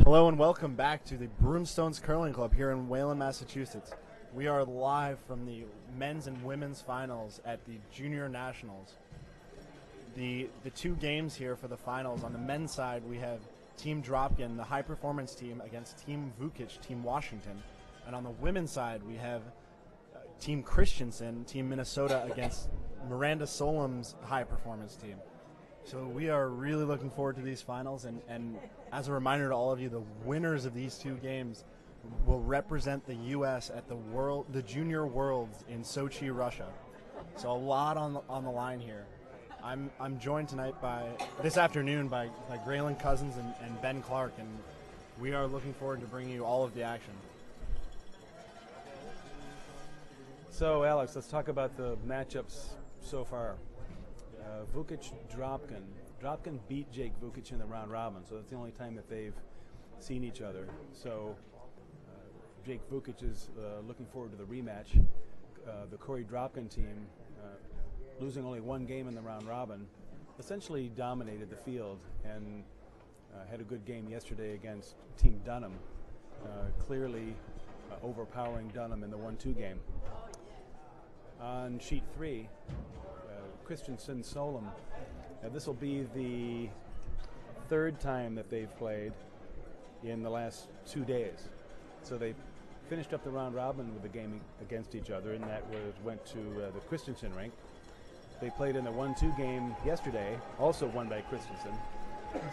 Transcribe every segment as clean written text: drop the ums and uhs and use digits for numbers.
Hello and welcome back to the Broomstones Curling Club here in Wayland, Massachusetts. We are live from the men's and women's finals at the Junior Nationals. The two games here for the finals, on the men's side we have Team Dropkin, the high performance team, against Team Vukich, Team Washington. And on the women's side we have Team Christensen, Team Minnesota, against Miranda Solem's high performance team. So we are really looking forward to these finals, and as a reminder to all of you, the winners of these two games will represent the U.S. at the Junior Worlds in Sochi, Russia. So a lot on the line here. I'm joined tonight this afternoon by Graylin Cousins and Ben Clark, and we are looking forward to bringing you all of the action. So Alex, let's talk about the matchups so far. Vukich, Dropkin. Dropkin beat Jake Vukich in the round robin, so that's the only time that they've seen each other. So Jake Vukich is looking forward to the rematch. The Corey Dropkin team, losing only one game in the round robin, essentially dominated the field and had a good game yesterday against Team Dunham, clearly overpowering Dunham in the 1-2 game. On sheet 3, Christensen, Solem. This will be the third time that they've played in the last 2 days. So they finished up the round robin with a game against each other, and that went to the Christensen rink. They played in the 1-2 game yesterday, also won by Christensen.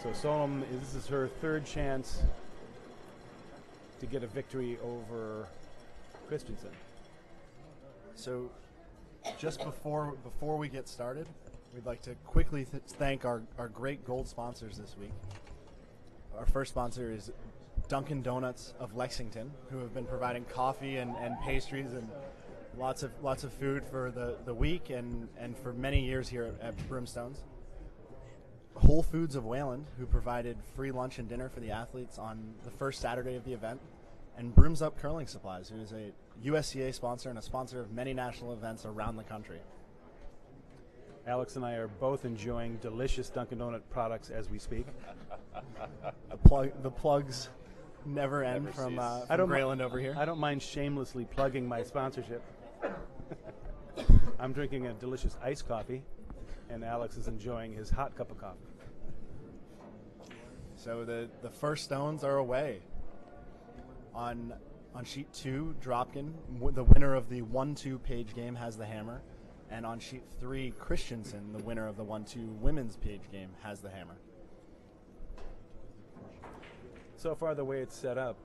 So Solem, this is her third chance to get a victory over Christensen. So just before we get started, we'd like to quickly thank our great gold sponsors this week. Our first sponsor is Dunkin' Donuts of Lexington, who have been providing coffee and pastries and lots of food for the week and for many years here at Broomstones. Whole Foods of Wayland, who provided free lunch and dinner for the athletes on the first Saturday of the event. And Brooms Up Curling Supplies, who is a USCA sponsor and a sponsor of many national events around the country. Alex and I are both enjoying delicious Dunkin' Donut products as we speak. The plugs never end from Graylin over here. I don't mind shamelessly plugging my sponsorship. I'm drinking a delicious iced coffee, and Alex is enjoying his hot cup of coffee. So the first stones are away. On sheet 2, Dropkin, the winner of the 1-2 page game, has the hammer. And on sheet 3, Christensen, the winner of the 1-2 women's page game, has the hammer. So far, the way it's set up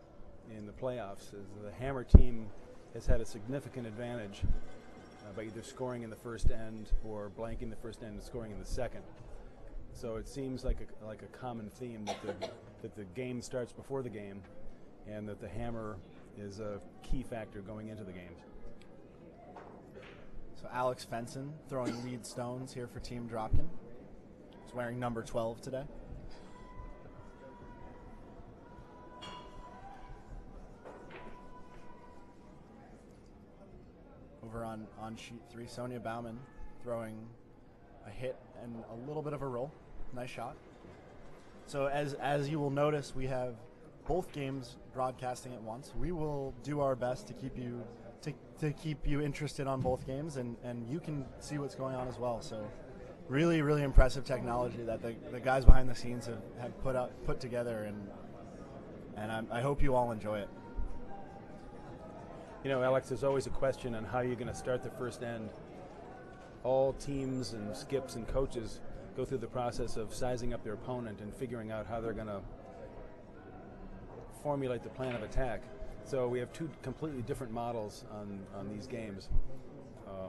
in the playoffs is the hammer team has had a significant advantage by either scoring in the first end or blanking the first end and scoring in the second. So it seems like a common theme that the game starts before the game, and that the hammer is a key factor going into the games. So Alex Fenson throwing lead stones here for Team Dropkin. He's wearing number 12 today. Over on sheet 3, Sonia Bauman throwing a hit and a little bit of a roll. Nice shot. So as you will notice, we have both games broadcasting at once. We will do our best to keep you interested on both games, and you can see what's going on as well. So really, really impressive technology that the guys behind the scenes have put together, and I hope you all enjoy it. You know, Alex, there's always a question on how you're going to start the first end. All teams and skips and coaches go through the process of sizing up their opponent and figuring out how they're going to formulate the plan of attack. So we have two completely different models on these games.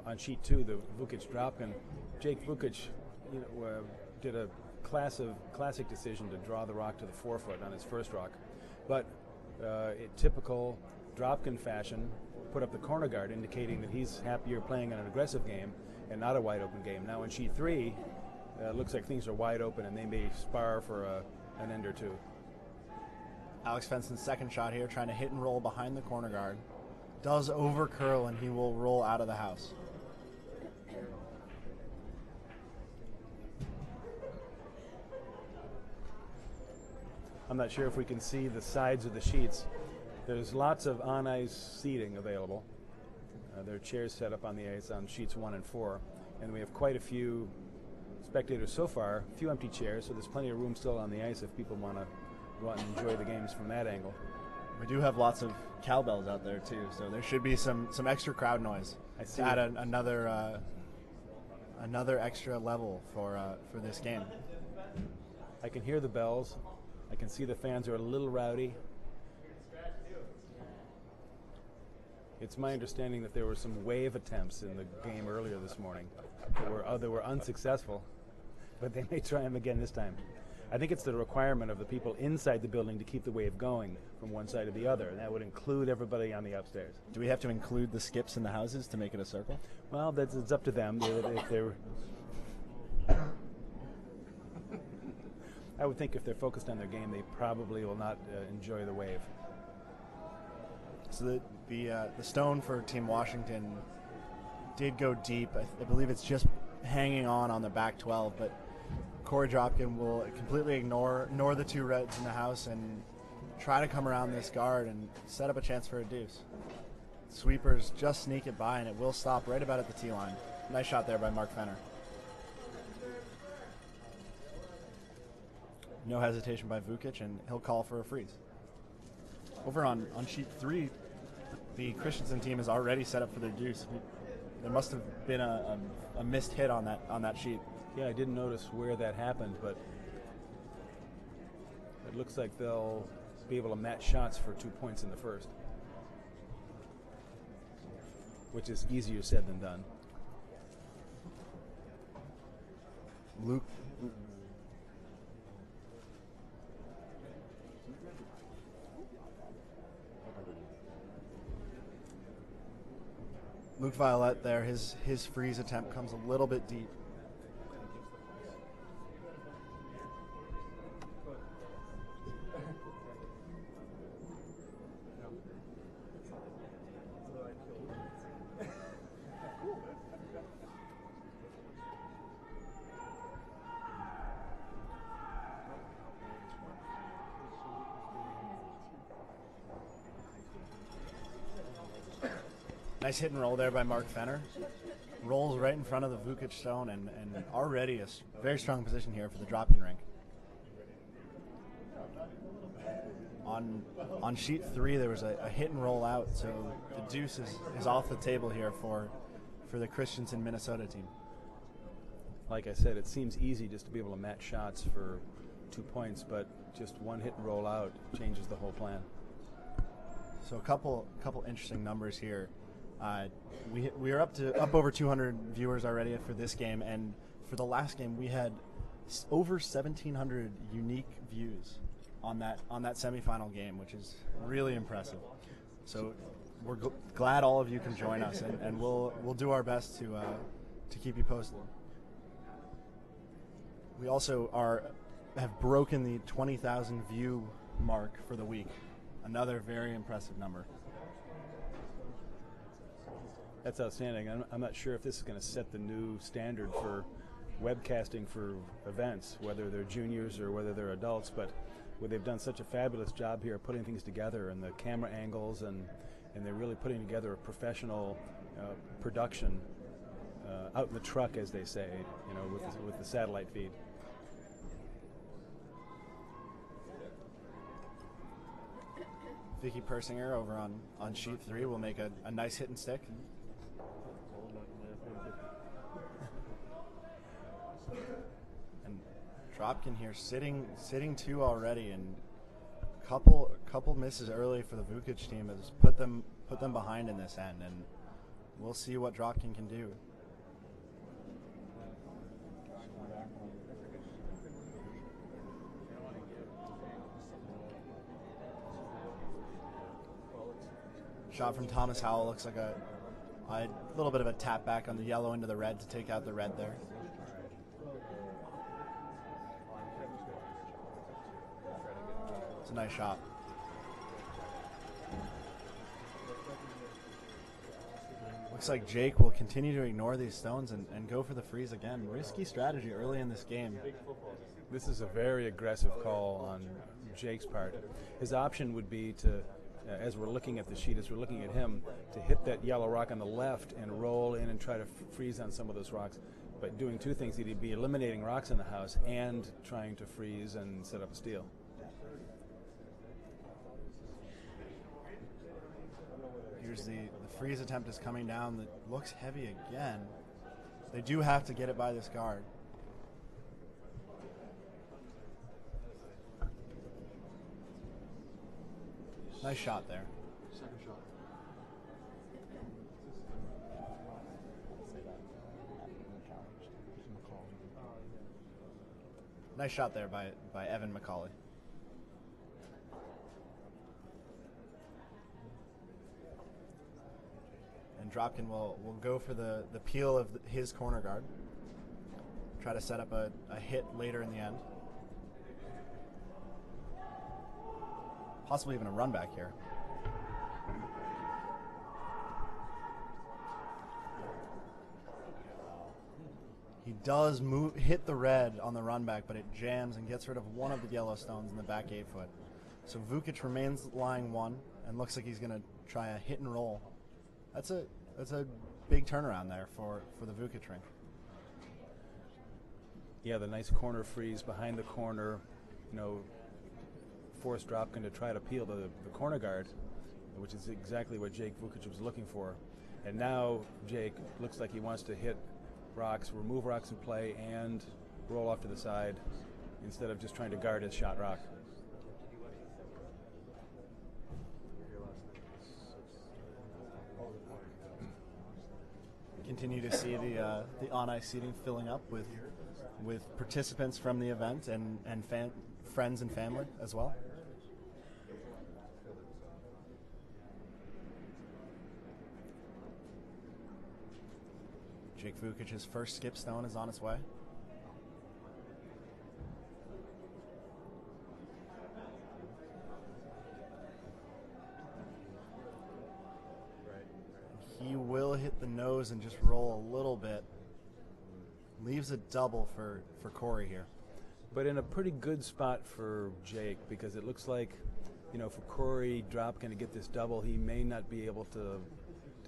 On sheet 2, the Vukich Dropkin, Jake Vukich did a classic decision to draw the rock to the forefoot on his first rock, but in typical Dropkin fashion, put up the corner guard, indicating that he's happier playing an aggressive game and not a wide open game. Now in sheet 3, it looks like things are wide open and they may spar for an end or two. Alex Fenson's second shot here, trying to hit and roll behind the corner guard. Does over curl, and he will roll out of the house. On I'm not sure if we can see the sides of the sheets. There's lots of on-ice seating available. There are chairs set up on the ice on sheets 1 and 4, and we have quite a few spectators so far, a few empty chairs, so there's plenty of room still on the ice if people want to go out and enjoy the games from that angle. We do have lots of cowbells out there too, so there should be some extra crowd noise. I see. To add another extra level for this game. I can hear the bells. I can see the fans are a little rowdy. It's my understanding that there were some wave attempts in the game earlier this morning that were unsuccessful, but they may try them again this time. I think it's the requirement of the people inside the building to keep the wave going from one side to the other, and that would include everybody on the upstairs. Do we have to include the skips in the houses to make it a circle? Well, it's up to them. I would think if they're focused on their game, they probably will not enjoy the wave. So the stone for Team Washington did go deep. I believe it's just hanging on the back 12, but Corey Dropkin will completely ignore the two reds in the house and try to come around this guard and set up a chance for a deuce. Sweepers just sneak it by, and it will stop right about at the T-line. Nice shot there by Mark Fenner. No hesitation by Vukich, and he'll call for a freeze. Over on sheet 3, the Christensen team is already set up for their deuce. There must have been a missed hit on that sheet. Yeah, I didn't notice where that happened, but it looks like they'll be able to match shots for 2 points in the first, which is easier said than done. Luke Violette there, his freeze attempt comes a little bit deep. Nice hit and roll there by Mark Fenner. Rolls right in front of the Vukich stone, and already a very strong position here for the Dropkin rink. On sheet 3, there was a hit and roll out, so the deuce is off the table here for the Christensen, Minnesota team. Like I said, it seems easy just to be able to match shots for 2 points, but just one hit and roll out changes the whole plan. So a couple interesting numbers here. We are up over 200 viewers already for this game, and for the last game we had over 1,700 unique views on that semifinal game, which is really impressive. So we're glad all of you can join us, and we'll do our best to keep you posted. We also have broken the 20,000 view mark for the week. Another very impressive number. That's outstanding. I'm not sure if this is going to set the new standard for webcasting for events, whether they're juniors or whether they're adults, but they've done such a fabulous job here putting things together, and the camera angles, and they're really putting together a professional production out in the truck, as they say, with the satellite feed. Vicky Persinger over on sheet 3 will make a nice hit and stick. And Dropkin here sitting 2 already, and couple misses early for the Vukich team has put them behind in this end, and we'll see what Dropkin can do. Shot from Thomas Howell looks like a little bit of a tap back on the yellow into the red to take out the red there. It's a nice shot. Looks like Jake will continue to ignore these stones and go for the freeze again. Risky strategy early in this game. This is a very aggressive call on Jake's part. His option would be to, as we're looking at the sheet, as we're looking at him, to hit that yellow rock on the left and roll in and try to freeze on some of those rocks. But doing two things, he'd be eliminating rocks in the house and trying to freeze and set up a steal. Here's the freeze attempt is coming down. That looks heavy again. They do have to get it by this guard. Nice shot there. Second shot. Nice shot there by Evan McCauley. And Dropkin will go for the peel of his corner guard. Try to set up a hit later in the end. Possibly even a run back here. He does hit the red on the run back, but it jams and gets rid of one of the yellow stones in the back 8 foot. So Vukich remains lying 1 and looks like he's going to try a hit and roll. That's a big turnaround there for the Vukich rink. Yeah, the nice corner freeze behind the corner, force Dropkin to try to peel the corner guard, which is exactly what Jake Vukich was looking for. And now Jake looks like he wants to hit rocks, remove rocks in play, and roll off to the side instead of just trying to guard his shot rock. Continue to see the on-ice seating filling up with participants from the event and friends and family as well. Jake Vukich's first skip stone is on its way. He will hit the nose and just roll a little bit. Leaves a double for Corey here. But in a pretty good spot for Jake, because it looks like, for Corey Dropkin to get this double, he may not be able to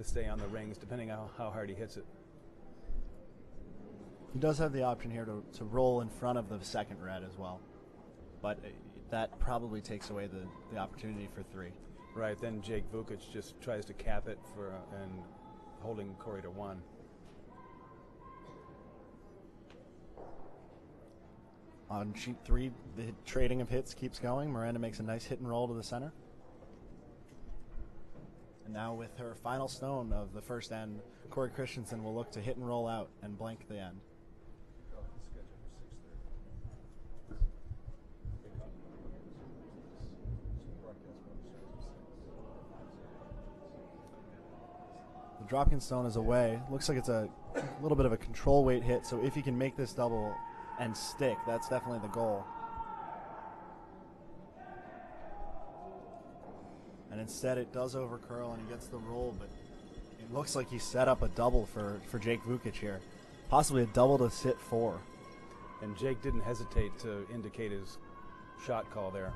stay on the rings, depending on how hard he hits it. He does have the option here to roll in front of the second red as well. But that probably takes away the opportunity for 3. Right, then Jake Vukich just tries to cap it and holding Corey to 1. On sheet 3, the trading of hits keeps going. Miranda makes a nice hit and roll to the center. And now with her final stone of the first end, Corey Christensen will look to hit and roll out and blank the end. The Dropkin stone is away. Looks like it's a little bit of a control weight hit, so if he can make this double and stick, that's definitely the goal. And instead it does overcurl and he gets the roll, but it looks like he set up a double for Jake Vukich here. Possibly a double to sit 4. And Jake didn't hesitate to indicate his shot call there.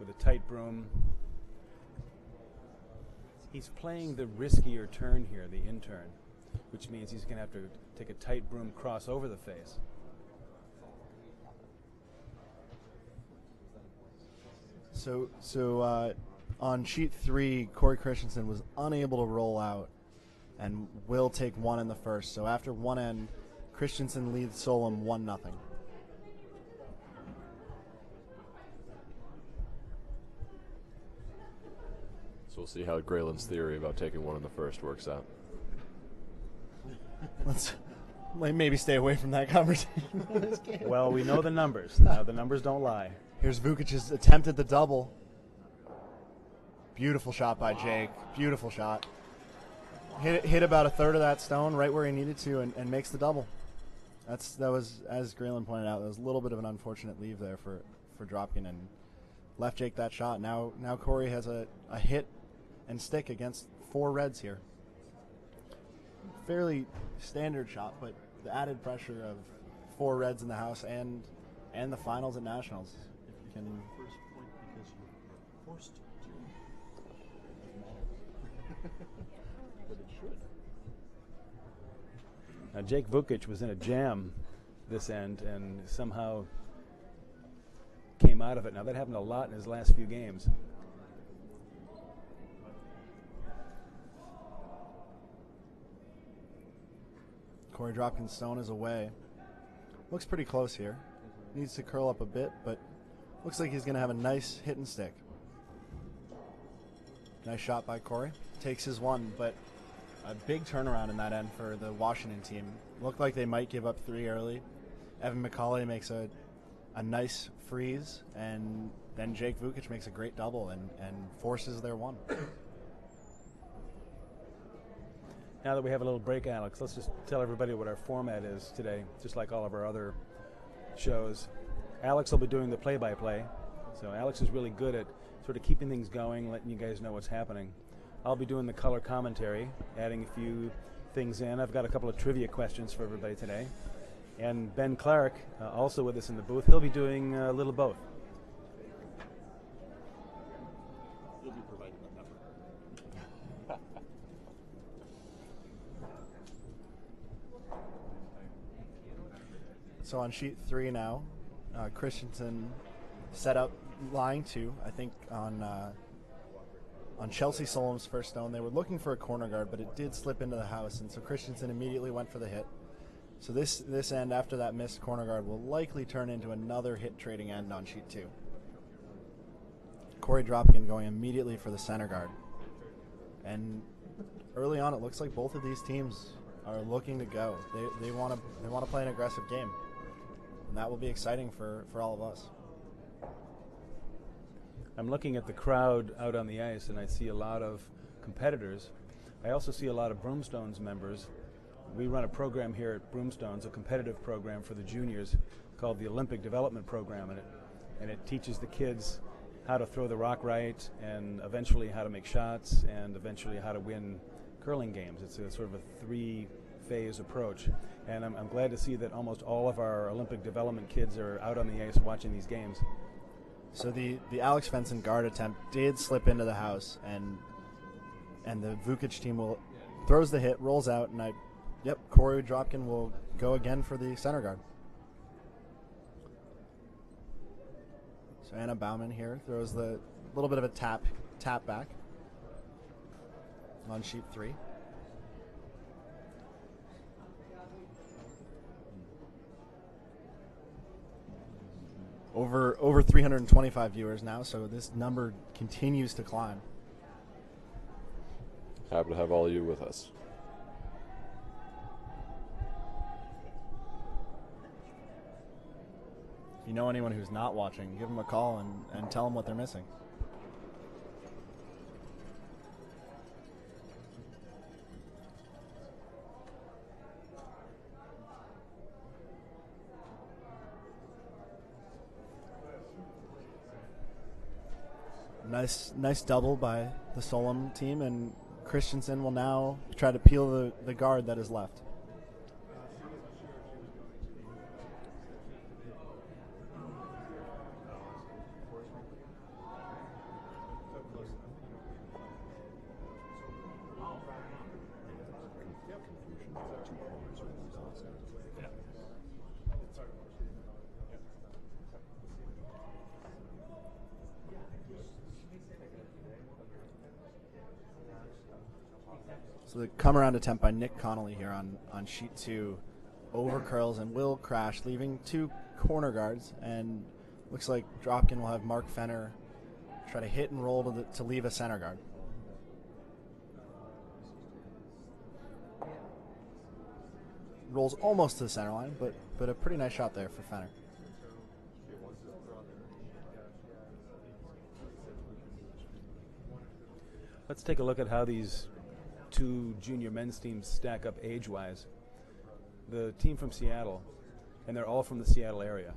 With a tight broom. He's playing the riskier turn here, the in-turn, which means he's going to have to take a tight broom cross over the face. So on sheet 3, Corey Christensen was unable to roll out and will take 1 in the first. So after 1 end, Christensen leads Solem 1-0. So we'll see how Grayland's theory about taking 1 in the first works out. Let's maybe stay away from that conversation. Well, we know the numbers. Now the numbers don't lie. Here's Vukich's attempt at the double. Beautiful shot by Jake. Beautiful shot. Hit about a third of that stone right where he needed to and makes the double. That was, as Grayland pointed out, that was a little bit of an unfortunate leave there for Dropkin and left Jake that shot. Now Corey has a hit and stick against 4 reds here. Fairly standard shot, but the added pressure of 4 reds in the house and and the finals at nationals. Can First point because you're forced to. But it should. Now Jake Vukich was in a jam this end and somehow came out of it. Now that happened a lot in his last few games. Corey Dropkin's stone is away. Looks pretty close here. Needs to curl up a bit, but looks like he's going to have a nice hit and stick. Nice shot by Corey. Takes his one, but a big turnaround in that end for the Washington team. Looked like they might give up 3 early. Evan McCauley makes a nice freeze, and then Jake Vukich makes a great double and forces their one. Now that we have a little break, Alex, let's just tell everybody what our format is today, just like all of our other shows. Alex will be doing the play-by-play, so Alex is really good at sort of keeping things going, letting you guys know what's happening. I'll be doing the color commentary, adding a few things in. I've got a couple of trivia questions for everybody today. And Ben Clark, also with us in the booth, he'll be doing a little both. You'll be providing the number. So on sheet 3 now, Christensen set up line 2, I think on Chelsea Solem's first stone. They were looking for a corner guard, but it did slip into the house, and so Christensen immediately went for the hit. So this end, after that missed corner guard, will likely turn into another hit trading end on sheet 2. Corey Dropkin going immediately for the center guard. And early on, it looks like both of these teams are looking to go. They want to play an aggressive game, and that will be exciting for all of us. I'm looking at the crowd out on the ice, and I see a lot of competitors. I also see a lot of Broomstones members. We run a program here at Broomstones, a competitive program for the juniors called the Olympic Development Program, and it teaches the kids how to throw the rock right, and eventually how to make shots, and eventually how to win curling games. It's a sort of a 3-phase approach, and I'm glad to see that almost all of our Olympic development kids are out on the ice watching these games. So the Alex Fenson guard attempt did slip into the house, and the Vukich team throws the hit, rolls out, and Corey Dropkin will go again for the center guard. So Anna Bauman here throws the little bit of a tap back on sheet 3. Over 325 viewers now, so this number continues to climb. Happy to have all of you with us. If you know anyone who's not watching, give them a call and tell them what they're missing. Nice double by the Solem team, and Christensen will now try to peel the guard that is left. So the come around attempt by Nick Connolly here on sheet 2 over curls and will crash, leaving 2 corner guards, and looks like Dropkin will have Mark Fenner try to hit and roll to leave a center guard. Rolls almost to the center line, but a pretty nice shot there for Fenner. Let's take a look at how these 2 junior men's teams stack up age-wise. The team from Seattle, and they're all from the Seattle area.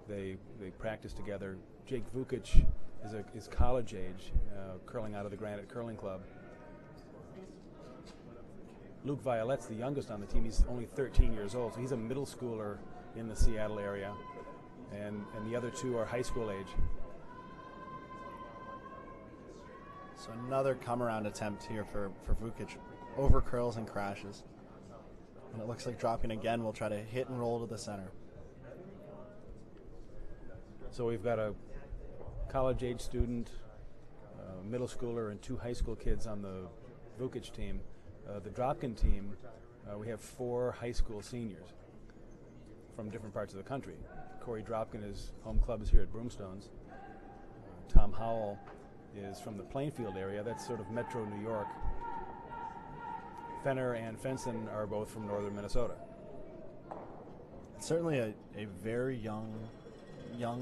They practice together. Jake Vukich is college age, curling out of the Granite Curling Club. Luke Violette's the youngest on the team. He's only 13 years old, so he's a middle schooler in the Seattle area. and the other two are high school age. So another come-around attempt here for Vukich. Over curls and crashes. And it looks like Dropkin again will try to hit and roll to the center. So we've got a college-age student, middle schooler, and two high school kids on the Vukich team. The Dropkin team, we have 4 high school seniors from different parts of the country. Corey Dropkin, his home club is here at Broomstones. Tom Howell is from the Plainfield area. That's sort of metro New York. Fenner and Fenson are both from northern Minnesota. It's certainly a very young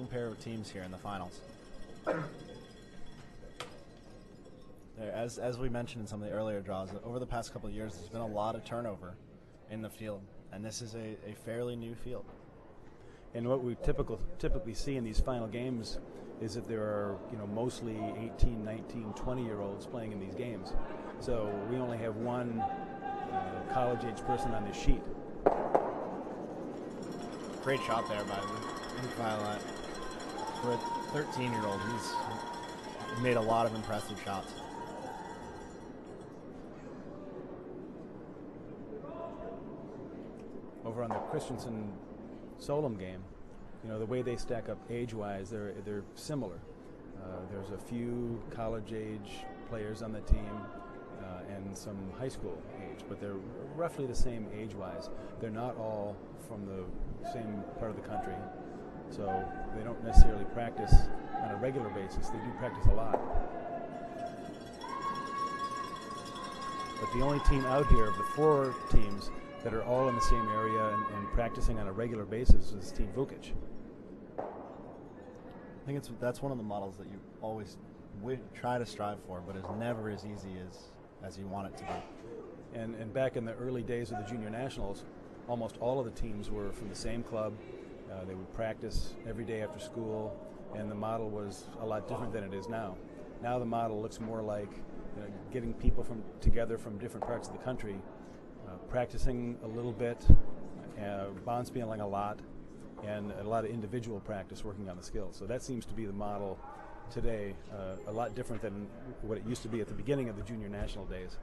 pair of teams here in the finals. As we mentioned in some of the earlier draws, over the past couple of years, there's been a lot of turnover in the field, and this is a fairly new field. And what we typically see in these final games is that there are mostly 18, 19, 20-year-olds playing in these games. So we only have one college-age person on this sheet. Great shot there by Luke Violet. For a 13-year-old, he's made a lot of impressive shots. Over on the Christensen Solem game, the way they stack up age-wise, they're similar. There's a few college-age players on the team and some high school age, but they're roughly the same age-wise. They're not all from the same part of the country, so they don't necessarily practice on a regular basis. They do practice a lot. But the only team out here of the 4 teams that are all in the same area and practicing on a regular basis is Team Vukich. I think that's one of the models that you always try to strive for, but is never as easy as you want it to be. And back in the early days of the Junior Nationals, almost all of the teams were from the same club. They would practice every day after school, and the model was a lot different than it is now. Now the model looks more like getting people together from different parts of the country, practicing a little bit, bond spieling a lot, and a lot of individual practice working on the skills. So that seems to be the model today, a lot different than what it used to be at the beginning of the Junior National days.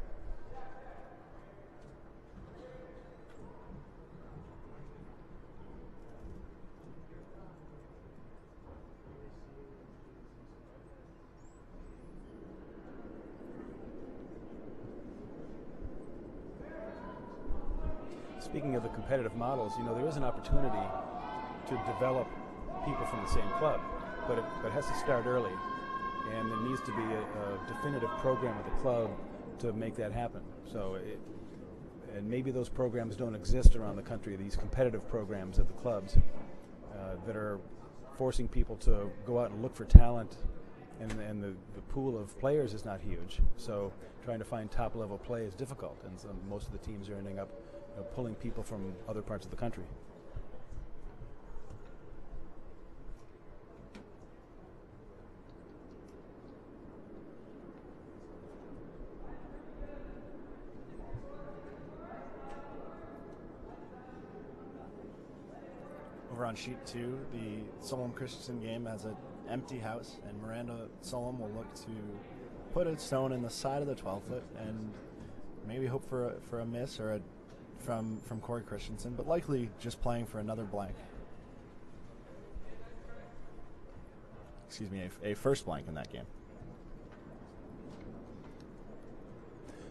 Speaking of the competitive models, there is an opportunity to develop people from the same club, but it has to start early, and there needs to be a definitive program at the club to make that happen. So, and maybe those programs don't exist around the country, these competitive programs at the clubs that are forcing people to go out and look for talent, and the pool of players is not huge. So trying to find top-level play is difficult, and so most of the teams are ending up pulling people from other parts of the country. Over on sheet 2, the Solem Christensen game has an empty house, and Miranda Solem will look to put a stone in the side of the 12-foot and maybe hope for a miss or from Corey Christensen, but likely just playing for another blank. Excuse me, a first blank in that game.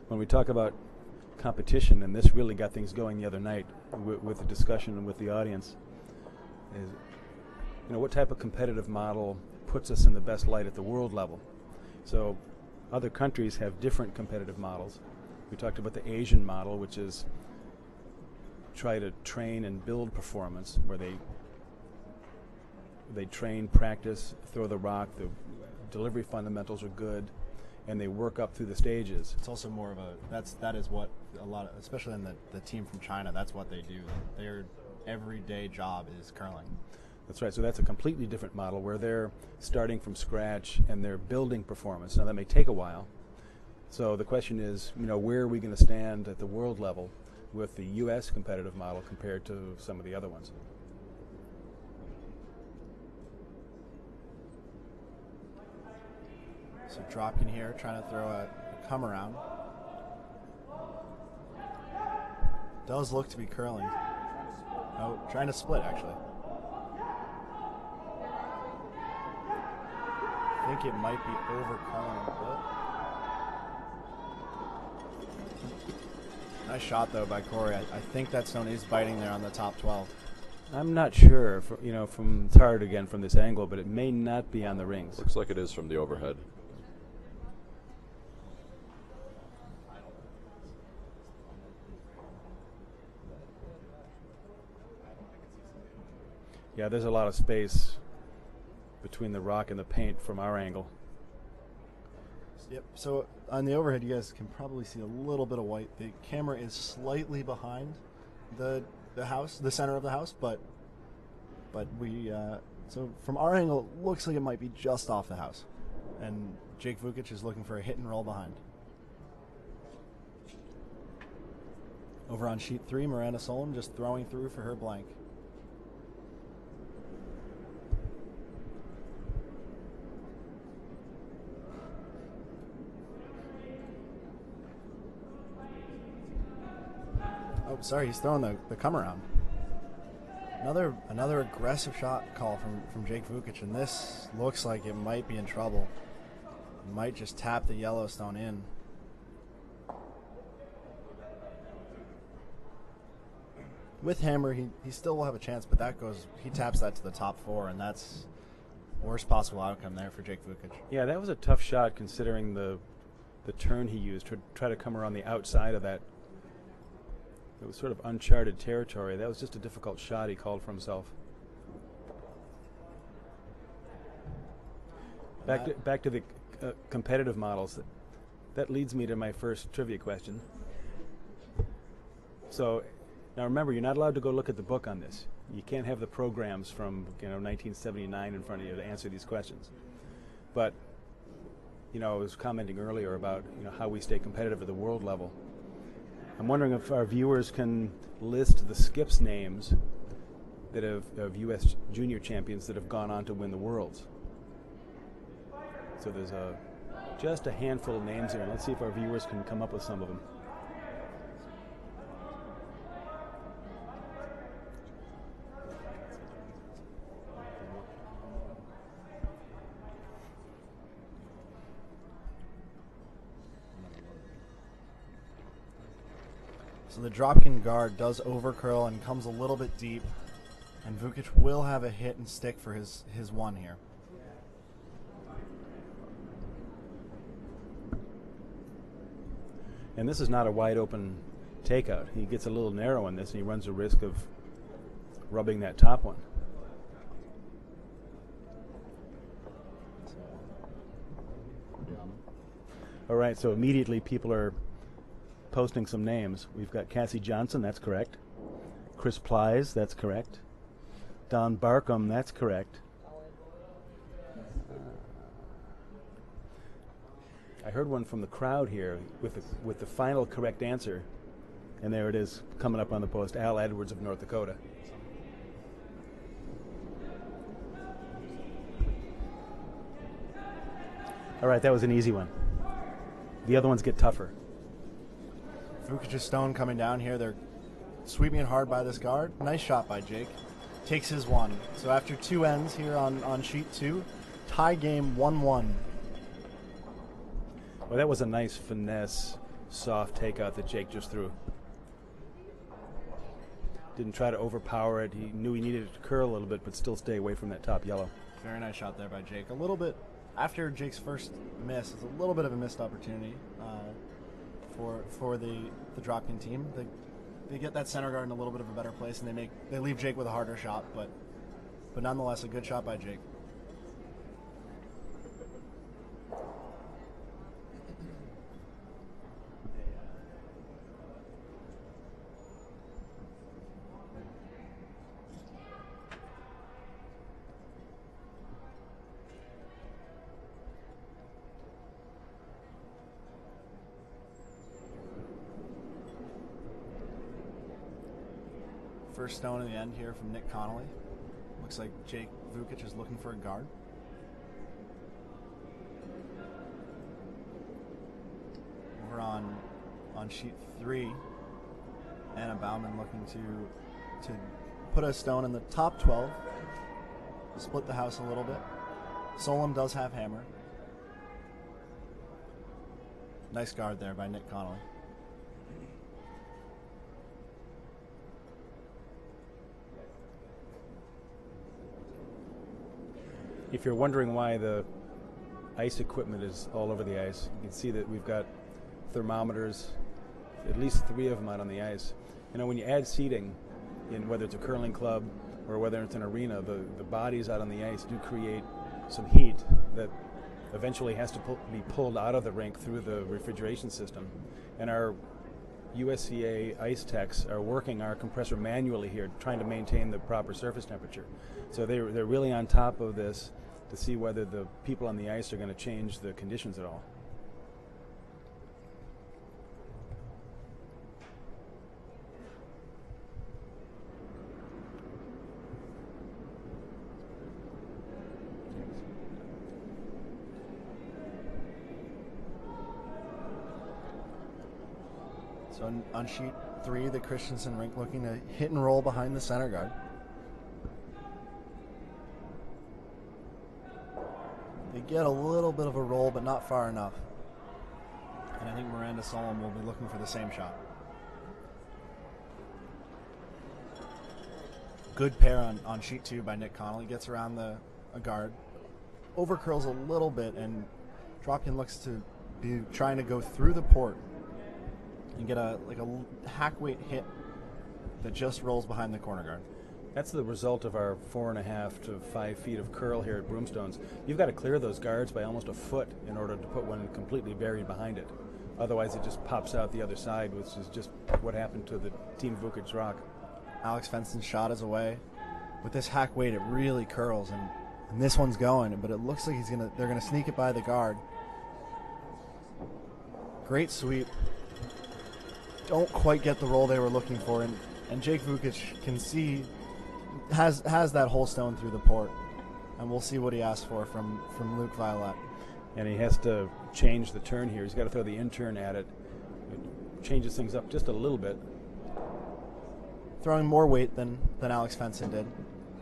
When we talk about competition, and this really got things going the other night with the discussion and with the audience, is what type of competitive model puts us in the best light at the world level. So other countries have different competitive models. We talked about the Asian model, which is try to train and build performance, where they train, practice, throw the rock, the delivery fundamentals are good, and they work up through the stages. It's also more of that is what a lot of, especially in the team from China, that's what they do. Their everyday job is curling. That's right. So that's a completely different model where they're starting from scratch and they're building performance. Now that may take a while. So the question is, where are we going to stand at the world level with the U.S. competitive model compared to some of the other ones? So Dropkin here trying to throw a come around. Does look to be curling. Oh, trying to split actually. I think it might be over curling a bit. Nice shot though by Corey. I think that stone is biting there on the top 12. I'm not sure, from it's hard again from this angle, but it may not be on the rings. Looks like it is from the overhead. Yeah, there's a lot of space between the rock and the paint from our angle. Yep. So on the overhead, you guys can probably see a little bit of white. The camera is slightly behind the house, the center of the house, but we so from our angle, it looks like it might be just off the house, and Jake Vukich is looking for a hit and roll behind. Over on sheet 3, Miranda Solem just throwing through for her blank. Oh, sorry, he's throwing the come around. Another aggressive shot call from Jake Vukich, and this looks like it might be in trouble. Might just tap the Yellowstone in. With hammer, he still will have a chance, but he taps that to the top 4, and that's worst possible outcome there for Jake Vukich. Yeah, that was a tough shot considering the turn he used to try to come around the outside of that. It was sort of uncharted territory. That was just a difficult shot he called for himself. Back to the competitive models. That leads me to my first trivia question. So now remember, you're not allowed to go look at the book on this. You can't have the programs from 1979 in front of you to answer these questions. But I was commenting earlier about how we stay competitive at the world level. I'm wondering if our viewers can list the skips names that of U.S. junior champions that have gone on to win the Worlds. So there's just a handful of names here. Let's see if our viewers can come up with some of them. So the Dropkin guard does overcurl and comes a little bit deep, and Vukich will have a hit and stick for his one here. And this is not a wide open takeout. He gets a little narrow in this, and he runs the risk of rubbing that top one. All right, so immediately people are posting some names. We've got Cassie Johnson, that's correct. Chris Plies, that's correct. Don Barkham, that's correct. I heard one from the crowd here with the final correct answer, and there it is coming up on the post. Al Edwards of North Dakota. All right, that was an easy one. The other ones get tougher. Vukich's stone coming down here. They're sweeping it hard by this guard. Nice shot by Jake. Takes his one. So after 2 ends here on sheet 2, tie game 1-1. Well, that was a nice finesse, soft takeout that Jake just threw. Didn't try to overpower it. He knew he needed it to curl a little bit, but still stay away from that top yellow. Very nice shot there by Jake. A little bit after Jake's first miss, it's a little bit of a missed opportunity for the Dropkin team. They get that center guard in a little bit of a better place, and they leave Jake with a harder shot, but nonetheless a good shot by Jake. First stone in the end here from Nick Connolly. Looks like Jake Vukich is looking for a guard. over on sheet 3. Anna Bauman looking to put a stone in the top 12, split the house a little bit. Solem does have hammer. Nice guard there by Nick Connolly. If you're wondering why the ice equipment is all over the ice, you can see that we've got thermometers, at least 3 of them out on the ice. You know, when you add seating, in whether it's a curling club or whether it's an arena, the bodies out on the ice do create some heat that eventually has to be pulled out of the rink through the refrigeration system. And our USCA ice techs are working our compressor manually here, trying to maintain the proper surface temperature. So they're really on top of this to see whether the people on the ice are going to change the conditions at all. So on sheet 3, the Christensen rink looking to hit and roll behind the center guard. They get a little bit of a roll, but not far enough. And I think Miranda Solem will be looking for the same shot. Good pair on sheet 2 by Nick Connolly. Gets around a guard. Overcurls a little bit, and Dropkin looks to be trying to go through the port and get a hack weight hit that just rolls behind the corner guard. That's the result of our 4.5 to 5 feet of curl here at Broomstones. You've got to clear those guards by almost a foot in order to put one completely buried behind it. Otherwise, it just pops out the other side, which is just what happened to the Team Vukich rock. Alex Fenson's shot is away. With this hack weight, it really curls, and this one's going, but it looks like they're gonna sneak it by the guard. Great sweep. Don't quite get the roll they were looking for, and Jake Vukich can see has that whole stone through the port, and we'll see what he asks for from Luke Violet. And he has to change the turn here. He's got to throw the in-turn at it. It changes things up just a little bit. Throwing more weight than Alex Fenson did,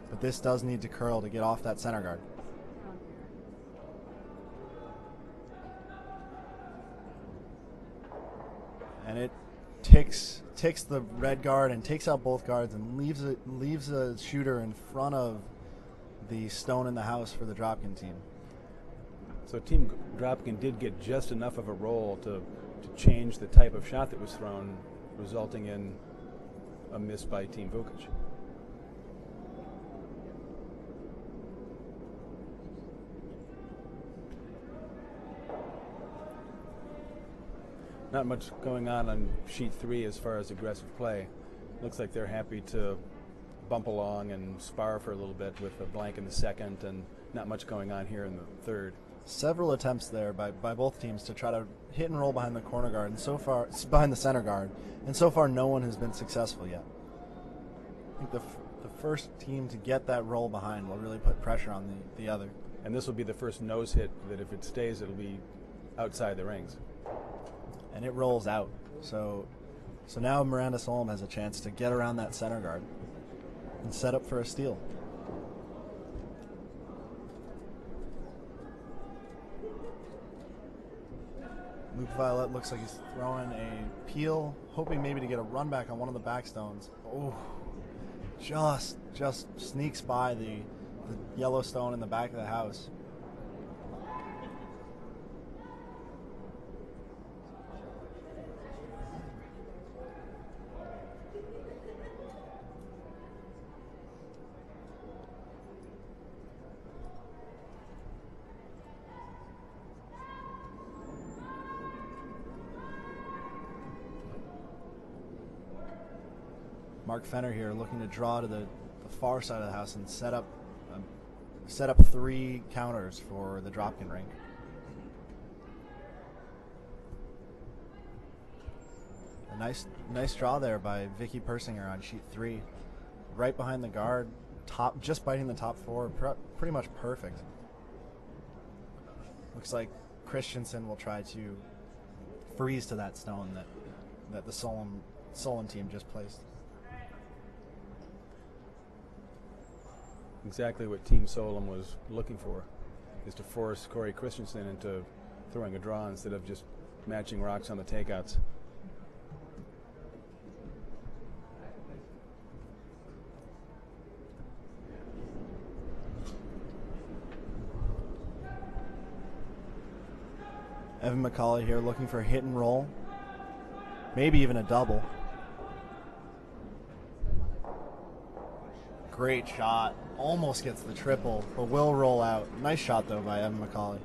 but this does need to curl to get off that center guard. And it takes the red guard and takes out both guards and leaves a shooter in front of the stone in the house for the Dropkin team. So Team Dropkin did get just enough of a roll to change the type of shot that was thrown, resulting in a miss by Team Vukich. Not much going on sheet 3 as far as aggressive play. Looks like they're happy to bump along and spar for a little bit with a blank in the second, and not much going on here in the third. Several attempts there by both teams to try to hit and roll behind the corner guard, and so far behind the center guard, and so far no one has been successful yet. I think the first team to get that roll behind will really put pressure on the other. And this will be the first nose hit that, if it stays, it'll be outside the rings. And it rolls out. So now Miranda Solem has a chance to get around that center guard and set up for a steal. Luke Violet looks like he's throwing a peel, hoping maybe to get a run back on one of the backstones. Oh, just sneaks by the yellow stone in the back of the house. Mark Fenner here looking to draw to the far side of the house and set up 3 counters for the Dropkin rink. A nice draw there by Vicky Persinger on sheet 3, right behind the guard, just biting the top 4, pretty much perfect. Looks like Christensen will try to freeze to that stone that the Solem team just placed. Exactly what Team Solem was looking for, is to force Corey Christensen into throwing a draw instead of just matching rocks on the takeouts. Evan McCauley here looking for a hit and roll, maybe even a double. Great shot, almost gets the triple, but will roll out. Nice shot though by Evan McCauley.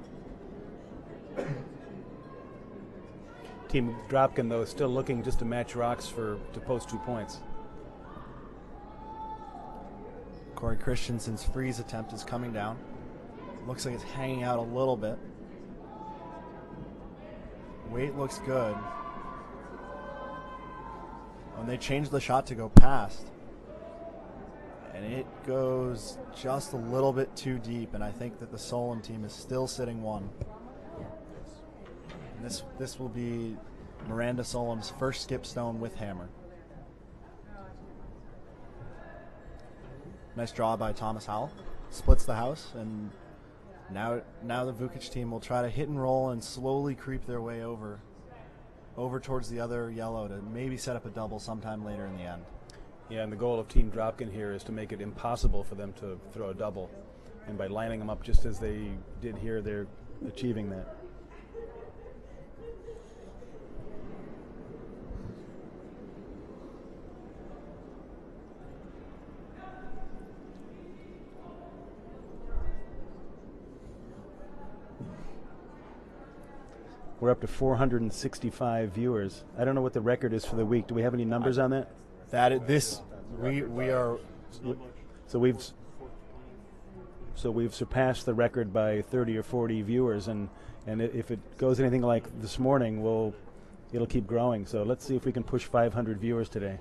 Team Dropkin, though, is still looking just to match rocks to post 2 points. Corey Christensen's freeze attempt is coming down. Looks like it's hanging out a little bit. Weight looks good. And they changed the shot to go past. And it goes just a little bit too deep, and I think that the Solem team is still sitting one. And this will be Miranda Solem's first skip stone with hammer. Nice draw by Thomas Howell. Splits the house, and now the Vukich team will try to hit and roll and slowly creep their way over towards the other yellow to maybe set up a double sometime later in the end. Yeah, and the goal of Team Dropkin here is to make it impossible for them to throw a double. And by lining them up just as they did here, they're achieving that. We're up to 465 viewers. I don't know what the record is for the week. Do we have any numbers on that? We are. So we've surpassed the record by 30 or 40 viewers, and if it goes anything like this morning, it'll keep growing. So let's see if we can push 500 viewers today.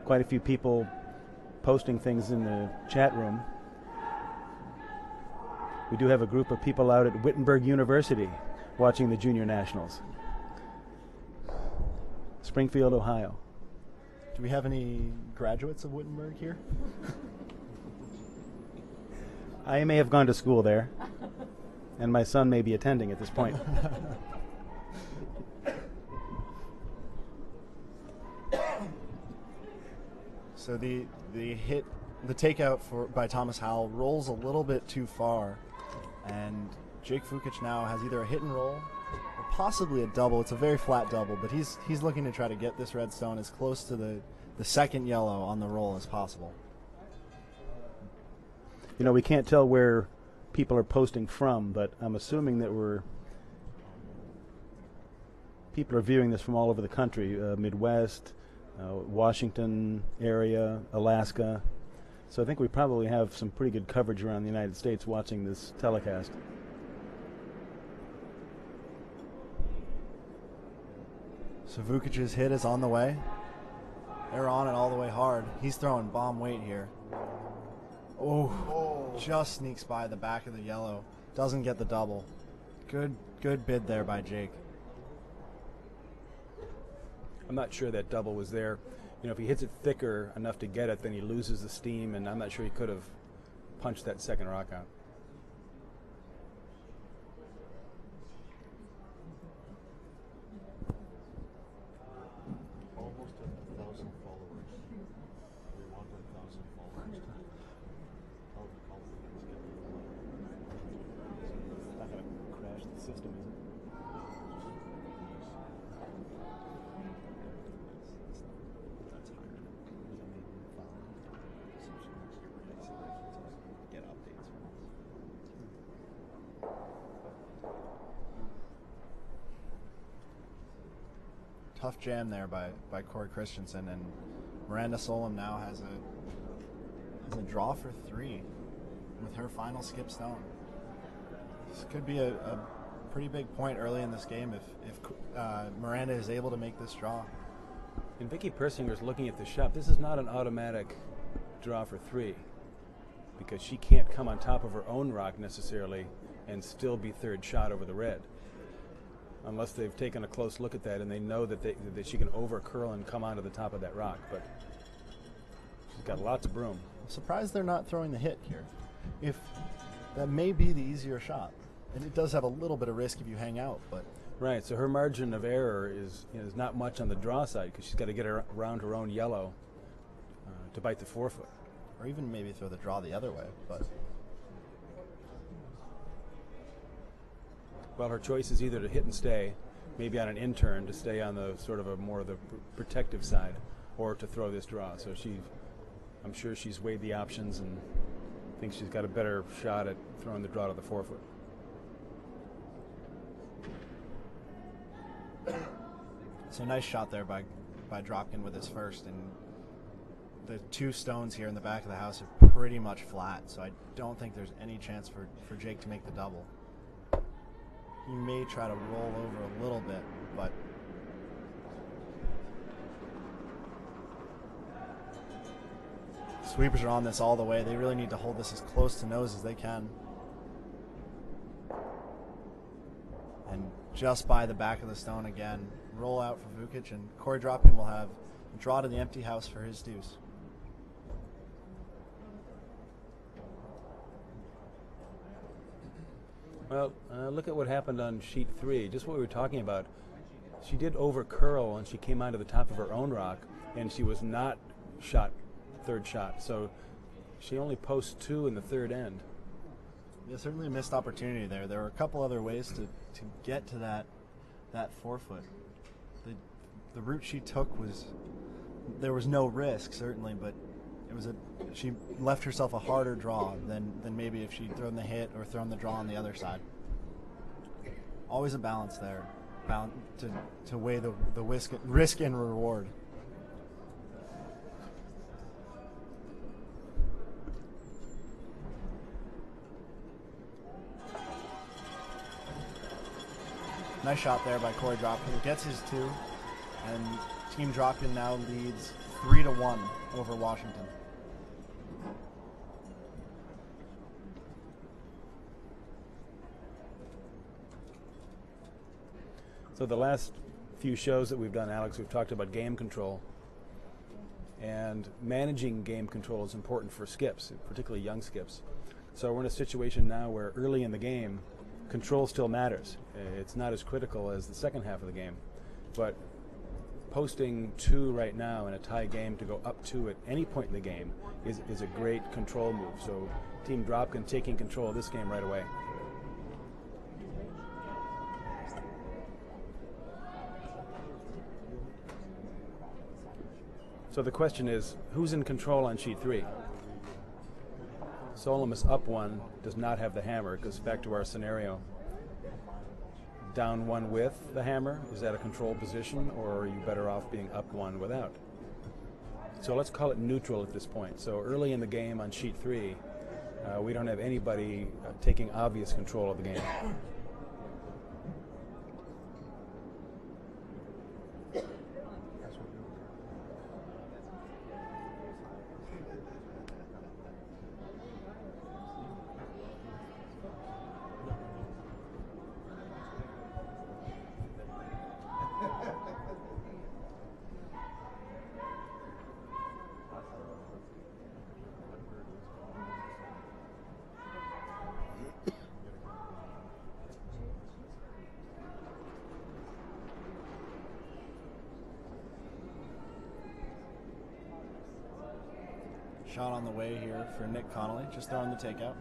Quite a few people posting things in the chat room. We do have a group of people out at Wittenberg University watching the Junior Nationals. Springfield, Ohio. Do we have any graduates of Wittenberg here? I may have gone to school there, and my son may be attending at this point. So the takeout by Thomas Howell rolls a little bit too far, and Jake Vukich now has either a hit and roll or possibly a double. It's a very flat double, but he's looking to try to get this red stone as close to the second yellow on the roll as possible. You know, we can't tell where people are posting from, but I'm assuming that people are viewing this from all over the country, Midwest, Washington area, Alaska. So I think we probably have some pretty good coverage around the United States watching this telecast. So Vukich's hit is on the way. They're on it all the way hard. He's throwing bomb weight here. Oh, just sneaks by the back of the yellow. Doesn't get the double. Good bid there by Jake. I'm not sure that double was there. You know, if he hits it thicker enough to get it, then he loses the steam, and I'm not sure he could have punched that second rock out. Almost 1,000 followers. We want 1,000 followers. How confident is It's not going to crash the system, is it? Tough jam there by Corey Christensen, and Miranda Solem now has a draw for 3 with her final skip stone. This could be a pretty big point early in this game if Miranda is able to make this draw. And Vicky Persinger's looking at the shop. This is not an automatic draw for 3. because she can't come on top of her own rock necessarily and still be third shot over the red, unless they've taken a close look at that and they know that that she can over curl and come onto the top of that rock. But she's got lots of broom. I'm surprised they're not throwing the hit here. If that may be the easier shot, and it does have a little bit of risk if you hang out, but right. So her margin of error is not much on the draw side because she's got to get around her own yellow to bite the forefoot, or even maybe throw the draw the other way. But well, her choice is either to hit and stay, maybe on an in-turn to stay on the sort of a more of the protective side, or to throw this draw. So I'm sure she's weighed the options and thinks she's got a better shot at throwing the draw to the forefoot. So nice shot there by Dropkin with his first, and the two stones here in the back of the house are pretty much flat, so I don't think there's any chance for Jake to make the double. He may try to roll over a little bit, but sweepers are on this all the way. They really need to hold this as close to nose as they can. And just by the back of the stone again, roll out for Vukich, and Corey Dropkin will have a draw to the empty house for his deuce. Well, look at what happened on sheet 3, just what we were talking about. She did over curl and she came onto the top of her own rock, and she was not shot third shot, so she only posts 2 in the third end. Yeah, certainly a missed opportunity there. There were a couple other ways to get to that forefoot. The route she took there was no risk, certainly, but she left herself a harder draw than maybe if she'd thrown the hit or thrown the draw on the other side. Always a balance there, to weigh the risk and reward. Nice shot there by Corey Dropkin. Gets his 2, and Team Dropkin now leads 3-1 over Washington. So the last few shows that we've done, Alex, we've talked about game control. And managing game control is important for skips, particularly young skips. So we're in a situation now where early in the game, control still matters. It's not as critical as the second half of the game. But posting 2 right now in a tie game to go up 2 at any point in the game is a great control move. So Team Dropkin taking control of this game right away. So the question is, who's in control on sheet 3? Solem is up 1, does not have the hammer. It goes back to our scenario. Down 1 with the hammer, is that a control position, or are you better off being up 1 without? So let's call it neutral at this point. So early in the game on sheet 3, we don't have anybody taking obvious control of the game. Shot on the way here for Nick Connolly, just throwing the takeout.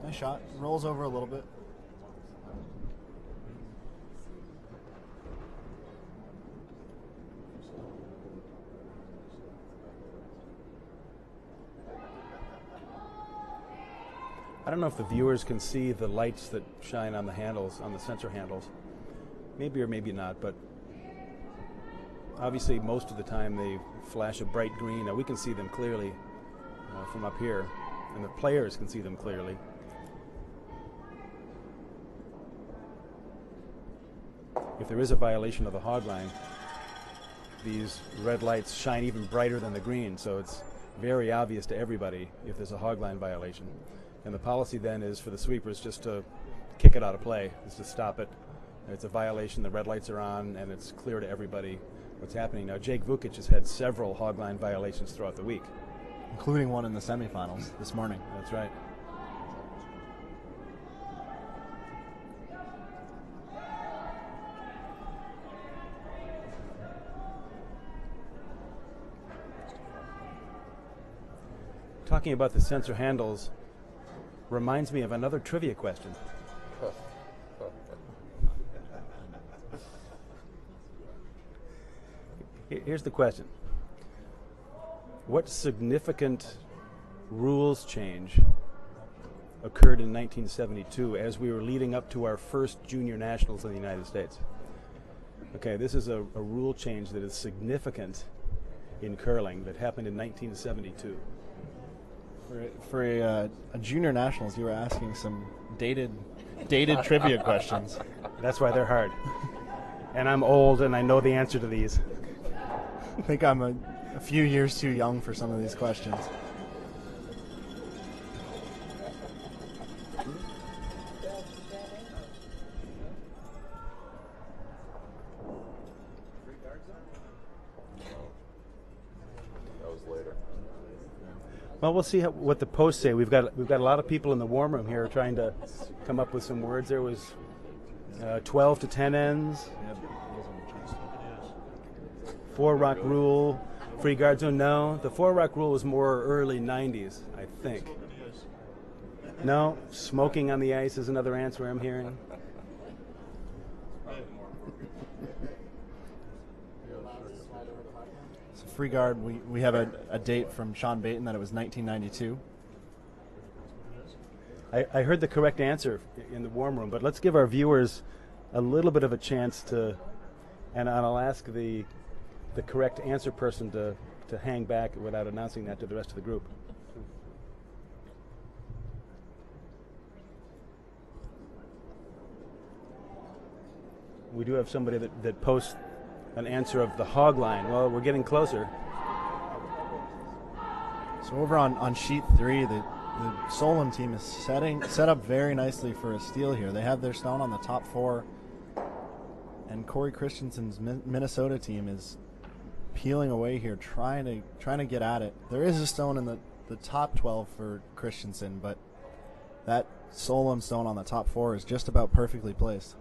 Nice shot, rolls over a little bit. I don't know if the viewers can see the lights that shine on the handles, on the sensor handles. Maybe or maybe not, but obviously most of the time they flash a bright green. Now we can see them clearly from up here, and the players can see them clearly. If there is a violation of the hog line, these red lights shine even brighter than the green, so it's very obvious to everybody if there's a hog line violation. And the policy then is for the sweepers just to kick it out of play, is to stop it. It's a violation, the red lights are on, and it's clear to everybody what's happening. Now, Jake Vukich has had several hog line violations throughout the week. Including one in the semifinals this morning. That's right. Talking about the sensor handles reminds me of another trivia question. Here's the question. What significant rules change occurred in 1972 as we were leading up to our first junior nationals in the United States? Okay, this is a rule change that is significant in curling that happened in 1972. For a junior nationals, you were asking some dated trivia questions. That's why they're hard. And I'm old and I know the answer to these. I think I'm a few years too young for some of these questions. That was later. Well, we'll see what the posts say. We've got a lot of people in the warm room here trying to come up with some words. There was 12 to 10 ends, 4-rock rule, free guard zone. No, the 4-rock rule was more early 90s, I think. No, smoking on the ice is another answer I'm hearing. So free guard, we have a date from Sean Baton that it was 1992. I heard the correct answer in the warm room, but let's give our viewers a little bit of a chance to, and I'll ask the correct answer person to hang back without announcing that to the rest of the group. We do have somebody that posts an answer of the hog line. Well, we're getting closer. So over on sheet 3, the Solem team is set up very nicely for a steal here. They have their stone on the top 4, and Corey Christensen's Minnesota team is peeling away here, trying to get at it. There is a stone in the top 12 for Christensen, but that Solem stone on the top 4 is just about perfectly placed.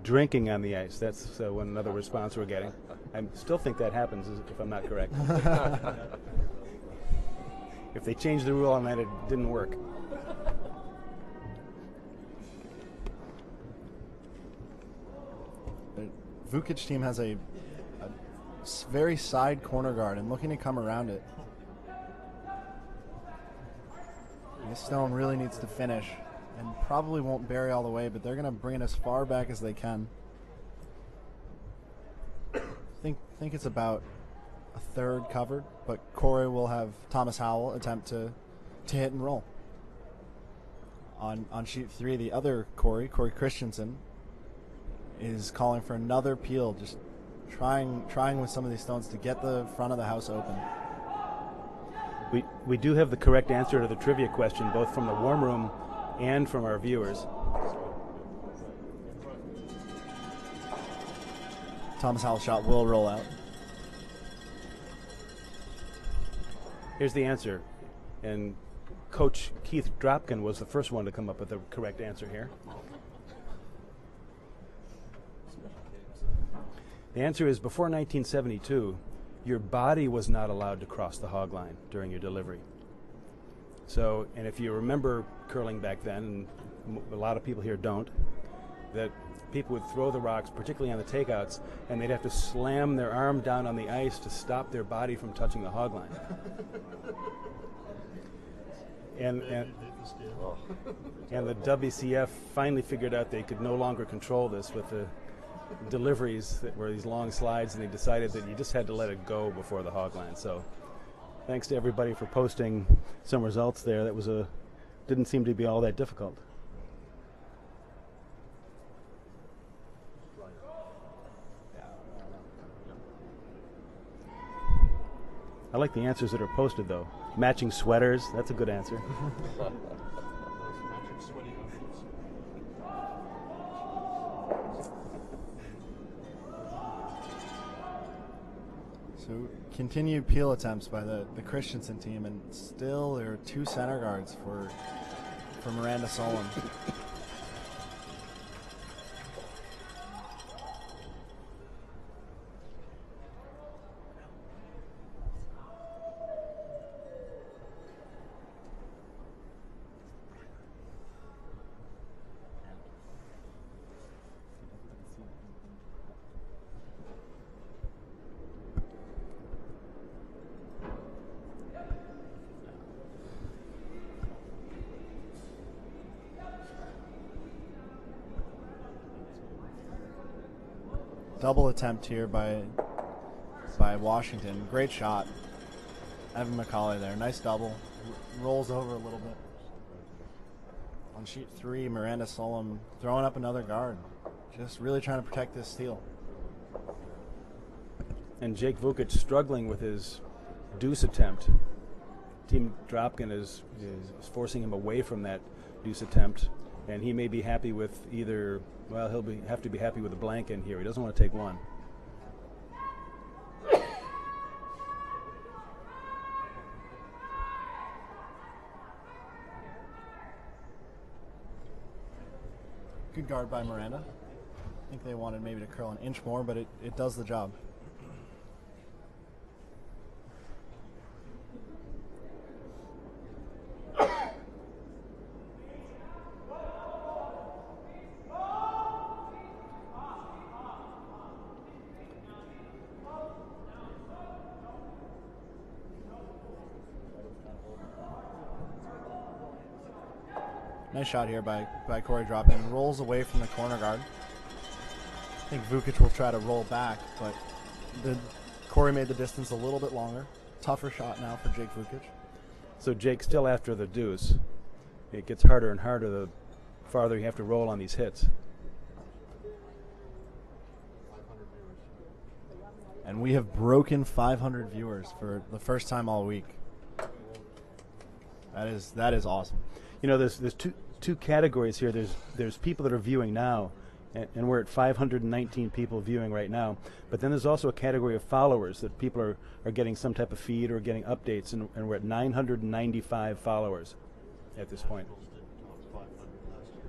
Drinking on the ice. That's another response we're getting. I still think that happens, if I'm not correct. If they changed the rule on that, it didn't work. The Vukich team has a very side corner guard and looking to come around it. This stone really needs to finish and probably won't bury all the way, but they're going to bring it as far back as they can. Think it's about a third covered, but Corey will have Thomas Howell attempt to hit and roll. On sheet 3, the other Corey Christensen, is calling for another peel, just trying with some of these stones to get the front of the house open. We do have the correct answer to the trivia question, both from the warm room and from our viewers. Thomas Howell's shot will roll out. Here's the answer. And Coach Keith Dropkin was the first one to come up with the correct answer here. The answer is, before 1972, your body was not allowed to cross the hog line during your delivery. So, and if you remember curling back then, and a lot of people here don't, that people would throw the rocks, particularly on the takeouts, and they'd have to slam their arm down on the ice to stop their body from touching the hog line. And the WCF finally figured out they could no longer control this with the deliveries that were these long slides, and they decided that you just had to let it go before the hog line. So thanks to everybody for posting some results there. That was didn't seem to be all that difficult. I like the answers that are posted, though. Matching sweaters, that's a good answer. Those matching sweaty outfits. So continued peel attempts by the Christensen team, and still there are 2 center guards for Miranda Solem. Double attempt here by Washington. Great shot. Evan McCauley there. Nice double. Rolls over a little bit. On sheet 3, Miranda Solem throwing up another guard. Just really trying to protect this steal. And Jake Vukich struggling with his deuce attempt. Team Dropkin is forcing him away from that deuce attempt, and he may be happy with either. Well, have to be happy with a blank in here. He doesn't want to take one. Good guard by Miranda. I think they wanted maybe to curl an inch more, but it does the job. Nice shot here by Corey Dropkin. Rolls away from the corner guard. I think Vukich will try to roll back, but Corey made the distance a little bit longer. Tougher shot now for Jake Vukich. So Jake's still after the deuce. It gets harder and harder the farther you have to roll on these hits. 500 viewers. And we have broken 500 viewers for the first time all week. That is awesome. You know, there's two categories here. There's people that are viewing now, and we're at 519 people viewing right now. But then there's also a category of followers that people are getting some type of feed or getting updates, and we're at 995 followers at this point. Bulls did top 500 last year.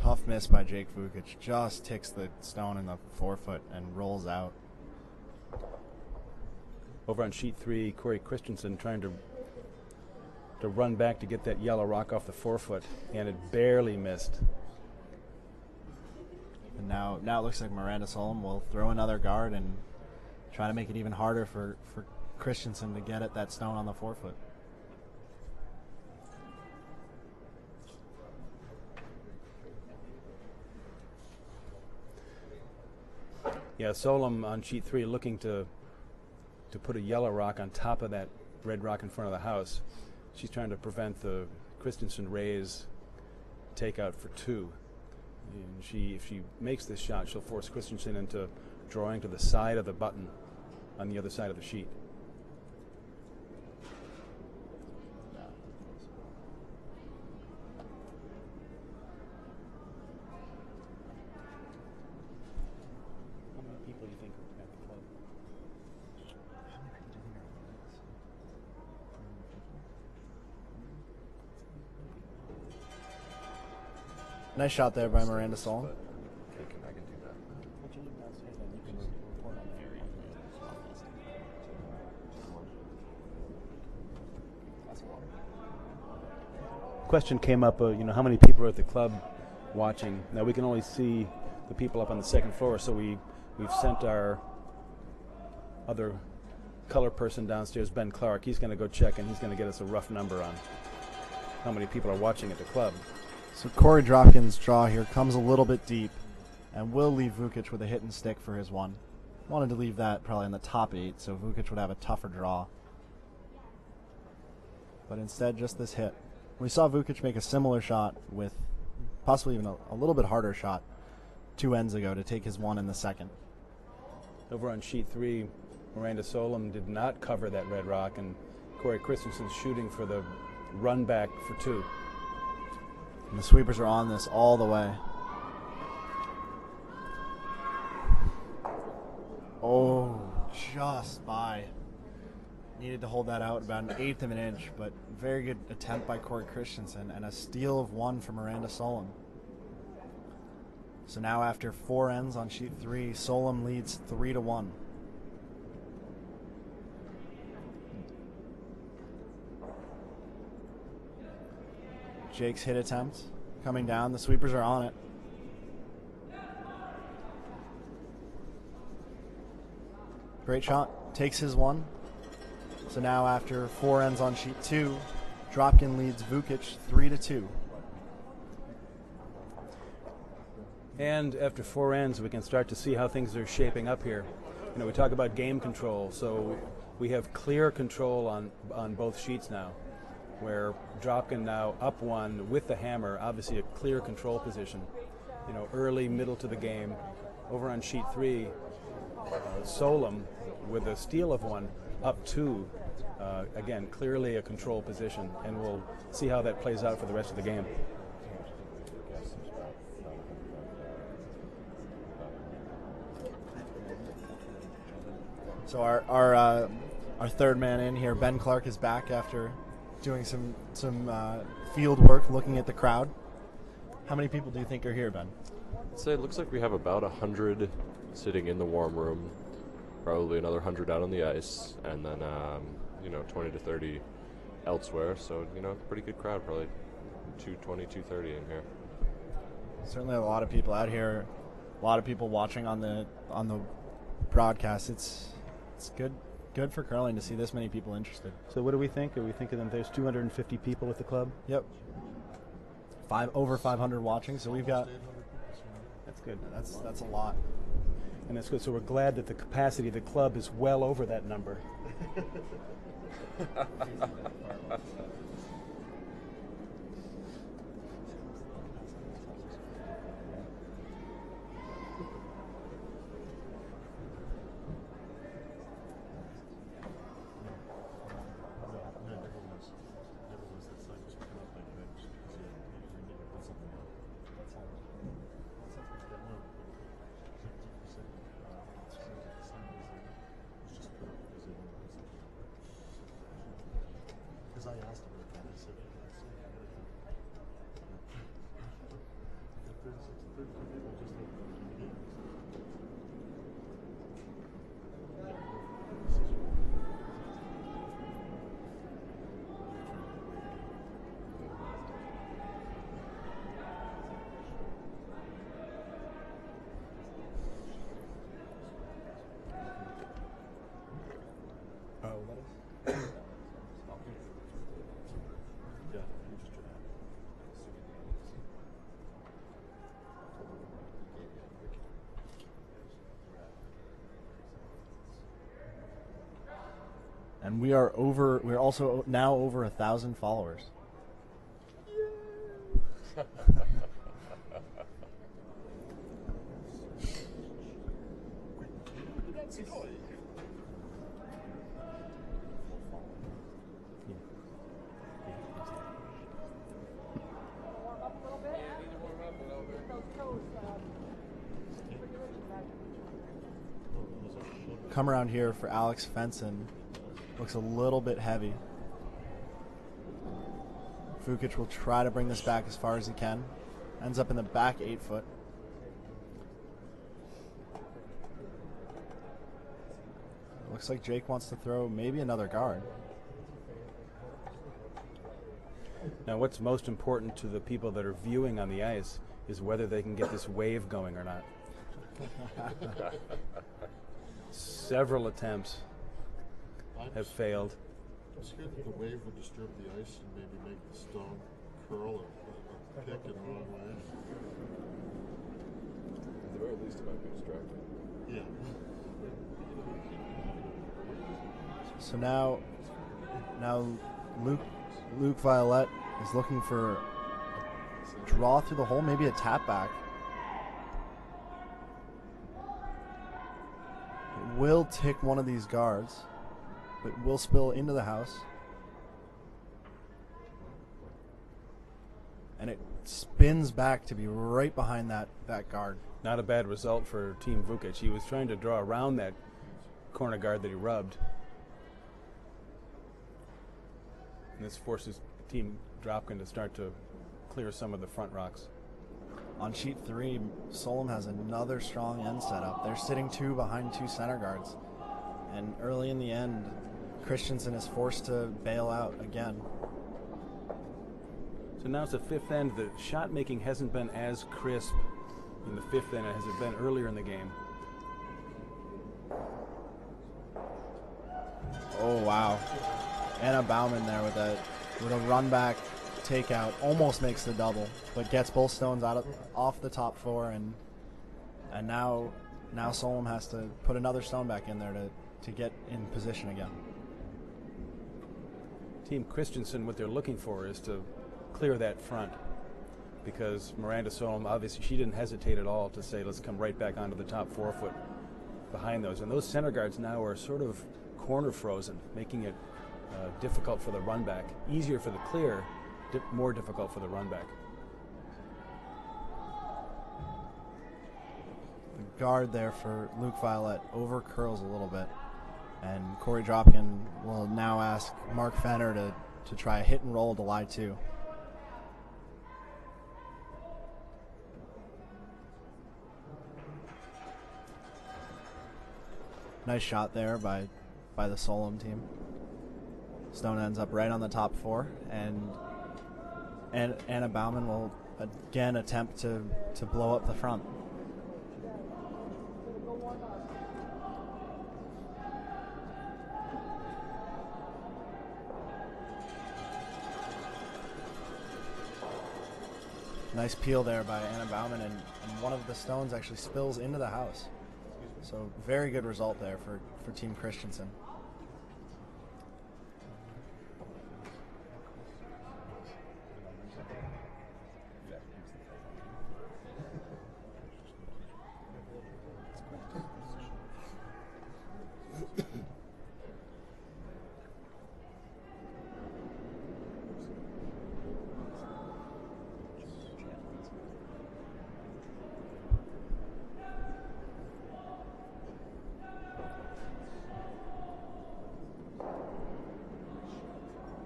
Tough miss by Jake Vukich. Just ticks the stone in the forefoot and rolls out. Over on sheet 3, Corey Christensen trying to run back to get that yellow rock off the forefoot, and it barely missed. And now it looks like Miranda Solem will throw another guard and try to make it even harder for Christensen to get at that stone on the forefoot. Yeah, Solem on sheet 3 looking to put a yellow rock on top of that red rock in front of the house. She's trying to prevent the Christensen raise takeout for 2. And if she makes this shot, she'll force Christensen into drawing to the side of the button on the other side of the sheet. How many people do you think are at the club? Nice shot there by Miranda Solem. I can do that. Why don't you look downstairs and you can report on the area? Question came up, how many people are at the club watching? Now we can only see the people up on the second floor, so we've sent our other color person downstairs, Ben Clark. He's going to go check, and he's going to get us a rough number on how many people are watching at the club. So Corey Dropkin's draw here comes a little bit deep and will leave Vukich with a hit and stick for his one. Wanted to leave that probably in the top 8, so Vukich would have a tougher draw. But instead, just this hit. We saw Vukich make a similar shot with possibly even a little bit harder shot 2 ends ago to take his one in the second. Over on sheet 3, Miranda Solem did not cover that red rock, and Corey Christensen's shooting for the run back for 2. And the sweepers are on this all the way. Oh, just by. Needed to hold that out about 1/8 of an inch, but very good attempt by Corey Christensen and a steal of 1 for Miranda Solem. So now after 4 ends on sheet 3, Solem leads 3-1. Jake's hit attempt coming down. The sweepers are on it. Great shot. Takes his one. So now after 4 ends on sheet 2, Dropkin leads Vukich 3-2. And after 4 ends, we can start to see how things are shaping up here. You know, we talk about game control, so we have clear control on both sheets now, where Dropkin now up 1 with the hammer, obviously a clear control position. You know, early, middle to the game. Over on sheet 3, Solem with a steal of 1, up 2. Again, clearly a control position, and we'll see how that plays out for the rest of the game. So our third man in here, Ben Clark, is back after doing some field work, looking at the crowd. How many people do you think are here, Ben? I'd say it looks like we have about 100 sitting in the warm room, probably another 100 out on the ice, and then 20 to 30 elsewhere. So pretty good crowd, probably 220, 230 in here. Certainly a lot of people out here, a lot of people watching on the broadcast. It's good for curling to see this many people interested. So what do we think? Are we thinking that there's 250 people at the club? Yep. Over 500 watching, so we've got. That's good. That's a lot. And that's good. So we're glad that the capacity of the club is well over that number. I asked him about that. I said, people just And we're also now over 1,000 followers. Come around here for Alex Fenson. Looks a little bit heavy. Vukich will try to bring this back as far as he can. Ends up in the back 8 foot. Looks like Jake wants to throw maybe another guard. Now what's most important to the people that are viewing on the ice is whether they can get this wave going or not. Several attempts. have failed. I'm scared that the wave would disturb the ice and maybe make the stone curl or pick in the wrong way. At the very least, it might be distracting. Yeah. So now Luke Violet is looking for a draw through the hole, maybe a tap back. It will tick one of these guards, but will spill into the house. And it spins back to be right behind that guard. Not a bad result for Team Vukich. He was trying to draw around that corner guard that he rubbed. And this forces Team Dropkin to start to clear some of the front rocks. On sheet 3, Solem has another strong end setup. They're sitting 2 behind 2 center guards. And early in the end, Christensen is forced to bail out again. So now it's the fifth end. The shot making hasn't been as crisp in the fifth end as it been earlier in the game. Oh, wow. Anna Bauman there with a run back takeout. Almost makes the double, but gets both stones off the top 4, and now Solem has to put another stone back in there to get in position again. Team Christensen, what they're looking for is to clear that front, because Miranda Solem, obviously she didn't hesitate at all to say, let's come right back onto the top 4 foot behind those. And those center guards now are sort of corner frozen, making it difficult for the run back. Easier for the clear, more difficult for the run back. The guard there for Luke Violet over curls a little bit, and Corey Dropkin will now ask Mark Fenner to try a hit and roll to lie 2. Nice shot there by the Solem team. Stone ends up right on the top 4, and Anna Bauman will again attempt to blow up the front. Nice peel there by Anna Bauman, and one of the stones actually spills into the house. So very good result there for Team Christensen.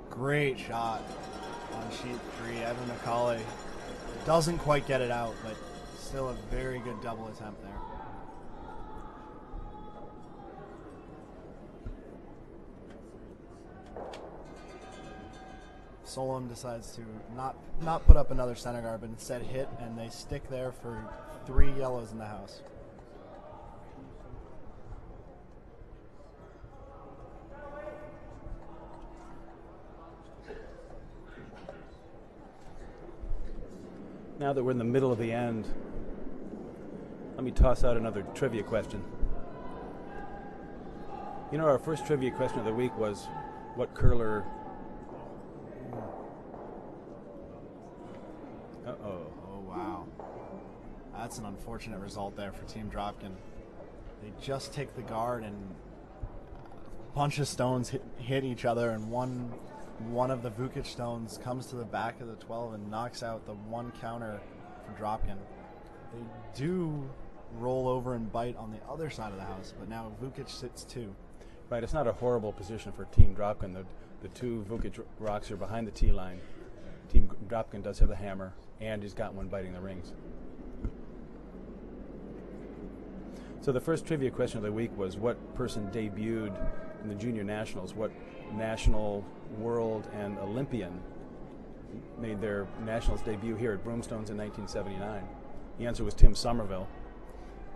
Great shot on sheet 3. Evan McCauley doesn't quite get it out, but still a very good double attempt there. Solem decides to not put up another center guard, but instead hit, and they stick there for 3 yellows in the house. Now that we're in the middle of the end, let me toss out another trivia question. You know, our first trivia question of the week was, what curler... Oh, wow. That's an unfortunate result there for Team Dropkin. They just take the guard, and a bunch of stones hit each other, and one of the Vukich stones comes to the back of the 12 and knocks out the one counter for Dropkin. They do roll over and bite on the other side of the house, but now Vukich sits 2. Right, it's not a horrible position for Team Dropkin. The 2 Vukich rocks are behind the tee line. Team Dropkin does have the hammer, and he's got one biting the rings. So the first trivia question of the week was, what person debuted in the Junior Nationals? What national, world, and Olympian made their Nationals debut here at Broomstones in 1979? The answer was Tim Somerville.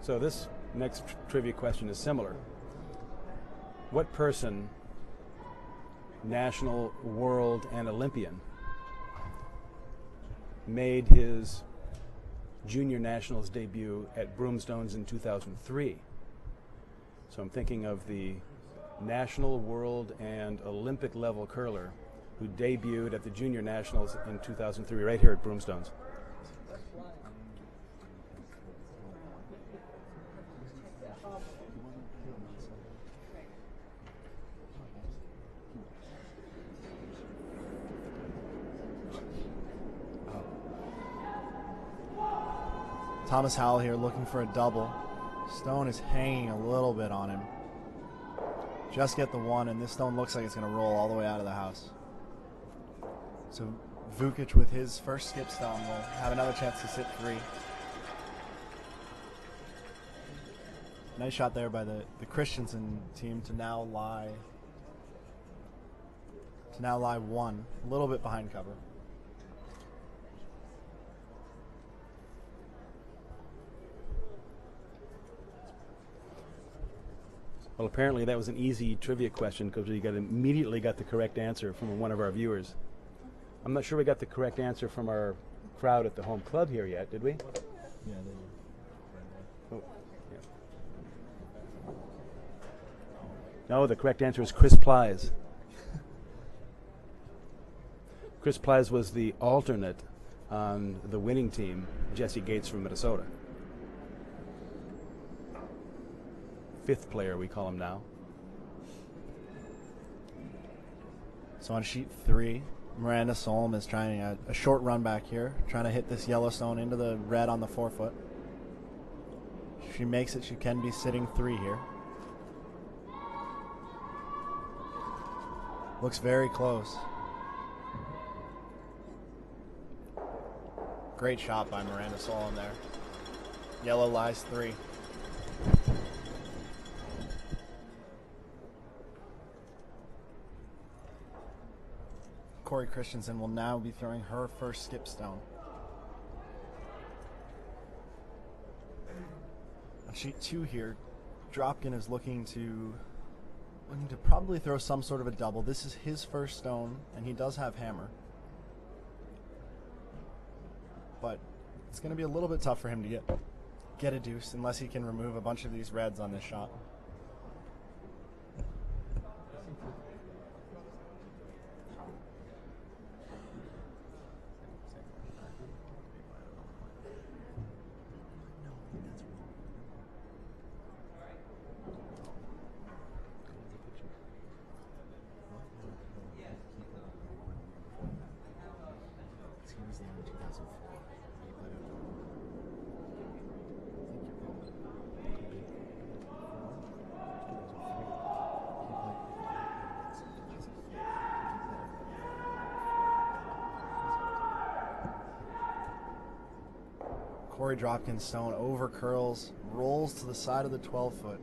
So this next trivia question is similar. What person national, world, and Olympian, made his junior nationals debut at Broomstones in 2003. So I'm thinking of the national, world, and Olympic level curler who debuted at the junior nationals in 2003 right here at Broomstones. Thomas Howell here looking for a double. Stone is hanging a little bit on him. Just get the one, and this stone looks like it's going to roll all the way out of the house. So Vukich with his first skip stone will have another chance to sit 3. Nice shot there by the Christensen team to now lie 1, a little bit behind cover. Well, apparently that was an easy trivia question because we immediately got the correct answer from one of our viewers. I'm not sure we got the correct answer from our crowd at the home club here yet, did we? Yeah, they did. Oh, yeah. No, the correct answer is Chris Plies. Chris Plies was the alternate on the winning team, Jesse Gates from Minnesota. 5th player, we call him now. So on sheet 3, Miranda Solem is trying a short run back here, trying to hit this yellow stone into the red on the 4-foot. If she makes it, she can be sitting 3 here. Looks very close. Great shot by Miranda Solem there. Yellow lies 3. Corey Christensen will now be throwing her first skip stone. On sheet 2 here, Dropkin is looking to probably throw some sort of a double. This is his first stone, and he does have hammer. But it's going to be a little bit tough for him to get a deuce unless he can remove a bunch of these reds on this shot. Corey Dropkin's stone over curls, rolls to the side of the 12-foot.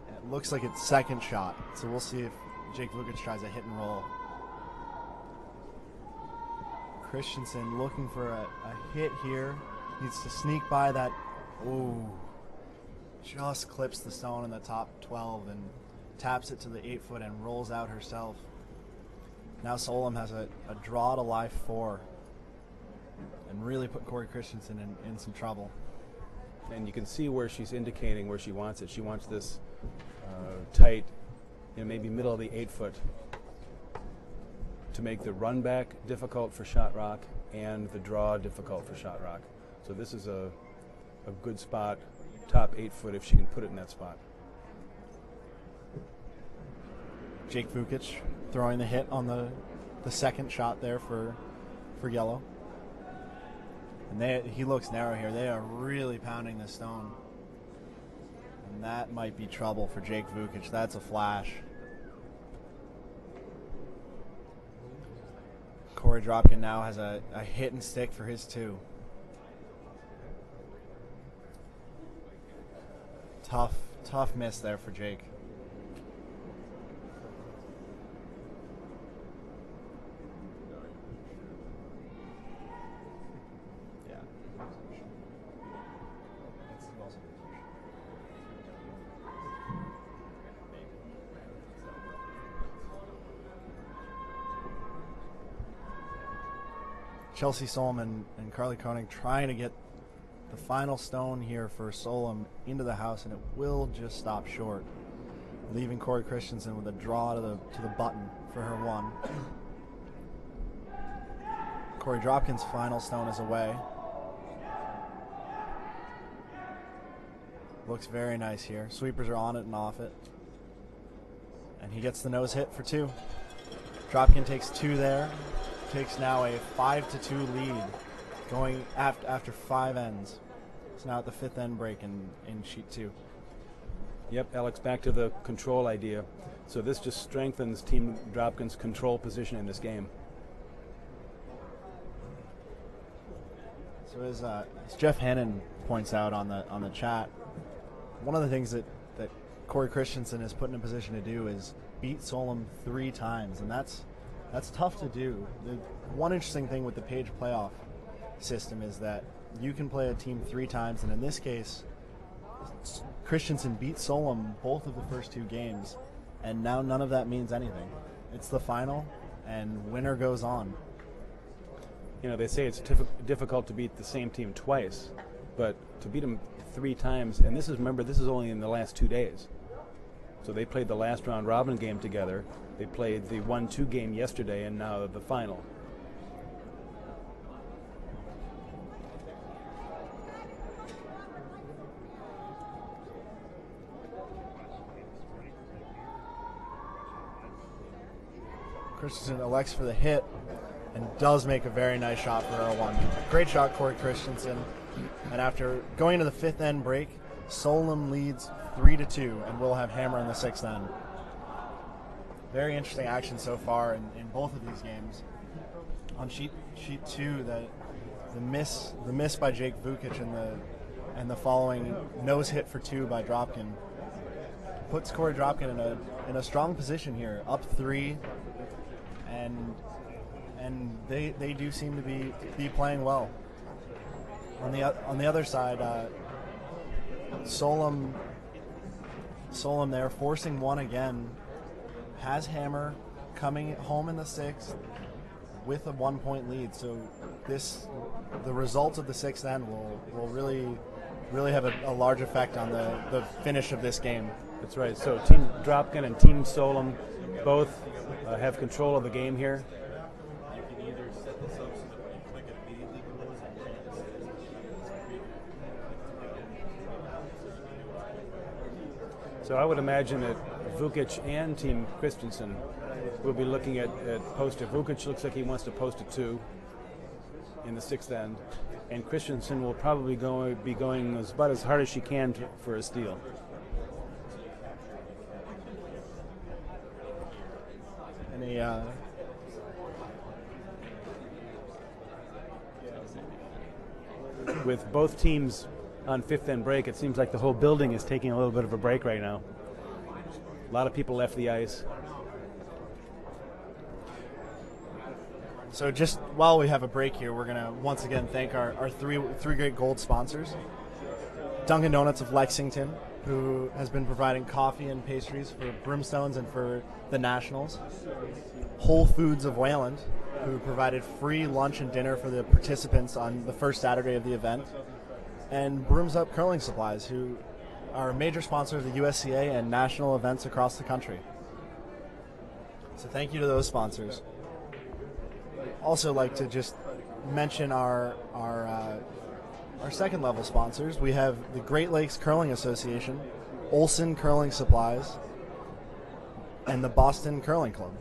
It looks like it's second shot, so we'll see if Jake Vukich tries a hit and roll. Christensen looking for a hit here. Needs to sneak by that. Ooh. Just clips the stone in the top 12 and taps it to the 8-foot and rolls out herself. Now Solem has a draw to lie 4. And really put Corey Christensen in some trouble. And you can see where she's indicating where she wants it. She wants this tight, maybe middle of the 8-foot to make the run back difficult for shot rock and the draw difficult for shot rock. So this is a good spot, top 8-foot, if she can put it in that spot. Jake Vukich throwing the hit on the second shot there for yellow. And he looks narrow here. They are really pounding the stone. And that might be trouble for Jake Vukich. That's a flash. Corey Dropkin now has a hit and stick for his 2. Tough miss there for Jake. Chelsea Solem and Carly Koenig trying to get the final stone here for Solem into the house, and it will just stop short, leaving Corey Christensen with a draw to the button for her one. Corey Dropkin's final stone is away. Looks very nice here. Sweepers are on it and off it. And he gets the nose hit for 2. Dropkin takes 2 there. Takes now a 5-2 lead going after 5 ends. It's now at the 5th end break in sheet 2. Yep, Alex, back to the control idea. So this just strengthens Team Dropkin's control position in this game. So as Jeff Hannon points out on the chat, one of the things that Corey Christensen is put in a position to do is beat Solem 3 times, and that's tough to do. The one interesting thing with the Page playoff system is that you can play a team 3 times, and in this case, Christensen beat Solem both of the first 2 games, and now none of that means anything. It's the final, and winner goes on. You know, they say it's difficult to beat the same team twice, but to beat them 3 times, and remember, this is only in the last 2 days. So they played the last round robin game together. They played the 1-2 game yesterday, and now the final. Christensen elects for the hit and does make a very nice shot for R1. Great shot, Corey Christensen. And after going into the 5th end break, Solem leads 3-2, and we'll have hammer in the 6th end. Very interesting action so far in both of these games. On sheet 2, the miss by Jake Vukich and the following nose hit for 2 by Dropkin puts Corey Dropkin in a strong position here, up 3, and they do seem to be playing well. On the other side, Solem there forcing 1 again, has hammer coming home in the 6th with a 1-point lead. So the results of the 6th end will really have a large effect on the finish of this game. That's right. So Team Dropkin and Team Solem both have control of the game here. You can either set this up so that when you click it immediately goes and So I would imagine that Vukich and Team Christensen will be looking at post. If Vukich looks like he wants to post a 2 in the 6th end, and Christensen will probably be going about as hard as she can for a steal. And with both teams on 5th end break, it seems like the whole building is taking a little bit of a break right now. A lot of people left the ice. So just while we have a break here, we're going to once again thank our three great gold sponsors. Dunkin' Donuts of Lexington, who has been providing coffee and pastries for Broomstones and for the Nationals. Whole Foods of Wayland, who provided free lunch and dinner for the participants on the first Saturday of the event. And Brooms Up Curling Supplies, who are a major sponsor of the USCA and national events across the country. So thank you to those sponsors. Also like to just mention our second level sponsors. We have the Great Lakes Curling Association, Olson Curling Supplies, and the Boston Curling Club.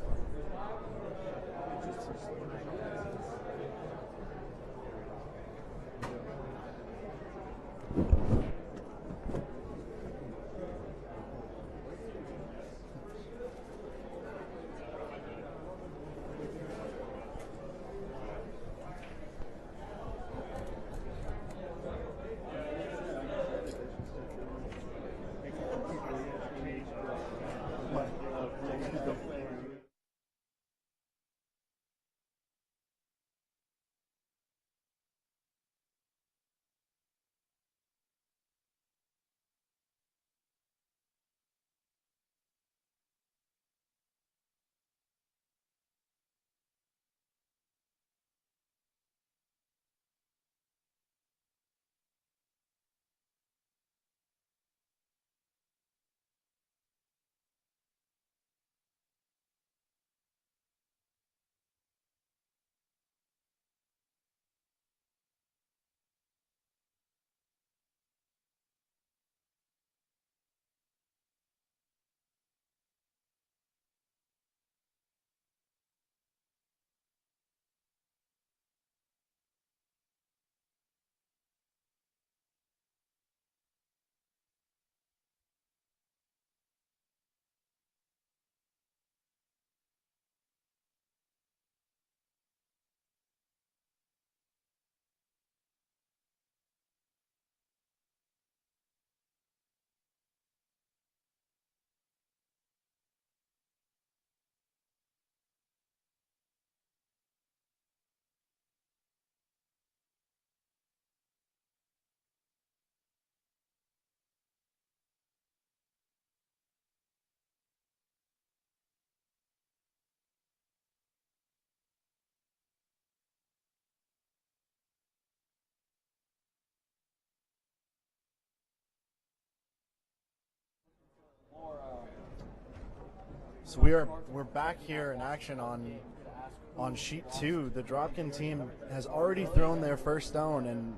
So we're back here in action on sheet 2. The Dropkin team has already thrown their first stone, and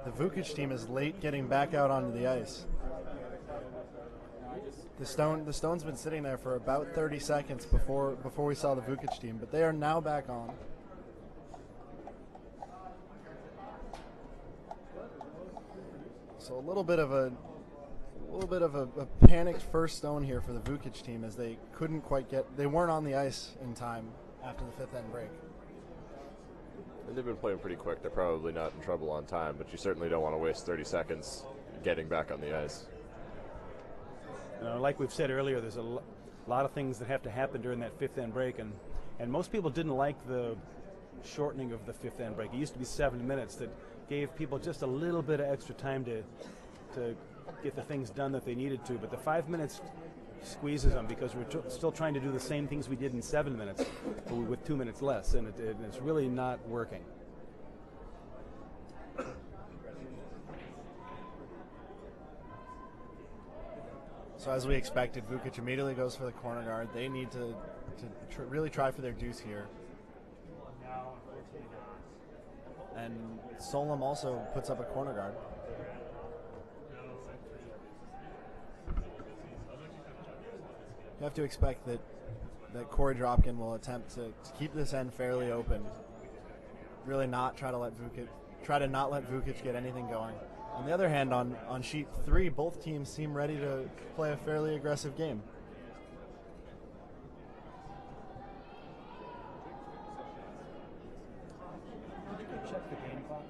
the Vukich team is late getting back out onto the ice. The stone's been sitting there for about 30 seconds before we saw the Vukich team, but they are now back on. So a little bit of a panicked first stone here for the Vukich team, as they they weren't on the ice in time after the fifth end break. And they've been playing pretty quick. They're probably not in trouble on time, but you certainly don't want to waste 30 seconds getting back on the ice. Like we've said earlier, there's a lot of things that have to happen during that fifth end break, and most people didn't like the shortening of the fifth end break. It used to be 7 minutes. That gave people just a little bit of extra time to get the things done that they needed to, but the 5 minutes squeezes them, because we're still trying to do the same things we did in 7 minutes but with 2 minutes less, and it's really not working. So as we expected, Vukich immediately goes for the corner guard. They need to really try for their deuce here. And Solem also puts up a corner guard. You have to expect that Corey Dropkin will attempt to keep this end fairly open. Really not try to not let Vukich get anything going. On the other hand, on sheet 3, both teams seem ready to play a fairly aggressive game. Check the game clock.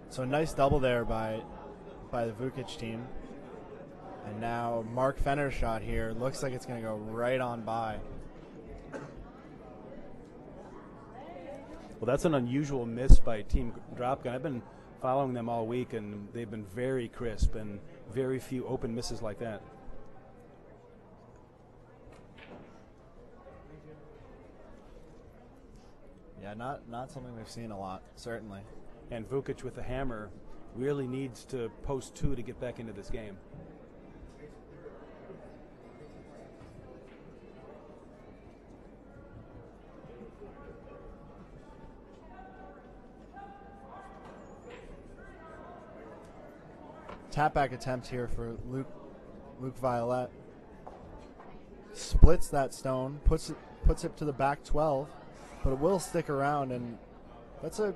So a nice double there by the Vukich team. And now Mark Fenner's shot here looks like it's going to go right on by. Well, that's an unusual miss by Team Dropkin. I've been following them all week, and they've been very crisp and very few open misses like that. Yeah, not something we've seen a lot, certainly. And Vukich with the hammer really needs to post 2 to get back into this game. Tap back attempt here for Luke Violet. Splits that stone, puts it to the back 12, but it will stick around, and that's a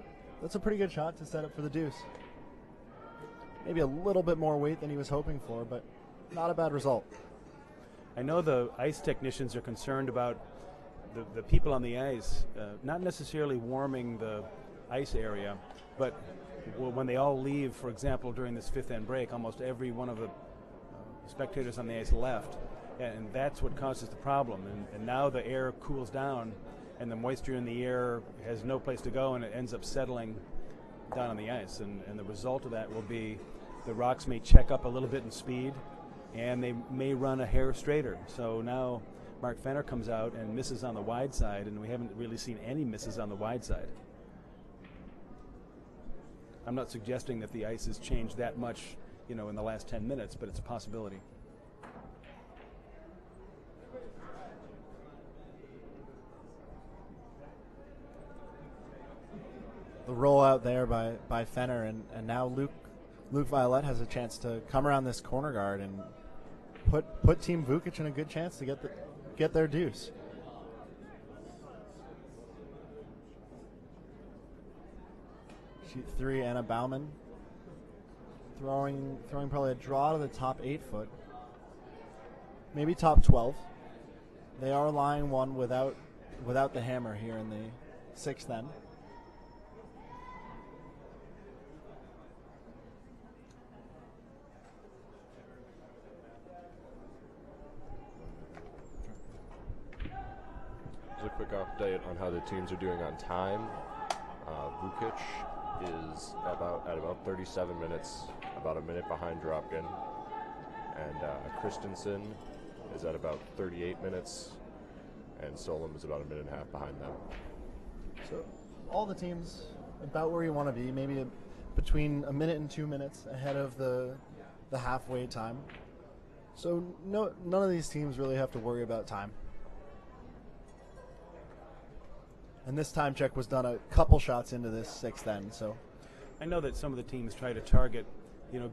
pretty good shot to set up for the deuce. Maybe a little bit more weight than he was hoping for, but not a bad result. I know the ice technicians are concerned about the people on the ice, not necessarily warming the ice area, but when they all leave, for example, during this fifth end break, almost every one of the spectators on the ice left, and that's what causes the problem. And now the air cools down, and the moisture in the air has no place to go, and it ends up settling down on the ice. And the result of that will be the rocks may check up a little bit in speed, and they may run a hair straighter. So now Mark Fenner comes out and misses on the wide side, and we haven't really seen any misses on the wide side. I'm not suggesting that the ice has changed that much, in the last 10 minutes, but it's a possibility. The rollout there by Fenner, and now Luke Violet has a chance to come around this corner guard and put Team Vukich in a good chance to get their deuce. Sheet 3, Anna Bauman throwing probably a draw to the top 8 foot, maybe top 12. They are lying one without the hammer here in the 6th end. Just a quick update on how the teams are doing on time. Vukich is at about 37 minutes, about a minute behind Dropkin, and Christensen is at about 38 minutes, and Solem is about a minute and a half behind them. So all the teams about where you want to be, maybe between a minute and 2 minutes ahead of the halfway time. So none of these teams really have to worry about time. And this time check was done a couple shots into this sixth end. So I know that some of the teams try to target,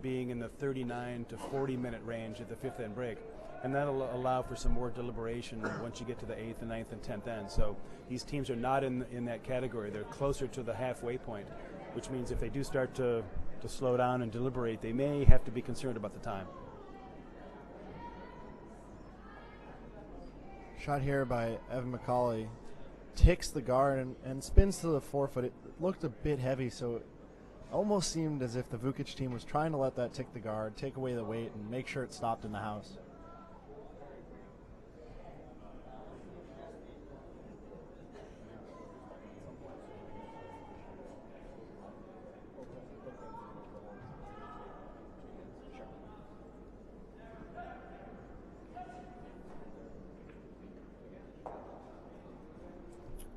being in the 39 to 40 minute range at the fifth end break, and that'll allow for some more deliberation once you get to the eighth and ninth and 10th end. So these teams are not in that category. They're closer to the halfway point, which means if they do start to slow down and deliberate, they may have to be concerned about the time. Shot here by Evan McCauley. Ticks the guard and spins to the forefoot. It looked a bit heavy, so it almost seemed as if the Vukich team was trying to let that tick the guard, take away the weight, and make sure it stopped in the house.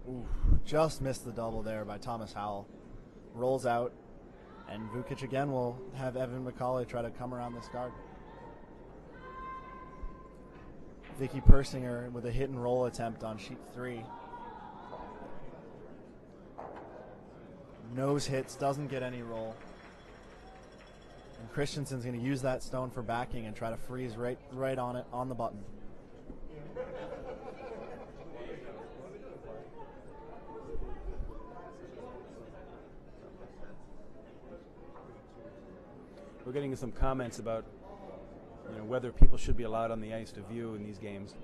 Ooh, just missed the double there by Thomas Howell. Rolls out, and Vukich again will have Evan McCauley try to come around this guard. Vicky Persinger with a hit and roll attempt on sheet 3. Nose hits, doesn't get any roll. And Christensen's going to use that stone for backing and try to freeze right on it, on the button. We're getting some comments about whether people should be allowed on the ice to view in these games,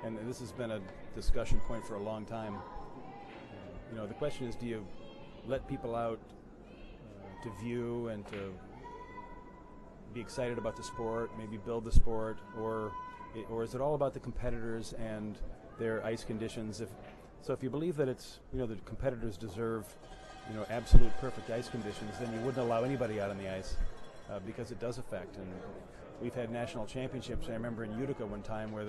and this has been a discussion point for a long time. The question is, do you let people out to view and to be excited about the sport, maybe build the sport, or is it all about the competitors and their ice conditions? If you believe that it's the competitors deserve absolute perfect ice conditions, then you wouldn't allow anybody out on the ice. Because it does affect, and we've had national championships. I remember in Utica one time where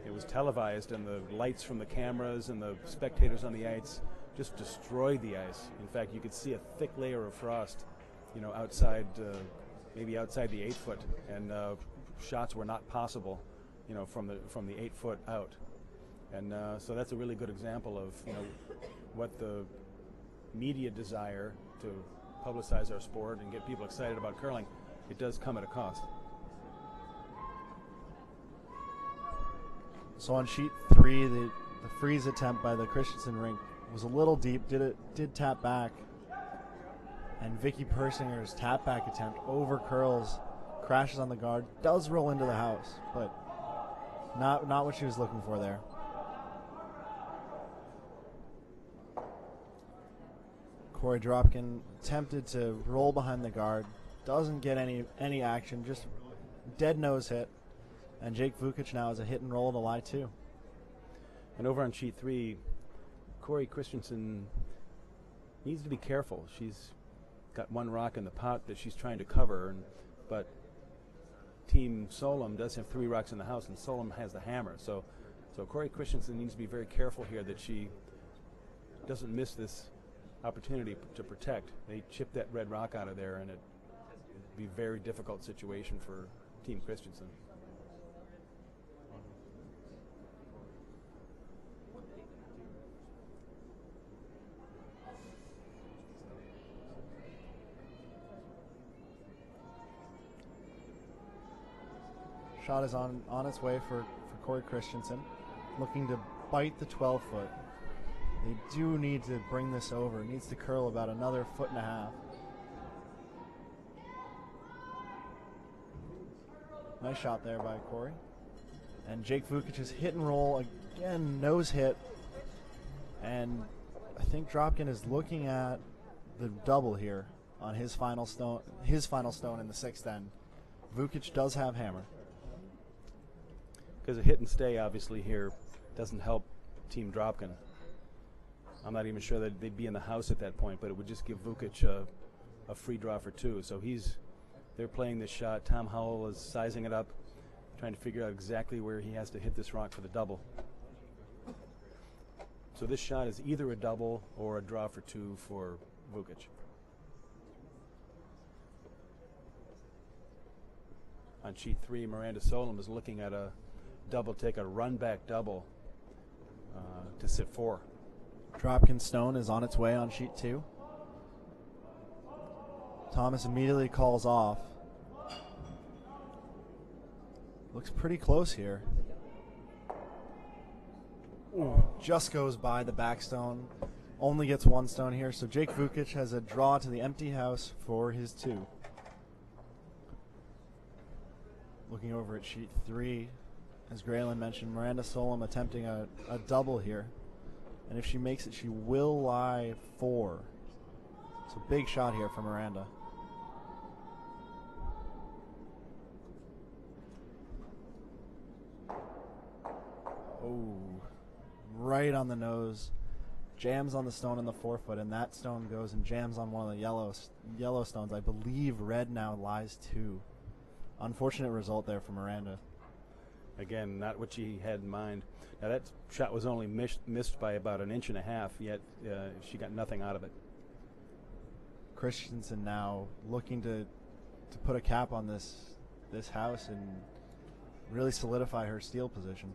it was televised, and the lights from the cameras and the spectators on the ice just destroyed the ice. In fact, you could see a thick layer of frost, outside, maybe outside the 8 foot, and shots were not possible, from the 8 foot out. And so that's a really good example of what the media desire to publicize our sport and get people excited about curling. It does come at a cost. So on sheet 3, the freeze attempt by the Christensen rink was a little deep. Did tap back, and Vicky Persinger's tap back attempt over curls, crashes on the guard, does roll into the house, but not what she was looking for there. Corey Dropkin attempted to roll behind the guard, doesn't get any action, just dead nose hit. And Jake Vukich now has a hit and roll to lie 2. And over on sheet 3, Corey Christensen needs to be careful. She's got one rock in the pot that she's trying to cover, but Team Solem does have 3 rocks in the house, and Solem has the hammer. So Corey Christensen needs to be very careful here that she doesn't miss this opportunity to protect. They chip that red rock out of there, and it'd be a very difficult situation for Team Christensen. Shot is on its way for Corey Christensen, looking to bite the 12 foot. They do need to bring this over. It needs to curl about another 1.5 feet. Nice shot there by Corey. And Jake Vukich's hit and roll, again, nose hit. And I think Dropkin is looking at the double here on his final stone in the 6th end. Vukich does have hammer. Because a hit and stay, obviously, here doesn't help Team Dropkin. I'm not even sure that they'd be in the house at that point, but it would just give Vukich a free draw for 2. So they're playing this shot. Tom Howell is sizing it up, trying to figure out exactly where he has to hit this rock for the double. So this shot is either a double or a draw for 2 for Vukich. On sheet 3, Miranda Solem is looking at a double take, a run-back double to sit 4. Dropkin stone is on its way on sheet 2. Thomas immediately calls off. Looks pretty close here. Ooh, just goes by the back stone. Only gets 1 stone here, so Jake Vukich has a draw to the empty house for his 2. Looking over at sheet 3, as Graylin mentioned, Miranda Solem attempting a double here. And if she makes it, she will lie 4. It's a big shot here for Miranda. Oh, right on the nose. Jams on the stone in the 4-foot, and that stone goes and jams on one of the yellow stones. I believe red now lies 2. Unfortunate result there for Miranda. Again, not what she had in mind. Now that shot was only missed by about 1.5 inches, yet she got nothing out of it. Christensen now looking to put a cap on this house and really solidify her steal position.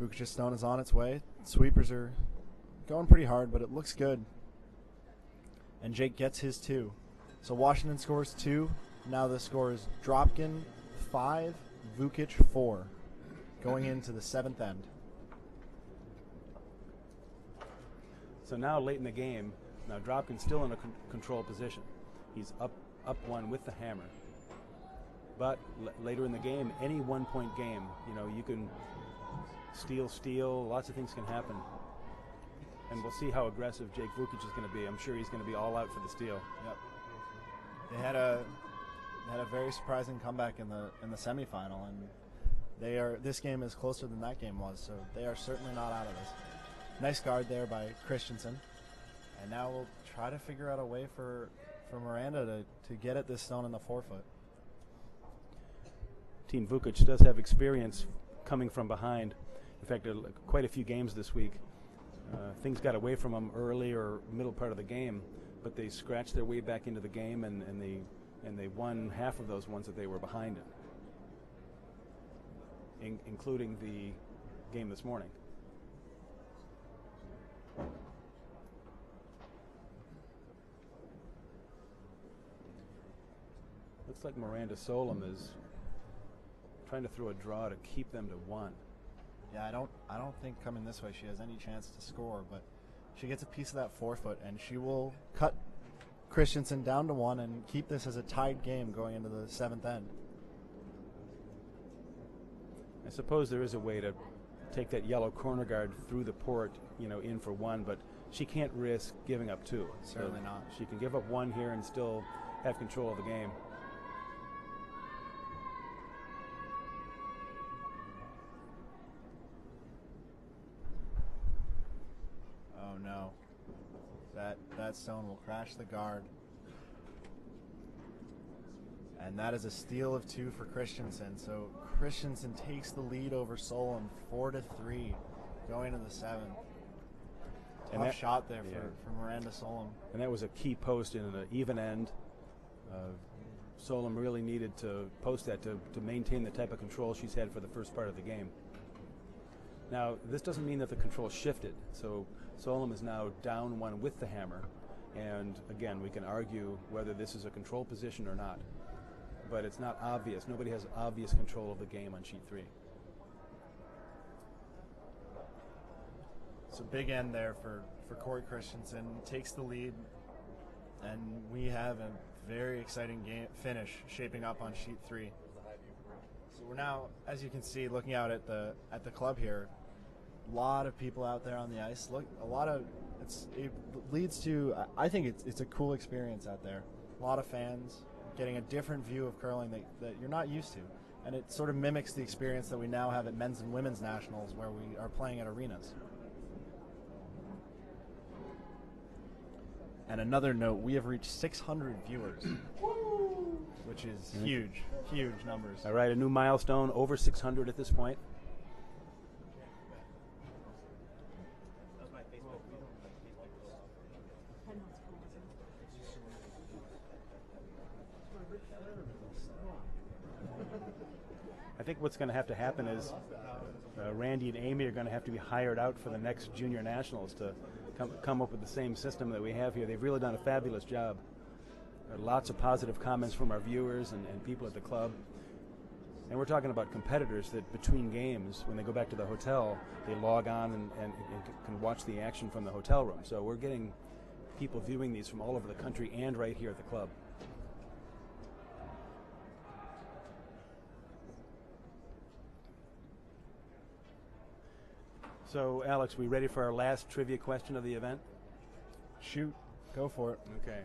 Vukich's stone is on its way. Sweepers are going pretty hard, but it looks good. And Jake gets his 2. So Washington scores 2. Now the score is Dropkin 5, Vukich 4, going into the 7th end. So now late in the game, now Dropkin's still in a control position. He's up 1 with the hammer. But later in the game, any 1-point game, you can steal, lots of things can happen. And we'll see how aggressive Jake Vukich is going to be. I'm sure he's going to be all out for the steal. Yep. They had a very surprising comeback in the semifinal, and this game is closer than that game was, so they are certainly not out of this. Nice guard there by Christensen. And now we'll try to figure out a way for Miranda to get at this stone in the 4-foot. Team Vukich does have experience coming from behind. In fact, quite a few games this week. Things got away from them early or middle part of the game, but they scratched their way back into the game, and they won half of those ones that they were behind in, including the game this morning. Looks like Miranda Solem is trying to throw a draw to keep them to 1. Yeah, I don't think coming this way she has any chance to score, but she gets a piece of that 4-foot, and she will cut Christensen down to 1 and keep this as a tied game going into the 7th end. I suppose there is a way to take that yellow corner guard through the port, in for 1, but she can't risk giving up 2. Certainly not. She can give up 1 here and still have control of the game. Oh no. That stone will crash the guard. And that is a steal of 2 for Christensen. So Christensen takes the lead over Solem 4-3 going to the 7th. Tough shot there for Miranda Solem. And that was a key post in an even end. Solem really needed to post that to maintain the type of control she's had for the first part of the game. Now, this doesn't mean that the control shifted. So Solem is now down 1 with the hammer. And again, we can argue whether this is a control position or not. But it's not obvious. Nobody has obvious control of the game on sheet 3. So big end there for Corey Christensen. Takes the lead. And we have a very exciting game finish shaping up on sheet 3. So we're now, as you can see, looking out at the club here. A lot of people out there on the ice. Look, it leads to. I think it's a cool experience out there. A lot of fans, getting a different view of curling that you're not used to. And it sort of mimics the experience that we now have at men's and women's nationals, where we are playing at arenas. And another note, we have reached 600 viewers, which is huge, huge numbers. All right, a new milestone, over 600 at this point. I think what's going to have to happen is Randy and Amy are going to have to be hired out for the next junior nationals to come up with the same system that we have here. They've really done a fabulous job. Lots of positive comments from our viewers and people at the club. And we're talking about competitors that between games, when they go back to the hotel, they log on and can watch the action from the hotel room. So we're getting people viewing these from all over the country and right here at the club. So, Alex, we ready for our last trivia question of the event? Shoot, go for it. Okay.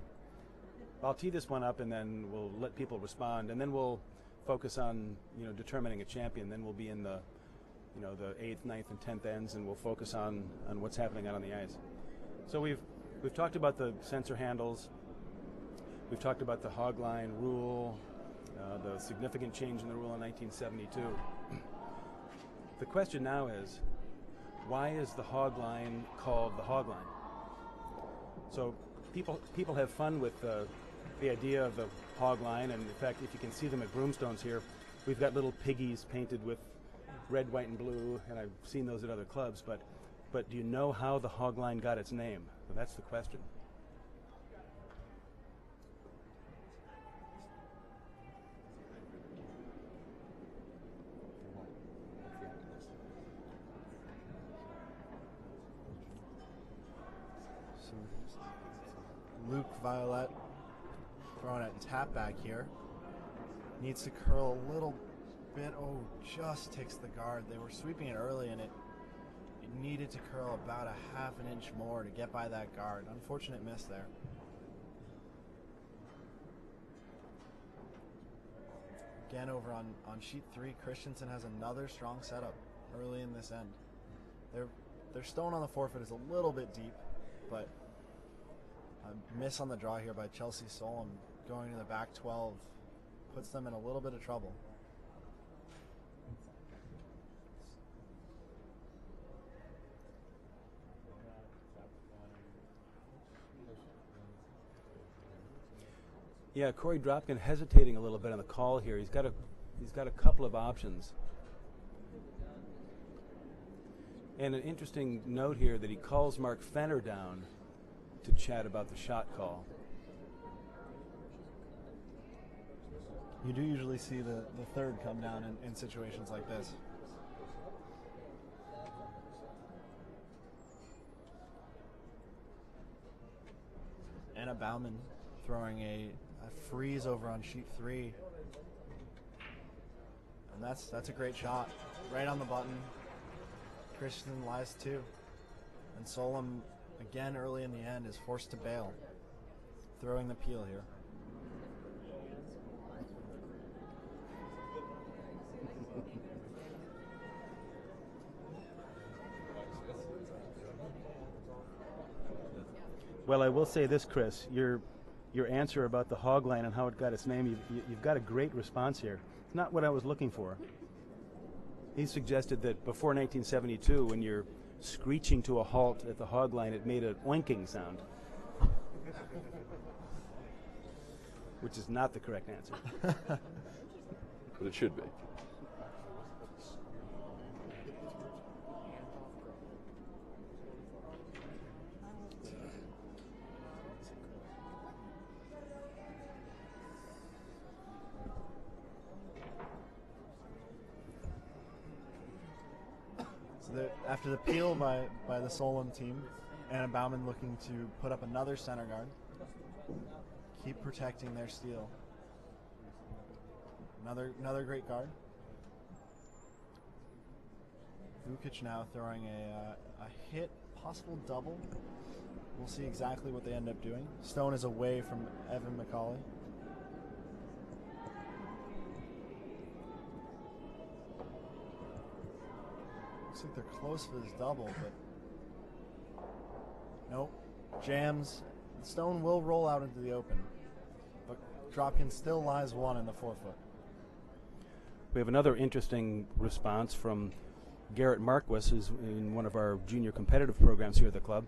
I'll tee this one up, and then we'll let people respond, and then we'll focus on determining a champion. Then we'll be in the the 8th, 9th, and 10th ends, and we'll focus on what's happening out on the ice. So we've talked about the sensor handles. We've talked about the hog line rule, the significant change in the rule in 1972. The question now is, why is the hog line called the hog line? So people have fun with the idea of the hog line, and in fact, if you can see them at Broomstones here, we've got little piggies painted with red, white, and blue, and I've seen those at other clubs, but do you know how the hog line got its name? Well, that's the question. Luke Violet throwing it tap back here. Needs to curl a little bit. Oh, just ticks the guard. They were sweeping it early, and it needed to curl about a half an inch more to get by that guard. Unfortunate miss there. Again, over on sheet 3, Christensen has another strong setup early in this end. Their stone on the forefoot is a little bit deep, but a miss on the draw here by Chelsea Solem going to the back 12 puts them in a little bit of trouble. Yeah, Corey Dropkin hesitating a little bit on the call here. He's got a couple of options. And an interesting note here that he calls Mark Fenner down to chat about the shot call. You do usually see the third come down in situations like this. Anna Bauman throwing a freeze over on sheet 3. And that's a great shot. Right on the button. Christensen lies 2. And Solem, again early in the end, is forced to bail. Throwing the peel here. Well, I will say this, Chris. Your answer about the hog line and how it got its name, you've got a great response here. It's not what I was looking for. He suggested that before 1972, when you're screeching to a halt at the hog line, it made an oinking sound. Which is not the correct answer. But it should be. After the peel by the Solem team, Anna Bauman looking to put up another center guard. Keep protecting their steal. Another great guard. Vukich now throwing a hit, possible double. We'll see exactly what they end up doing. Stone is away from Evan McCauley. Looks like they're close for this double, but nope. Jams. The stone will roll out into the open, but Dropkin still lies one in the forefoot. We have another interesting response from Garrett Marquis, who's in one of our junior competitive programs here at the club.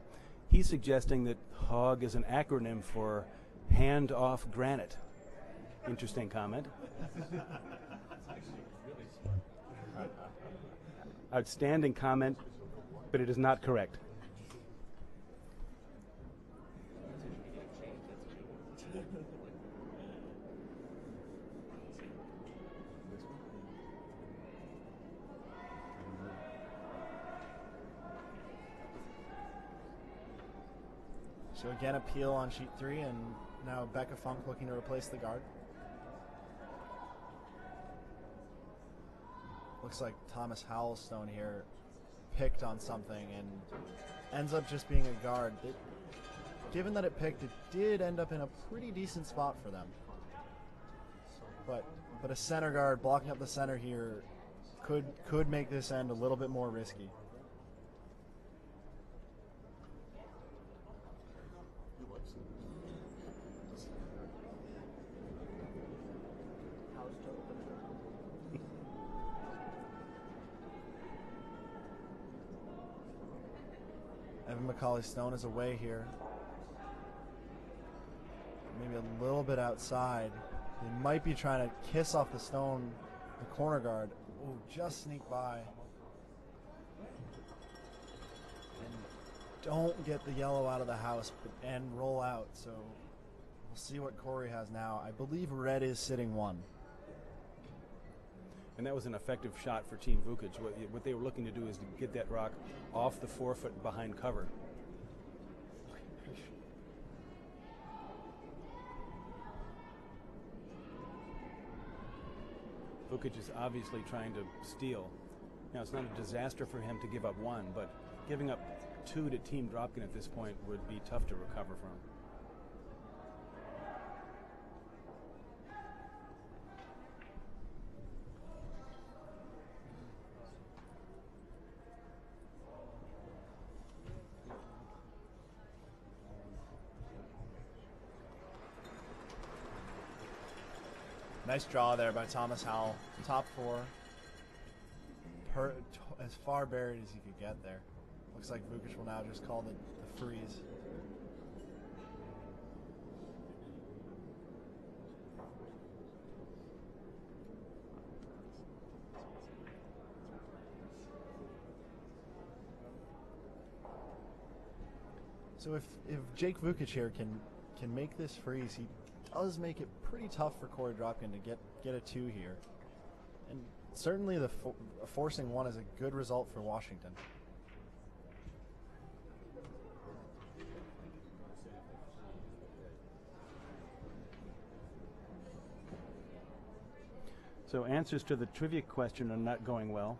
He's suggesting that HOG is an acronym for hand off granite. Interesting comment. Outstanding comment, but it is not correct. So again, a peel on sheet 3, and now Becca Funk looking to replace the guard. Looks like Thomas Howell's stone here picked on something and ends up just being a guard. Given that it picked, it did end up in a pretty decent spot for them. But a center guard blocking up the center here could make this end a little bit more risky. Evan McCauley Stone is away here. Maybe a little bit outside. They might be trying to kiss off the stone, the corner guard. Oh, just sneak by. And don't get the yellow out of the house and roll out. So we'll see what Corey has now. I believe red is sitting 1. And that was an effective shot for Team Vukich. What they were looking to do is to get that rock off the forefoot behind cover. Vukich is obviously trying to steal. Now, it's not a disaster for him to give up 1, but giving up 2 to Team Dropkin at this point would be tough to recover from. Nice draw there by Thomas Howell. Top 4. As far buried as he could get there. Looks like Vukich will now just call the freeze. So if Jake Vukich here can make this freeze, he does make it pretty tough for Corey Dropkin to get a 2 here. And certainly the forcing 1 is a good result for Washington. So answers to the trivia question are not going well.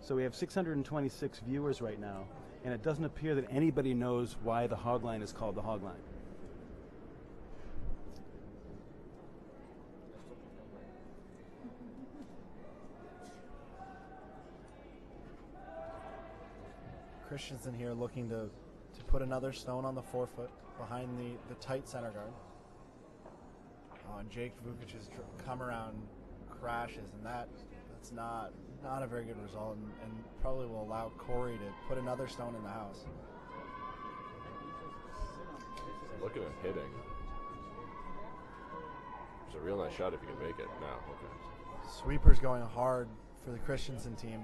So we have 626 viewers right now, and it doesn't appear that anybody knows why the hog line is called the hog line. Christensen here looking to put another stone on the forefoot behind the tight center guard. Oh, and Jake Vukich's come around crashes, and that's not a very good result, and probably will allow Corey to put another stone in the house. Look at him hitting. It's a real nice shot if you can make it now. Okay. Sweepers going hard for the Christensen team,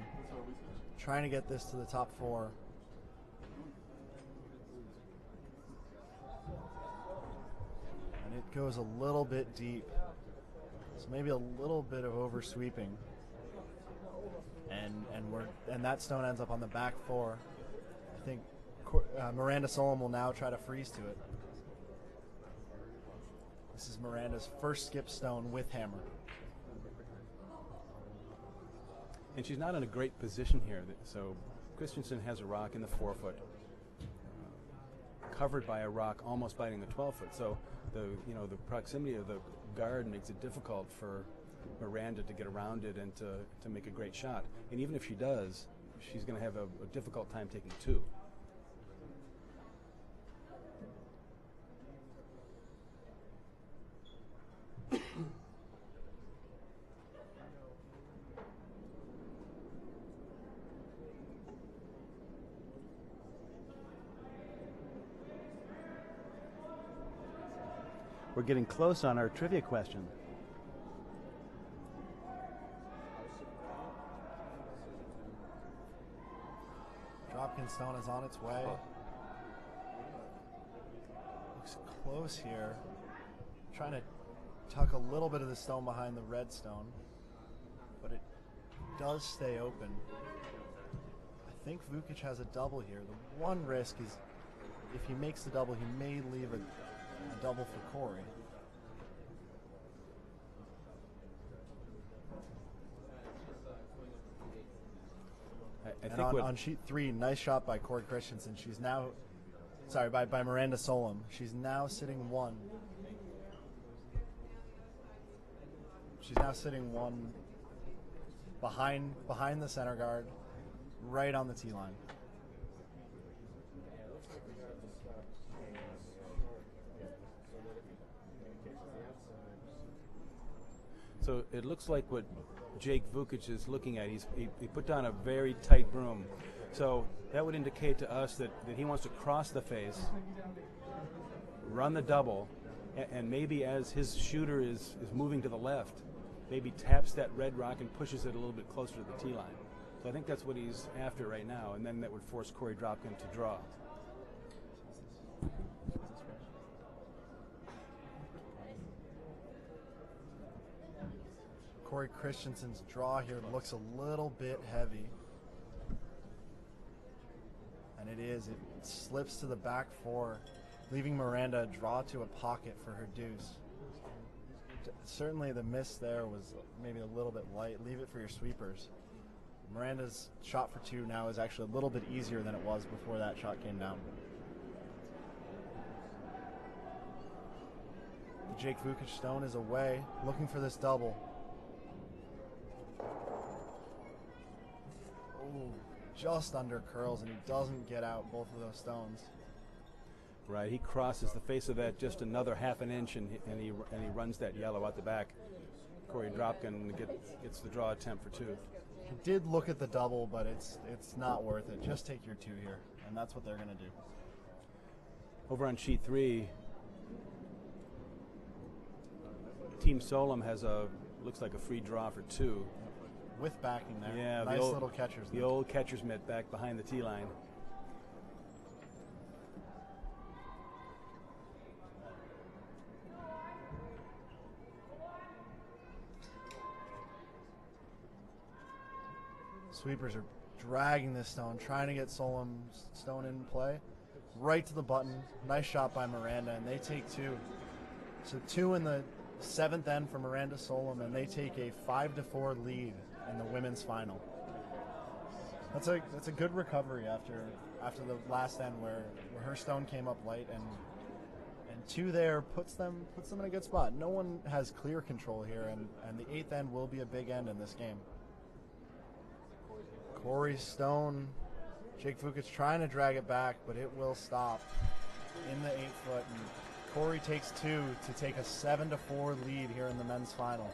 trying to get this to the top 4. And it goes a little bit deep. So maybe a little bit of over sweeping. And that stone ends up on the back 4. I think Miranda Solem will now try to freeze to it. This is Miranda's first skip stone with hammer. And she's not in a great position here. So Christensen has a rock in the forefoot, covered by a rock almost biting the 12-foot. So the proximity of the guard makes it difficult for Miranda to get around it and to make a great shot. And even if she does, she's going to have a difficult time taking two. We're getting close on our trivia question. Dropkin stone is on its way. Looks close here. Trying to tuck a little bit of the stone behind the red stone, but it does stay open. I think Vukich has a double here. The one risk is if he makes the double, he may leave a double for Corey. I think on sheet 3, nice shot by Corey Christensen. She's now, sorry, by Miranda Solem. She's now sitting one. She's now sitting one behind the center guard, right on the tee line. So it looks like what Jake Vukich is looking at. He put down a very tight broom. So that would indicate to us that he wants to cross the face, run the double, and maybe as his shooter is moving to the left, maybe taps that red rock and pushes it a little bit closer to the tee line. So I think that's what he's after right now, and then that would force Corey Dropkin to draw. Corey Christensen's draw here looks a little bit heavy. And it is. It slips to the back four, leaving Miranda a draw to a pocket for her deuce. Certainly the miss there was maybe a little bit light. Leave it for your sweepers. Miranda's shot for two now is actually a little bit easier than it was before that shot came down. Jake Vukich stone is away, looking for this double. Ooh, just under curls, and he doesn't get out both of those stones. Right, he crosses the face of that just another half an inch, and he runs that yellow out the back. Corey Dropkin gets the draw attempt for two. He did look at the double, but it's not worth it. Just take your two here, and that's what they're going to do. Over on sheet 3, Team Solem has looks like a free draw for two. With backing there. Yeah, nice little catcher's mitt. The old catcher's mitt back behind the tee line. Sweepers are dragging this stone, trying to get Solem's stone in play. Right to the button. Nice shot by Miranda, and they take two. So two in the 7th end for Miranda Solem, and they take a 5-4 lead in the women's final. That's a good recovery after the last end where her stone came up light, and two there puts them in a good spot. No one has clear control here, and the 8th end will be a big end in this game. Corey stone, Jake Vukich trying to drag it back, but it will stop in the 8-foot. And Corey takes two to take a 7-4 lead here in the men's final.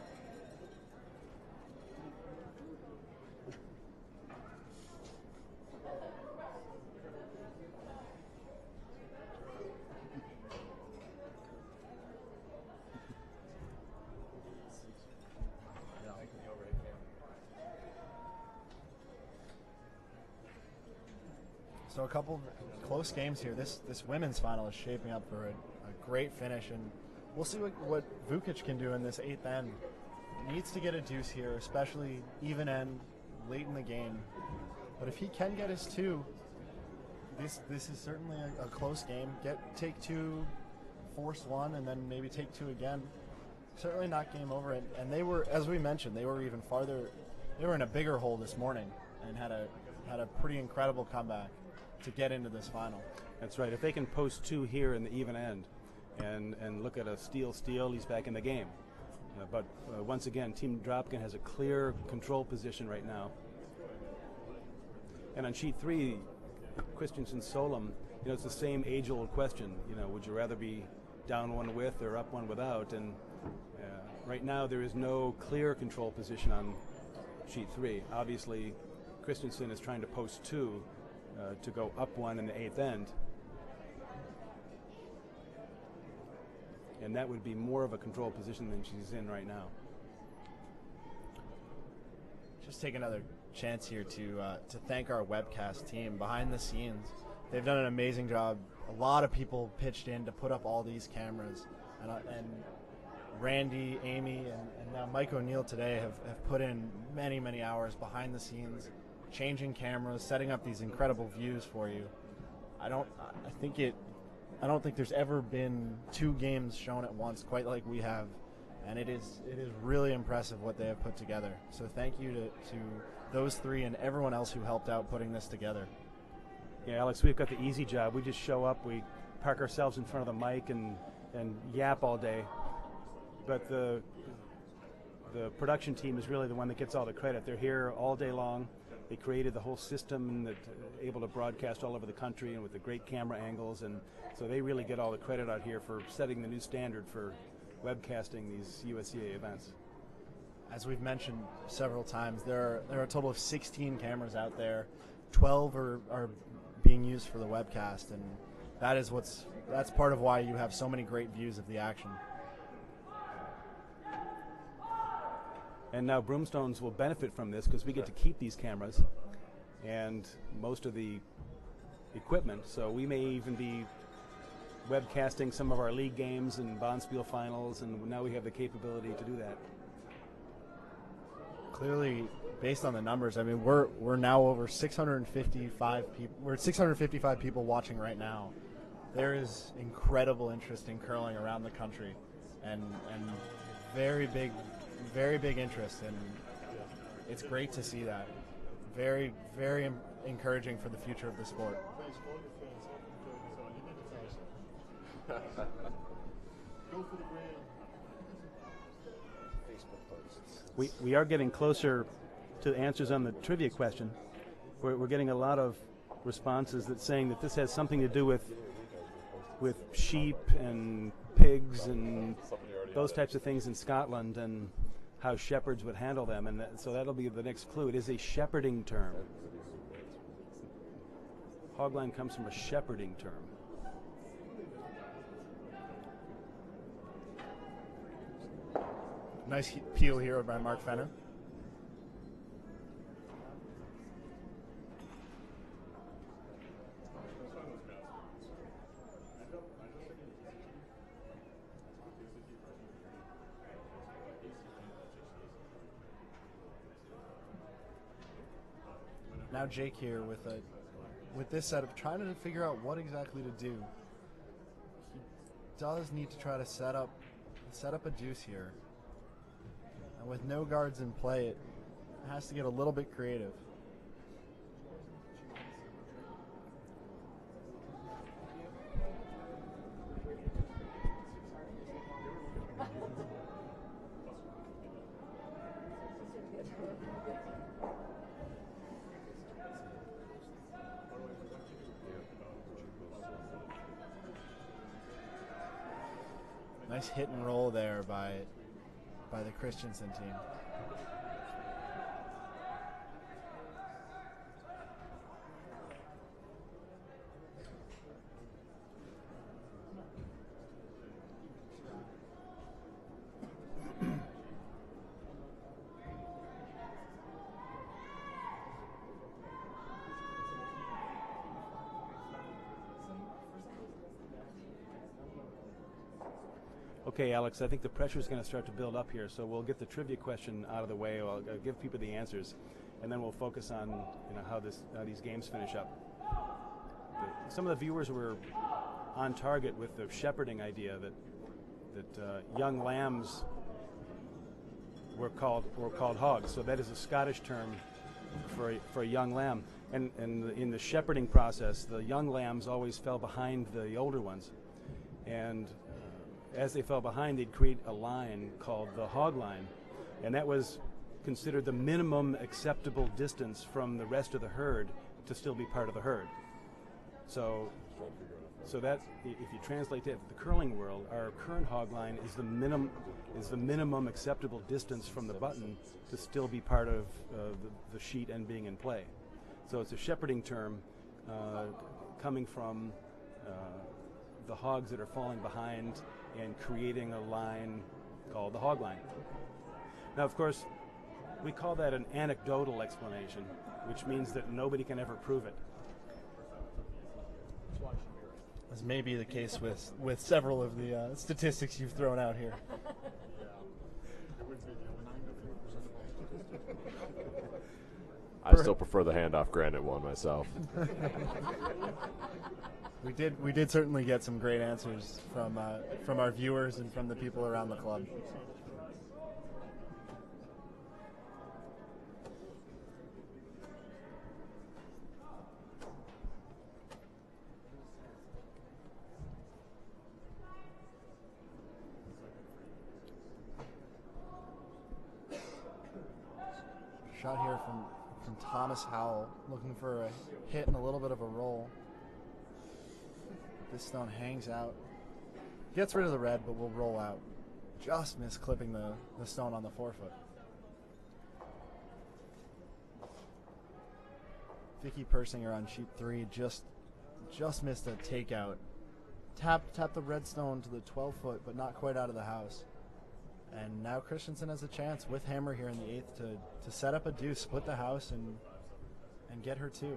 So a couple of close games here. This women's final is shaping up for a great finish, and we'll see what Vukich can do in this 8th end. Needs to get a deuce here, especially even end late in the game. But if he can get his two, this is certainly a close game. Take two, force one, and then maybe take two again. Certainly not game over. And they were, as we mentioned, they were even farther. They were in a bigger hole this morning and had a pretty incredible comeback to get into this final. That's right. If they can post two here in the even end and look at a steal, he's back in the game. But once again, Team Dropkin has a clear control position right now. And on sheet 3, Christensen Solem, it's the same age-old question. Would you rather be down one with or up one without? And right now there is no clear control position on sheet 3. Obviously, Christensen is trying to post 2 to go up one in the 8th end. And that would be more of a control position than she's in right now. Just take another chance here to thank our webcast team behind the scenes. They've done an amazing job. A lot of people pitched in to put up all these cameras, and Randy, Amy, and now Mike O'Neill today have put in many hours behind the scenes, changing cameras, setting up these incredible views for you. I don't think there's ever been 2 games shown at once quite like we have, and it is really impressive what they have put together. So thank you to those 3 and everyone else who helped out putting this together. Yeah, Alex, we've got the easy job. We just show up, we park ourselves in front of the mic and yap all day. But the production team is really the one that gets all the credit. They're here all day long. They created the whole system that able to broadcast all over the country and with the great camera angles, and so they really get all the credit out here for setting the new standard for webcasting these USCA events. As we've mentioned several times, there are a total of 16 cameras out there. 12 are being used for the webcast, and that's part of why you have so many great views of the action. And now Broomstones will benefit from this because we get to keep these cameras and most of the equipment. So we may even be webcasting some of our league games and Bonspiel finals, and now we have the capability to do that. Clearly, based on the numbers, I mean, we're now over 655 people. We're at 655 people watching right now. There is incredible interest in curling around the country, and very big interest, and it's great to see that. Very encouraging for the future of the sport. Go for the grand. We are getting closer to answers on the trivia question. We're getting a lot of responses that saying that this has something to do with sheep and pigs and those types of things in Scotland and how shepherds would handle them, and so that'll be the next clue. It is a shepherding term. Hogline comes from a shepherding term. Nice peel here by Mark Fenner. Now Jake here with this setup, trying to figure out what exactly to do. He does need to try to set up a deuce here. And with no guards in play, it has to get a little bit creative. Nice hit and roll there by the Christensen team. Okay, Alex, I think the pressure is going to start to build up here, so we'll get the trivia question out of the way. I'll give people the answers, and then we'll focus on how these games finish up. Some of the viewers were on target with the shepherding idea that young lambs were called hogs. So that is a Scottish term for a young lamb, and in the shepherding process, the young lambs always fell behind the older ones, and as they fell behind, they'd create a line called the hog line, and that was considered the minimum acceptable distance from the rest of the herd to still be part of the herd. So that, if you translate that to the curling world, our current hog line is the minimum acceptable distance from the button to still be part of the sheet and being in play. So it's a shepherding term coming from the hogs that are falling behind and creating a line called the hog line. Now, of course, we call that an anecdotal explanation, which means that nobody can ever prove it. As may be the case with several of the statistics you've thrown out here. I still prefer the handoff granite one myself. We did certainly get some great answers from our viewers and from the people around the club. Shot here from Thomas Howell, looking for a hit and a little bit of a roll. This stone hangs out. Gets rid of the red, but will roll out. Just missed clipping the stone on the forefoot. Vicky Persinger on sheet 3 just missed a takeout. Tapped the red stone to the 12-foot, but not quite out of the house. And now Christensen has a chance with hammer here in the 8th to set up a deuce, split the house, and get her 2.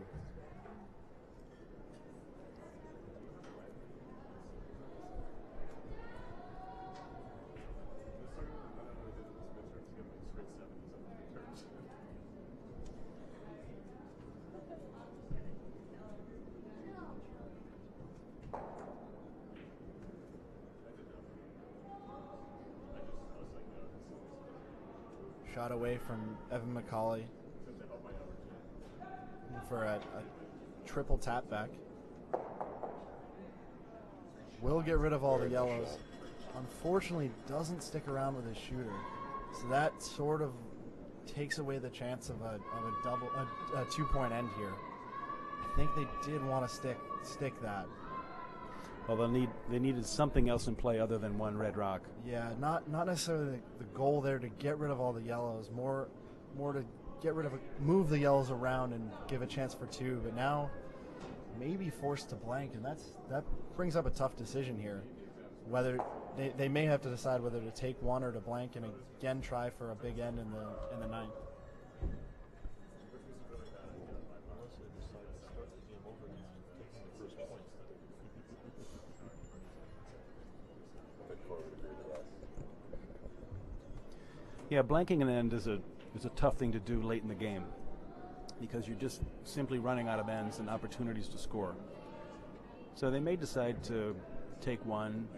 Shot away from Evan McCauley for a triple tap back. Will get rid of all the yellows. Unfortunately, doesn't stick around with his shooter. So that sort of takes away the chance of a 2-point end here. I think they did want to stick that. Well, they needed something else in play other than one red rock. Yeah, not necessarily the goal there to get rid of all the yellows, more to get rid of move the yellows around and give a chance for 2. But now maybe forced to blank, and that brings up a tough decision here. Whether they may have to decide whether to take 1 or to blank and again try for a big end in the 9th. Yeah, blanking an end is a tough thing to do late in the game because you're just simply running out of ends and opportunities to score. So they may decide to take 1,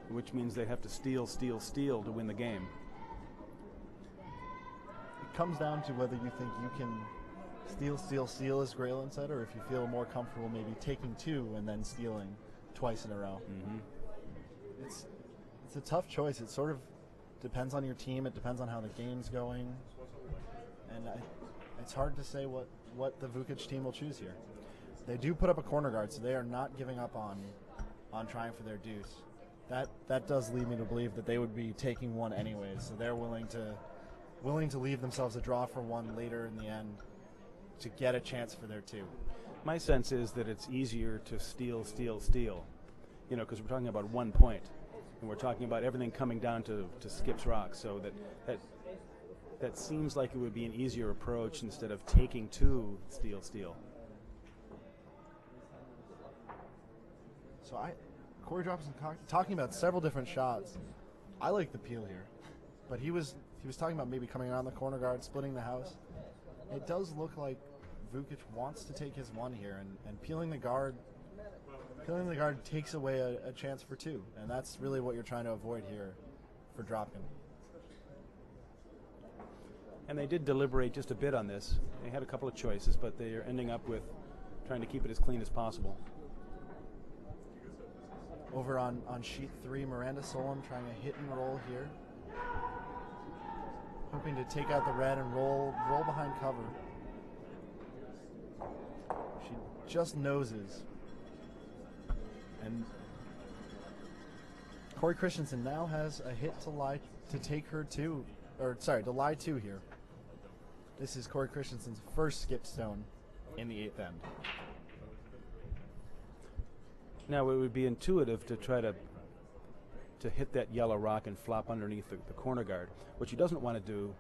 which means they have to steal to win the game. It comes down to whether you think you can steal as Graylin said, or if you feel more comfortable maybe taking 2 and then stealing twice in a row. Mm-hmm. It's a tough choice. It sort of depends on your team. It depends on how the game's going. And it's hard to say what the Vukich team will choose here. They do put up a corner guard, so they are not giving up on trying for their deuce. That does lead me to believe that they would be taking 1 anyways, so they're willing to leave themselves a draw for 1 later in the end to get a chance for their 2. My sense is that it's easier to steal, because we're talking about 1 point. And we're talking about everything coming down to Skip's rock, so that seems like it would be an easier approach instead of taking 2 steal. So Corey Dropkin talking about several different shots. I like the peel here, but he was talking about maybe coming around the corner guard, splitting the house. It does look like Vukich wants to take his 1 here, and peeling the guard takes away a chance for 2, and that's really what you're trying to avoid here for Dropkin. And they did deliberate just a bit on this. They had a couple of choices, but they are ending up with trying to keep it as clean as possible. Over on sheet 3, Miranda Solem trying to hit and roll here. Hoping to take out the red and roll behind cover. She just noses. And Corey Christensen now has a hit to lie to take her to, or sorry, to lie to here. This is Corey Christensen's first skip stone in the 8th end. Now it would be intuitive to try to hit that yellow rock and flop underneath the corner guard. What she doesn't want to do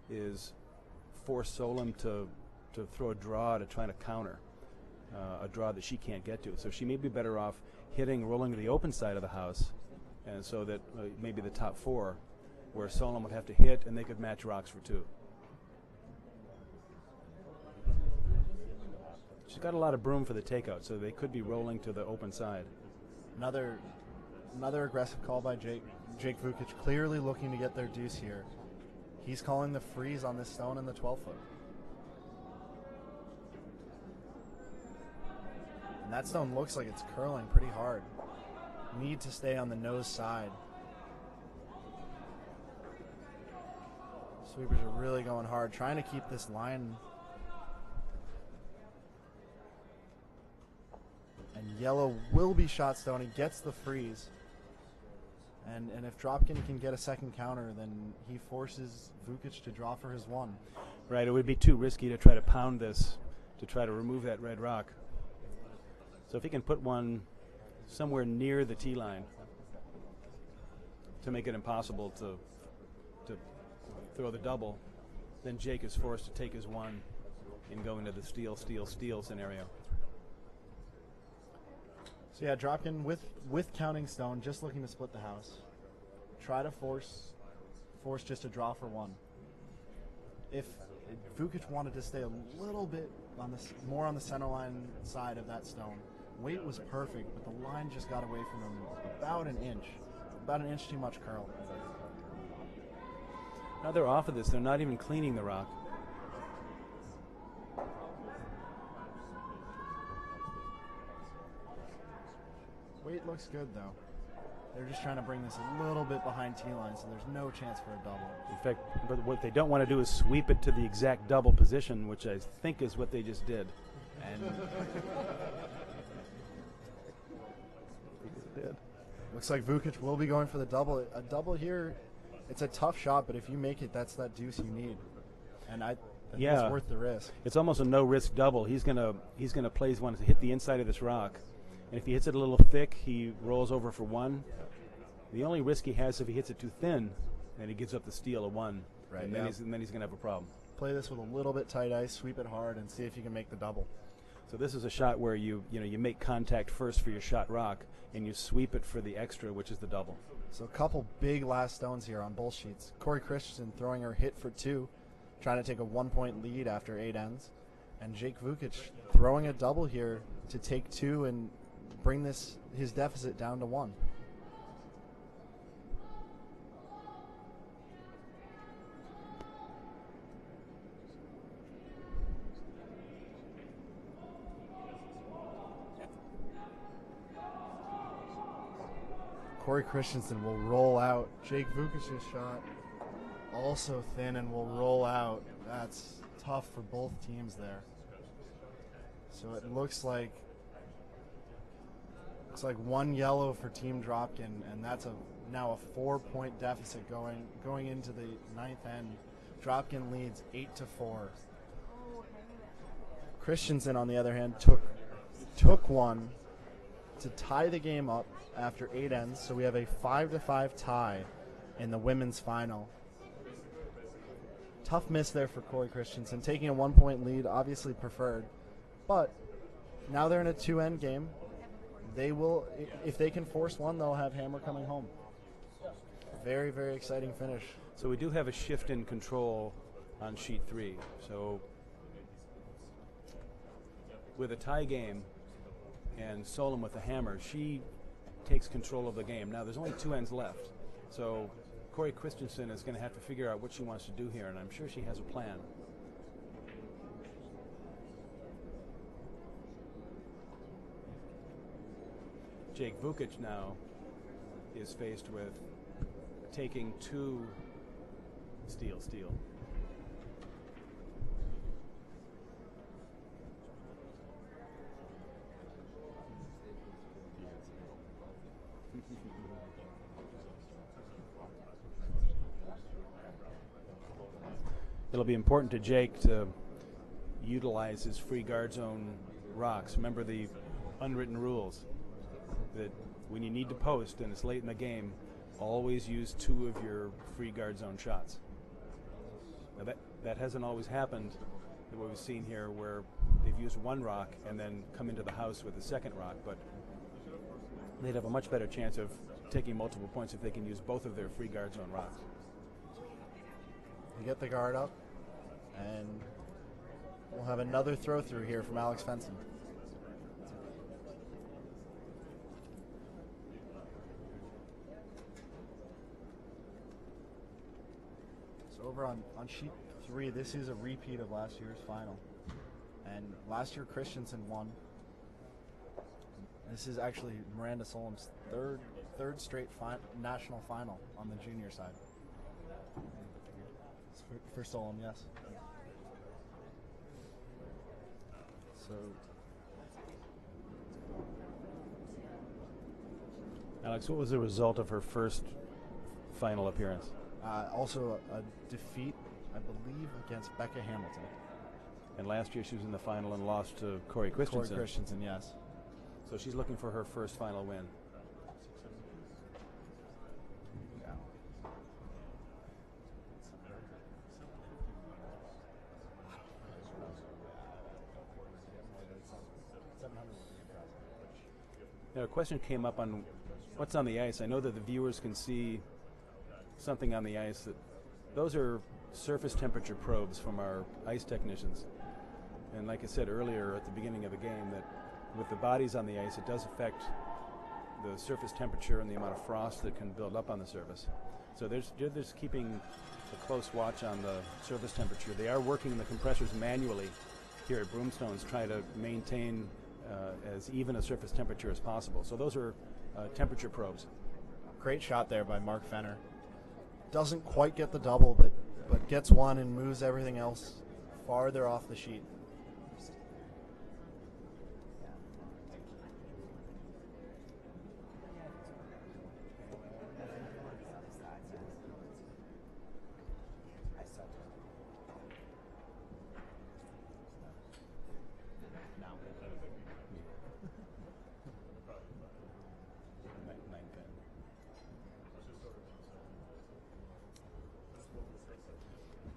is force Solem to throw a draw to try to counter a draw that she can't get to. So she may be better off rolling to the open side of the house, and so that maybe the top 4, where Solem would have to hit and they could match rocks for 2. She's got a lot of broom for the takeout, so they could be rolling to the open side. Another aggressive call by Jake Vukich, clearly looking to get their deuce here. He's calling the freeze on this stone in the 12-foot. And that stone looks like it's curling pretty hard. Need to stay on the nose side. Sweepers are really going hard, trying to keep this line. And yellow will be shot stone. He gets the freeze. And if Dropkin can get a second counter, then he forces Vukich to draw for his 1. Right, it would be too risky to try to pound this, to try to remove that red rock. So if he can put one somewhere near the tee line to make it impossible to throw the double, then Jake is forced to take his 1 and go into the steal scenario. So yeah, Dropkin with counting stone, just looking to split the house. Try to force just a draw for 1. If Vukich wanted to stay a little bit more on the center line side of that stone, weight was perfect, but the line just got away from him about an inch too much curl. Now they're off of this. They're not even cleaning the rock. Weight looks good, though. They're just trying to bring this a little bit behind tee line, so there's no chance for a double. In fact, but what they don't want to do is sweep it to the exact double position, which I think is what they just did. And looks like Vukich will be going for the double. A double here, it's a tough shot, but if you make it, that's that deuce you need. And I think it's worth the risk. It's almost a no-risk double. He's gonna play his 1 to hit the inside of this rock. And if he hits it a little thick, he rolls over for 1. The only risk he has if he hits it too thin, and he gives up the steal of 1. Right. And then he's going to have a problem. Play this with a little bit tight ice, sweep it hard, and see if you can make the double. So this is a shot where you make contact first for your shot rock, and you sweep it for the extra, which is the double. So a couple big last stones here on both sheets. Corey Christensen throwing her hit for 2, trying to take a 1-point lead after 8 ends. And Jake Vukich throwing a double here to take 2 and bring his deficit down to 1. Corey Christensen will roll out. Jake Vukich's shot also thin and will roll out. That's tough for both teams there. So it looks like 1 yellow for Team Dropkin, and that's now a 4-point deficit going into the 9th end. Dropkin leads 8-4. Christensen, on the other hand, took 1 to tie the game up after 8 ends, so we have a 5-5 tie in the women's final. Tough miss there for Corey Christensen, taking a 1-point lead, obviously preferred, but now they're in a 2-end game. They will, if they can force 1, they'll have Hammer coming home. Very, very exciting finish. So we do have a shift in control on sheet 3. So with a tie game and Solem with the hammer, she takes control of the game. Now there's only 2 ends left. So Corey Christensen is going to have to figure out what she wants to do here, and I'm sure she has a plan. Jake Vukich now is faced with taking 2 steal. It'll be important to Jake to utilize his free guard zone rocks. Remember the unwritten rules that when you need to post and it's late in the game, always use 2 of your free guard zone shots. Now that hasn't always happened, what we've seen here, where they've used 1 rock and then come into the house with a second rock, but they'd have a much better chance of taking multiple points if they can use both of their free guard zone rocks. You get the guard up, and we'll have another throw through here from Alex Fenson. So over on sheet 3, this is a repeat of last year's final. And last year Christensen won. This is actually Miranda Solem's third straight national final on the junior side. For Solem, yes. So, Alex, what was the result of her first final appearance? also a defeat, I believe, against Becca Hamilton. And last year she was in the final and lost to Corey Christensen. Corey Christensen, yes. So she's looking for her first final win. Now, a question came up on what's on the ice. I know that the viewers can see something on the ice. That those are surface temperature probes from our ice technicians. And like I said earlier at the beginning of the game, that with the bodies on the ice, it does affect the surface temperature and the amount of frost that can build up on the surface. So they're just keeping a close watch on the surface temperature. They are working the compressors manually here at Broomstones, trying to maintain as even a surface temperature as possible. So those are temperature probes. Great shot there by Mark Fenner. Doesn't quite get the double, but gets one and moves everything else farther off the sheet.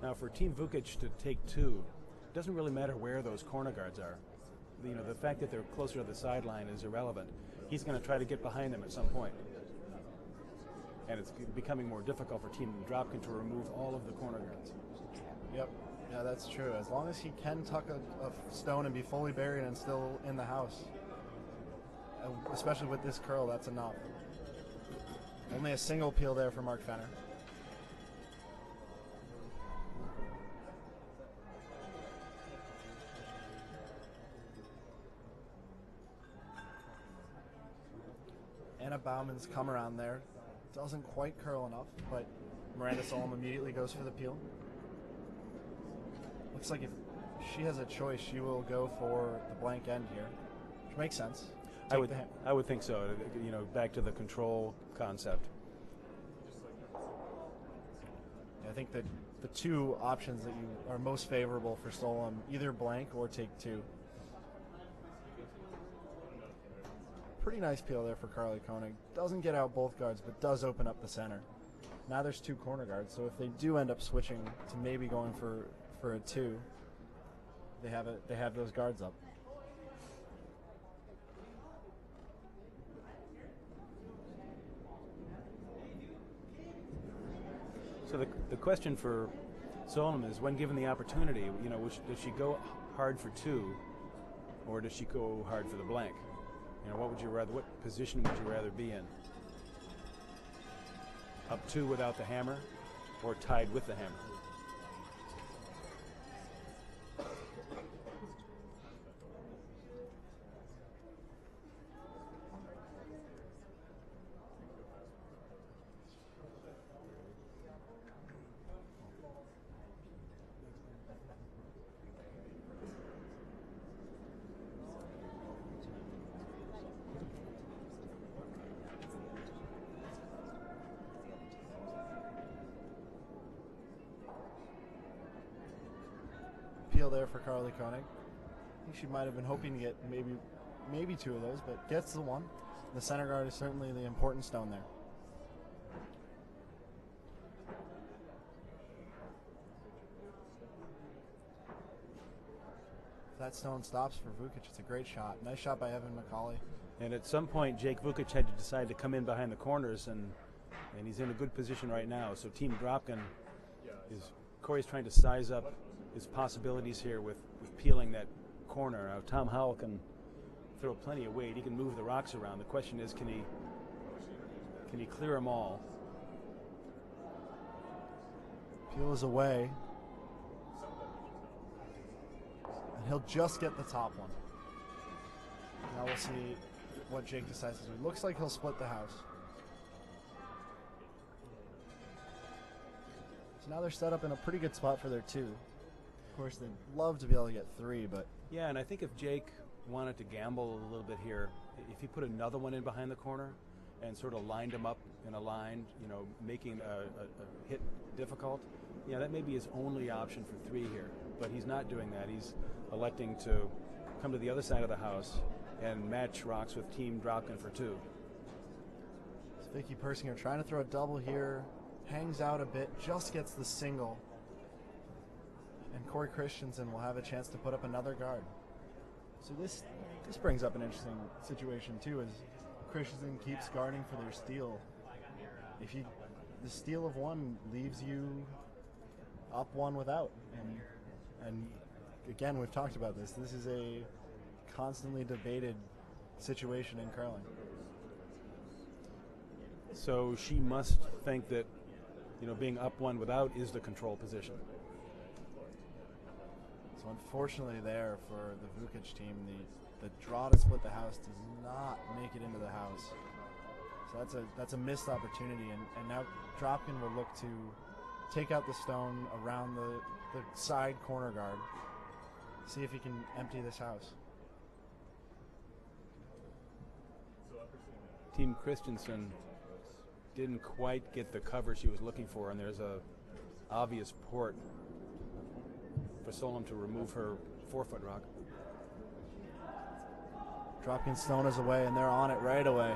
Now, for Team Vukich to take two, it doesn't really matter where those corner guards are. You know, the fact that they're closer to the sideline is irrelevant. He's going to try to get behind them at some point. And it's becoming more difficult for Team Dropkin to remove all of the corner guards. Yep. Yeah, that's true. As long as he can tuck a stone and be fully buried and still in the house, especially with this curl, that's enough. Only a single peel there for Mark Fenner. Anna Bauman's come around there. Doesn't quite curl enough, but Miranda Solem immediately goes for the peel. Looks like if she has a choice, she will go for the blank end here, which makes sense. I would think so. You know, back to the control concept. I think that the two options that you are most favorable for Solem, either blank or take two. Pretty nice peel there for Carly Koenig. Doesn't get out both guards, but does open up the center. Now there's two corner guards, so if they do end up switching to maybe going for a two, they have those guards up. So the question for Solem is, when given the opportunity, you know, does she go hard for two, or does she go hard for the blank? You know, what position would you rather be in? Up two without the hammer, or tied with the hammer? peel there for Carly Koenig. I think she might have been hoping to get maybe two of those, but gets the one. The center guard is certainly the important stone there. If that stone stops for Vukich, it's a great shot. Nice shot by Evan McCauley. And at some point, Jake Vukich had to decide to come in behind the corners, and he's in a good position right now. So Team Dropkin Corey's trying to size up his possibilities here with peeling that corner. Now, Tom Howell can throw plenty of weight. He can move the rocks around. The question is, can he clear them all? Peel is away. And he'll just get the top one. Now we'll see what Jake decides to do. Looks like he'll split the house. So now they're set up in a pretty good spot for their two. Of course, they'd love to be able to get three, but... Yeah, and I think if Jake wanted to gamble a little bit here, if he put another one in behind the corner and sort of lined him up in a line, making a hit difficult, that may be his only option for three here. But he's not doing that. He's electing to come to the other side of the house and match rocks with Team Dropkin for two. It's Vicky Persinger trying to throw a double here, hangs out a bit, just gets the single. And Corey Christensen will have a chance to put up another guard. So this brings up an interesting situation too, as Christensen keeps guarding for their steal. The steal of one leaves you up one without, and again, we've talked about this. This is a constantly debated situation in curling. So she must think that, being up one without is the control position. So unfortunately there for the Vukich team, the draw to split the house does not make it into the house. So that's a missed opportunity, and now Dropkin will look to take out the stone around the side corner guard, see if he can empty this house. Team Christensen didn't quite get the cover she was looking for, and there's a obvious port for Solem to remove her 4-foot rock. Dropkin stone is away, and they're on it right away.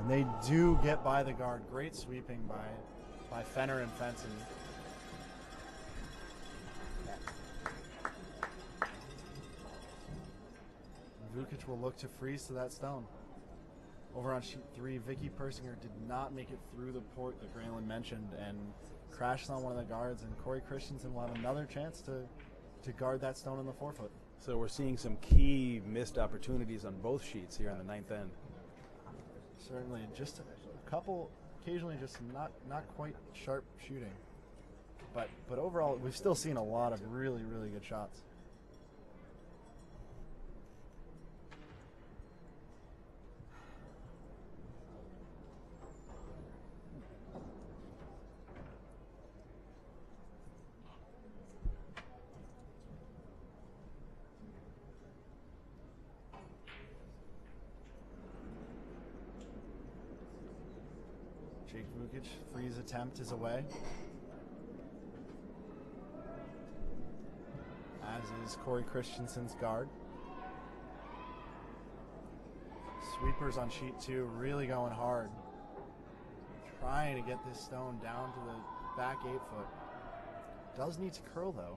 And they do get by the guard. Great sweeping by Fenner and Fenton. Vukich will look to freeze to that stone. Over on sheet 3, Vicky Persinger did not make it through the port that Graylin mentioned and crashed on one of the guards, and Corey Christensen will have another chance to guard that stone in the 4-foot. So we're seeing some key missed opportunities on both sheets here in the ninth end. Certainly, just a couple, occasionally just not quite sharp shooting. But overall, we've still seen a lot of really, really good shots. Jake Vukich, freeze attempt is away. As is Corey Christensen's guard. Sweepers on sheet 2 really going hard. Trying to get this stone down to the back 8-foot. Does need to curl though.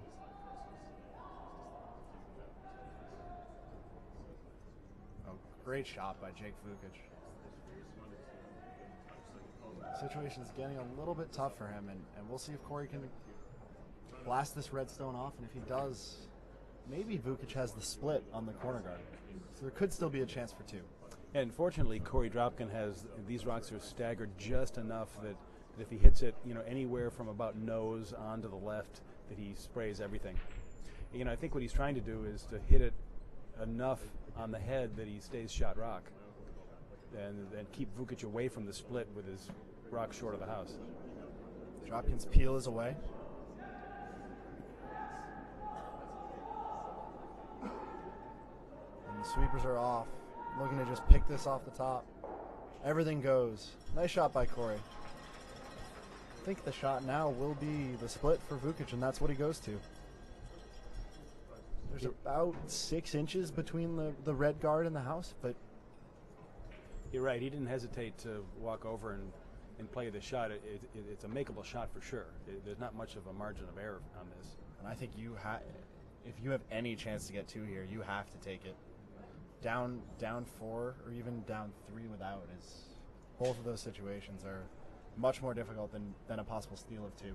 Oh, great shot by Jake Vukich. Situation is getting a little bit tough for him, and we'll see if Corey can blast this red stone off, and if he does, maybe Vukich has the split on the corner guard. So there could still be a chance for two. And fortunately, Corey Dropkin has, these rocks are staggered just enough that if he hits it, anywhere from about nose on to the left, that he sprays everything. I think what he's trying to do is to hit it enough on the head that he stays shot rock, and keep Vukich away from the split with his rock short of the house. Dropkin's peel is away. And the sweepers are off. Looking to just pick this off the top. Everything goes. Nice shot by Corey. think the shot now will be the split for Vukich, and that's what he goes to. There's about 6 inches between the red guard and the house, but You're right. He didn't hesitate to walk over and play the shot. It's a makeable shot for sure. There's not much of a margin of error on this. and I think if you have any chance to get 2 here, you have to take it. Down 4 or even down 3 without is, both of those situations are much more difficult than a possible steal of 2.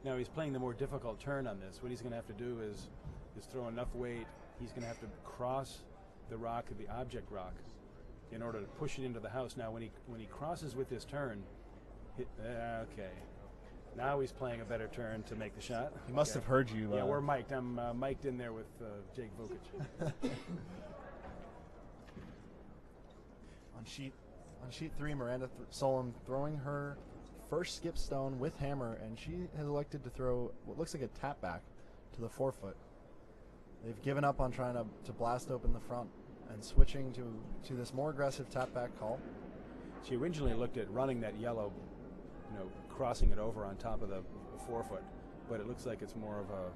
Now he's playing the more difficult turn on this. What he's going to have to do is throw enough weight. He's going to have to cross the rock, the object rock, in order to push it into the house. Now when he crosses with this turn, okay. Now he's playing a better turn to make the shot. He must have heard you. Yeah, we're mic'd. I'm mic'd in there with Jake Vukich. On sheet 3, Miranda Solem throwing her first skip stone with hammer, and she has elected to throw what looks like a tap back to the 4-foot. They've given up on trying to blast open the front and switching to this more aggressive tap back call. She originally looked at running that yellow, crossing it over on top of the 4-foot, but it looks like it's more of a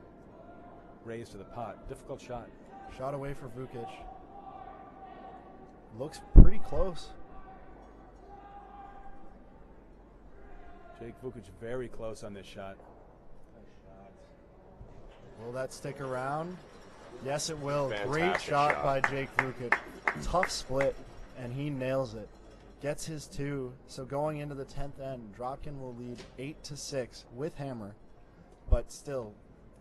raise to the pot. Difficult shot. Shot away for Vukich. Looks pretty close. Jake Vukich very close on this shot. Will that stick around? Yes, it will. Fantastic Great shot shot by Jake Vukich. Tough split, and he nails it. Gets his 2. So going into the 10th end, Dropkin will lead 8-6 with hammer, but still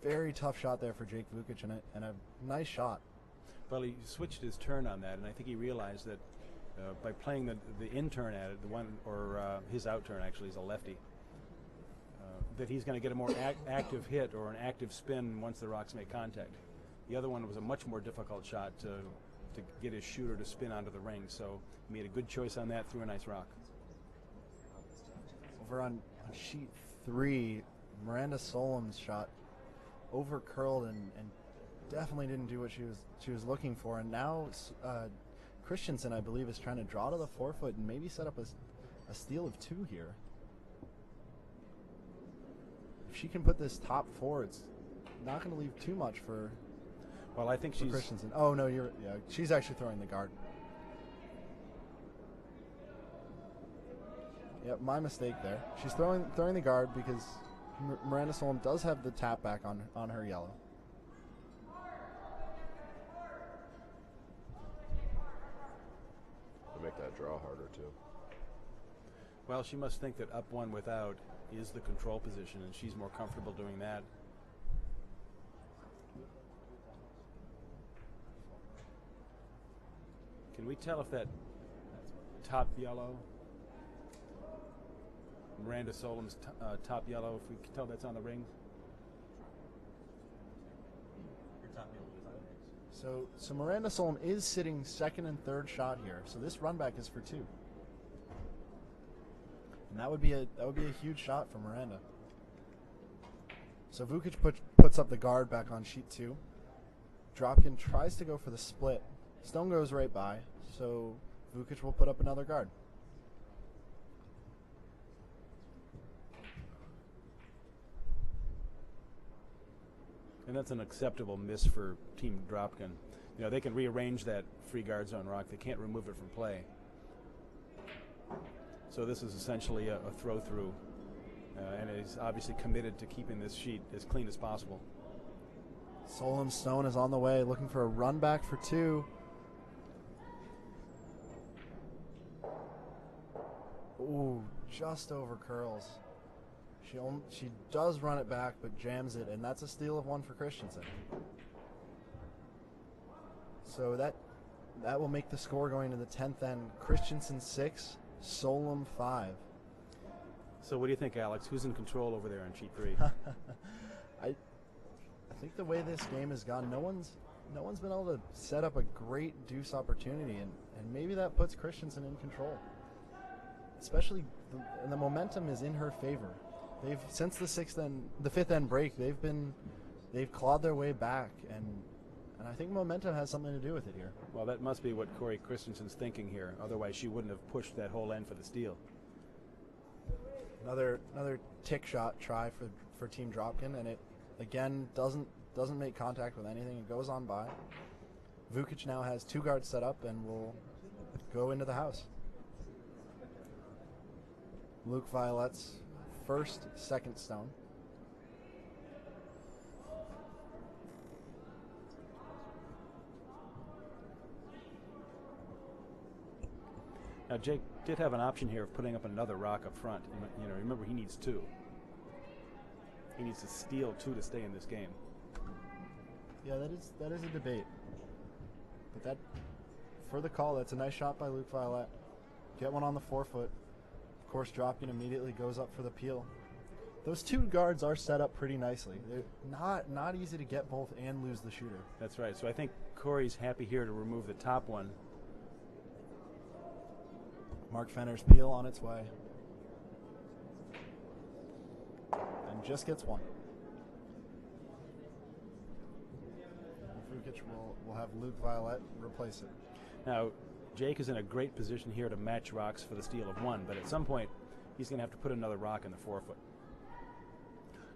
very tough shot there for Jake Vukich, and a nice shot. Well, he switched his turn on that, and I think he realized that by playing the in turn at it, his out turn actually is a lefty, that he's going to get a more active hit or an active spin once the rocks make contact. The other one was a much more difficult shot to get his shooter to spin onto the ring, so he made a good choice on that, threw a nice rock. Over on sheet 3, Miranda Solem's shot over curled and definitely didn't do what she was looking for, and now Christensen, I believe, is trying to draw to the 4-foot and maybe set up a steal of 2 here. If she can put this top 4, it's not going to leave too much for. Well, I think she's Christensen. Oh no, she's actually throwing the guard. Yep, my mistake there. She's throwing the guard because Miranda Solem does have the tap back on her yellow. To make that draw harder too. Well, she must think that up 1 without is the control position, and she's more comfortable doing that. Can we tell if that top yellow, Miranda Solem's top yellow, if we can tell that's on the ring? Your top yellow is on the rings. So Miranda Solem is sitting 2nd and 3rd shot here. So this run back is for 2. And that would be a huge shot for Miranda. So Vukich puts up the guard back on sheet 2. Dropkin tries to go for the split. Stone goes right by, so Vukich will put up another guard. And that's an acceptable miss for Team Dropkin. They can rearrange that free guard zone rock. They can't remove it from play. So this is essentially a throw-through, and he's obviously committed to keeping this sheet as clean as possible. Solem Stone is on the way, looking for a run back for 2. Ooh, just over curls. She does run it back, but jams it, and that's a steal of 1 for Christensen. So that will make the score going to the 10th end. Christensen 6, Solem 5. So what do you think, Alex? Who's in control over there on sheet 3? I think the way this game has gone, no one's been able to set up a great deuce opportunity, and maybe that puts Christensen in control. Especially, the momentum is in her favor. They've since the 5th end break, they've clawed their way back, and I think momentum has something to do with it here. Well, that must be what Corey Christensen's thinking here. Otherwise, she wouldn't have pushed that whole end for the steal. Another tick shot try for Team Dropkin, and it again doesn't make contact with anything. It goes on by. Vukich now has 2 guards set up and will go into the house. Luke Violet's second stone. Now Jake did have an option here of putting up another rock up front. You know, remember he needs 2. He needs to steal 2 to stay in this game. Yeah, that is a debate. But that, for the call, that's a nice shot by Luke Violet. Get one on the forefoot. Of course, Dropkin immediately goes up for the peel. Those 2 guards are set up pretty nicely. They're not easy to get both and lose the shooter. That's right. So I think Corey's happy here to remove the top one. Mark Fenner's peel on its way. And just gets one. Vukich will have Luke Violet replace it. Now, Jake is in a great position here to match rocks for the steal of 1, but at some point he's going to have to put another rock in the forefoot.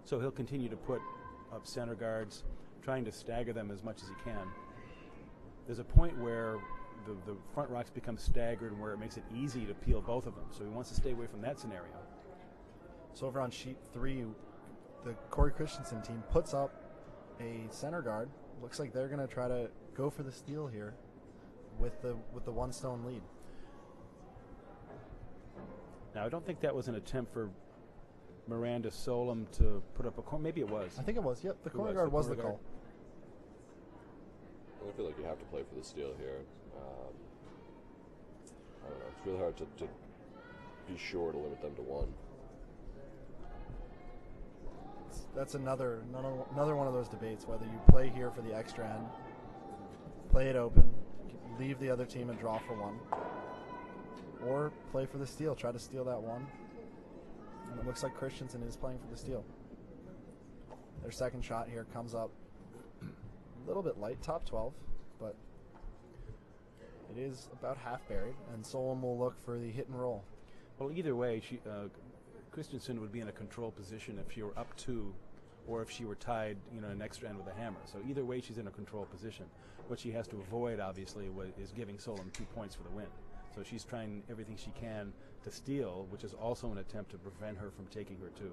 So he'll continue to put up center guards, trying to stagger them as much as he can. There's a point where the front rocks become staggered and where it makes it easy to peel both of them, so he wants to stay away from that scenario. So over on sheet 3, the Corey Christensen team puts up a center guard. Looks like they're going to try to go for the steal here with the 1 stone lead. Now, I don't think that was an attempt for Miranda Solem to put up a corner. Maybe it was. I think it was. Yep, the corner guard was the call. I feel like you have to play for the steal here. I don't know. It's really hard to be sure to limit them to 1. That's another one of those debates, whether you play here for the extra end, play it open, leave the other team and draw for 1, or play for the steal, try to steal that 1. And it looks like Christensen is playing for the steal. Their second shot here comes up a little bit light, top 12, but it is about half buried, and Solem will look for the hit and roll. Well, either way, Christensen would be in a control position if she were up 2, or if she were tied, an extra end with a hammer. So either way, she's in a control position. What she has to avoid, obviously, is giving Solem 2 points for the win. So she's trying everything she can to steal, which is also an attempt to prevent her from taking her 2.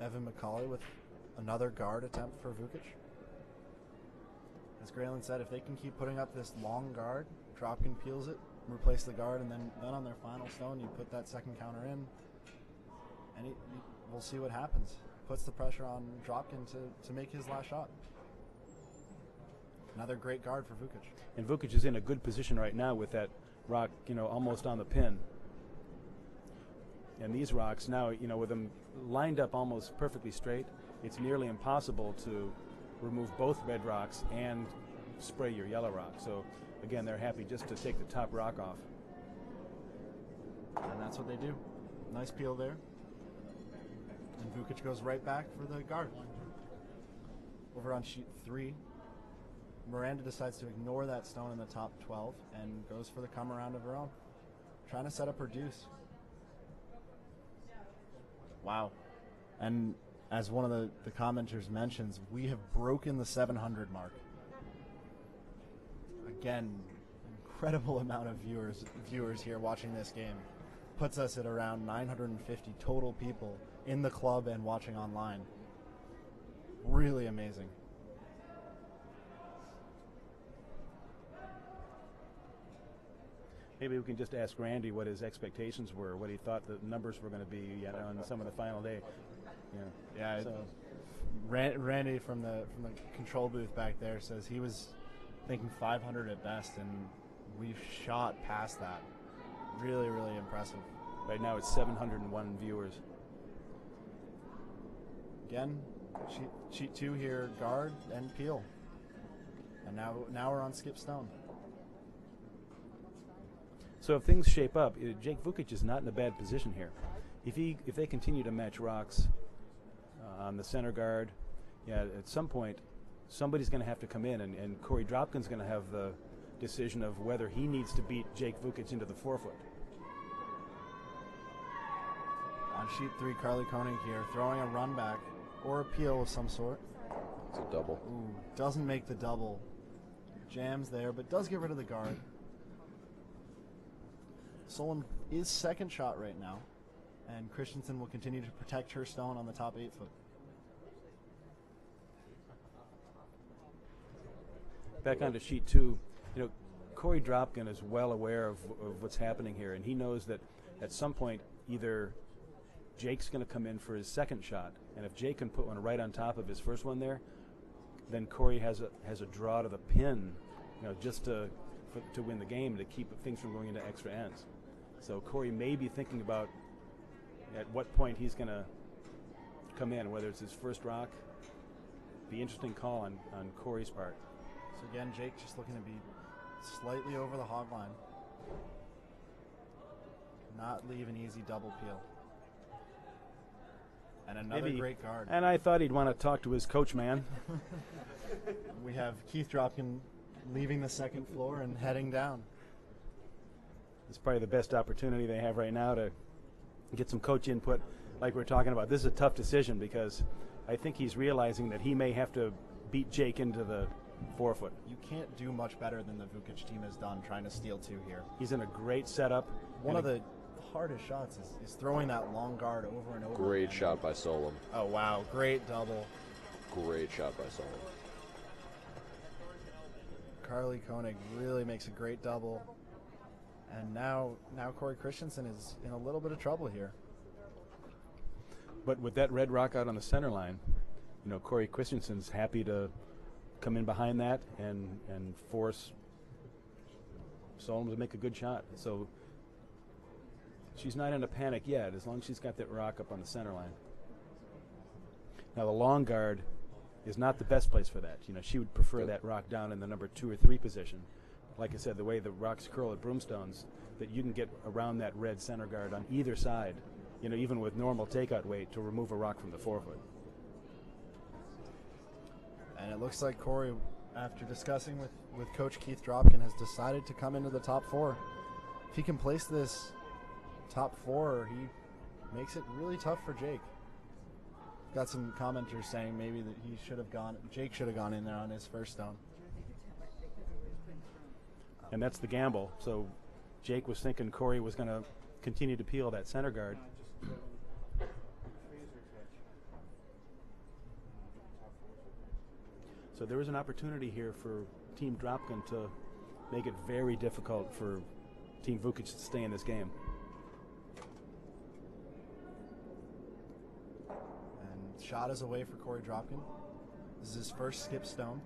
Evan McCauley with another guard attempt for Vukich. As Graylin said, if they can keep putting up this long guard, Dropkin peels it, replace the guard, and then on their final stone, you put that second counter in, and we'll see what happens. Puts the pressure on Dropkin to make his last shot. Another great guard for Vukich. And Vukich is in a good position right now with that rock, almost on the pin. And these rocks now, with them lined up almost perfectly straight, it's nearly impossible to remove both red rocks and spray your yellow rock. So again, they're happy just to take the top rock off. And that's what they do. Nice peel there. And Vukich goes right back for the guard. Over on sheet 3, Miranda decides to ignore that stone in the top 12 and goes for the come around of her own. Trying to set up her deuce. Wow. And as one of the commenters mentions, we have broken the 700 mark. Again, incredible amount of viewers here watching this game. Puts us at around 950 total people in the club and watching online. Really amazing. Maybe we can just ask Randy what his expectations were, what he thought the numbers were going to be on some of the final day. Yeah. So. Randy from the control booth back there says he was thinking 500 at best, and we've shot past that. Really, really impressive. Right now it's 701 viewers. Again, sheet 2 here, guard and peel. And now we're on skip stone. So if things shape up, Jake Vukich is not in a bad position here. If they continue to match rocks on the center guard, at some point somebody's going to have to come in, and Corey Dropkin's going to have the decision of whether he needs to beat Jake Vukich into the forefoot. sheet 3, Carly Koenig here, throwing a run back or a peel of some sort. It's a double. Ooh, doesn't make the double. Jams there, but does get rid of the guard. Solem is second shot right now, and Christensen will continue to protect her stone on the top 8 foot. Back onto sheet 2, you know, Corey Dropkin is well aware of what's happening here, and he knows that at some point either Jake's going to come in for his second shot, and if Jake can put one right on top of his first one there, then Corey has a draw to the pin, you know, just to win the game, to keep things from going into extra ends. So Corey may be thinking about at what point he's going to come in, whether it's his first rock. Be interesting call on Corey's part. So again, Jake just looking to be slightly over the hog line. Not leave an easy double peel. And another Maybe, great guard. And I thought he'd want to talk to his coach man. We have Keith Dropkin leaving the second floor and heading down. It's probably the best opportunity they have right now to get some coach input like we're talking about. This is a tough decision because I think he's realizing that he may have to beat Jake into the 4 foot. You can't do much better than the Vukich team has done trying to steal 2 here. He's in a great setup. One of the hardest shots is throwing that long guard over and over. Great shot by Solem. Oh, wow. Great double. Great shot by Solem. Carly Koenig really makes a great double. And now Corey Christensen is in a little bit of trouble here. But with that red rock out on the center line, you know, Corey Christensen's happy to come in behind that and force Solem to make a good shot. So she's not in a panic yet, as long as she's got that rock up on the center line. Now the long guard is not the best place for that. You know, she would prefer that rock down in the number 2 or 3 position. Like I said, the way the rocks curl at Broomstones, that you can get around that red center guard on either side, you know, even with normal takeout weight, to remove a rock from the 4 foot. And it looks like Corey, after discussing with Coach Keith Dropkin, has decided to come into the top 4. If he can place this top 4, he makes it really tough for Jake. Got some commenters saying maybe that Jake should have gone in there on his first stone. And that's the gamble. So Jake was thinking Corey was going to continue to peel that center guard. So there is an opportunity here for Team Dropkin to make it very difficult for Team Vukich to stay in this game. And shot is away for Corey Dropkin. This is his first skip stone.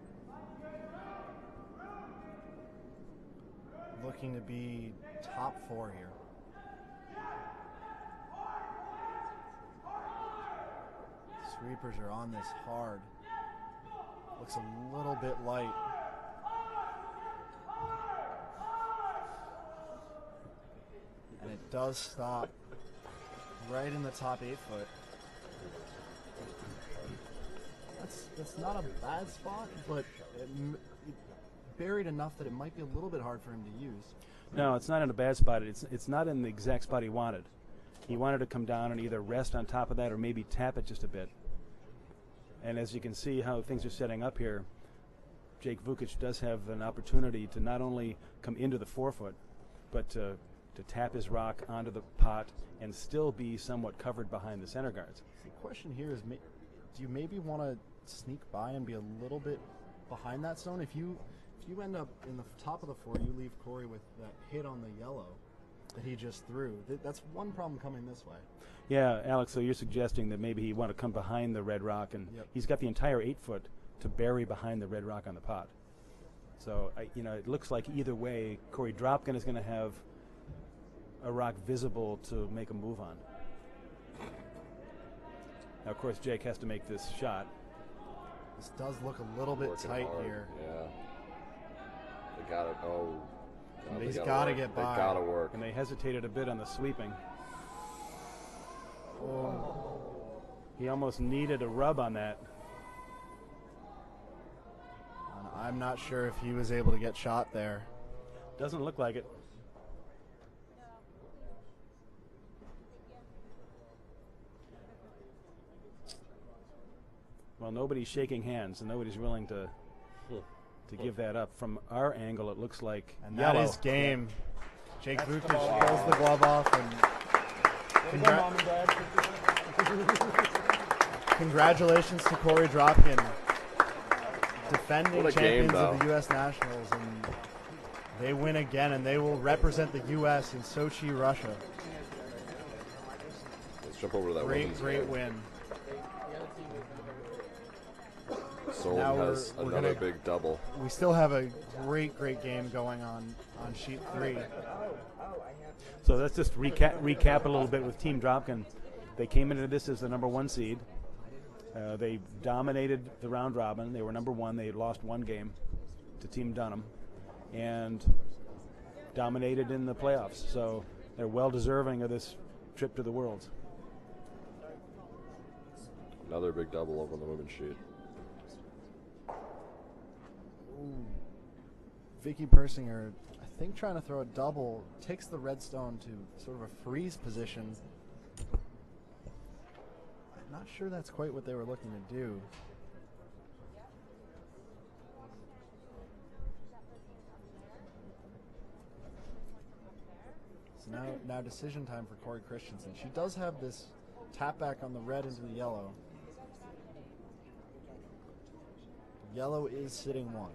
Looking to be top 4 here. Sweepers are on this hard. Looks a little bit light. And it does stop right in the top 8 foot. That's not a bad spot, but it buried enough that it might be a little bit hard for him to use. No, it's not in a bad spot. It's not in the exact spot he wanted. He wanted to come down and either rest on top of that or maybe tap it just a bit. And as you can see how things are setting up here, Jake Vukich does have an opportunity to not only come into the 4 foot, but to tap his rock onto the pot and still be somewhat covered behind the center guards. The question here is, do you maybe want to sneak by and be a little bit behind that stone? If you end up in the top of the 4, you leave Corey with that hit on the yellow that he just threw. That's one problem coming this way. Yeah, Alex, so you're suggesting that maybe he want to come behind the red rock, and he's got the entire 8 foot to bury behind the red rock on the pot. So, it looks like either way, Corey Dropkin is going to have a rock visible to make a move on. Now, of course, Jake has to make this shot. This does look a little bit tight hard. here. Yeah. They got it. Oh. No, He's got to get by. They got to work. And they hesitated a bit on the sweeping. Oh. He almost needed a rub on that. And I'm not sure if he was able to get shot there. Doesn't look like it. Well, nobody's shaking hands, and nobody's willing to give that up. From our angle, it looks like And yellow. that is game. Jake That's Vukich the ball. pulls the glove off, and Mom and Dad. congratulations to Corey Dropkin, defending What a game, champions of the though. U.S. Nationals, and they win again, and they will represent the U.S. in Sochi, Russia. Let's jump over to that Great, women's great game. win. Now Solem has we're another gonna- big double. We still have a great, great game going on sheet 3. So let's just recap a little bit with Team Dropkin. They came into this as the number 1 seed. They dominated the round robin. They were number 1. They lost 1 game to Team Dunham, and dominated in the playoffs. So they're well deserving of this trip to the Worlds. Another big double over on the women's sheet. Vicky Persinger, I think, trying to throw a double, takes the red stone to sort of a freeze position. I'm not sure that's quite what they were looking to do. So now decision time for Corey Christensen. She does have this tap back on the red into the yellow. Yellow is sitting 1.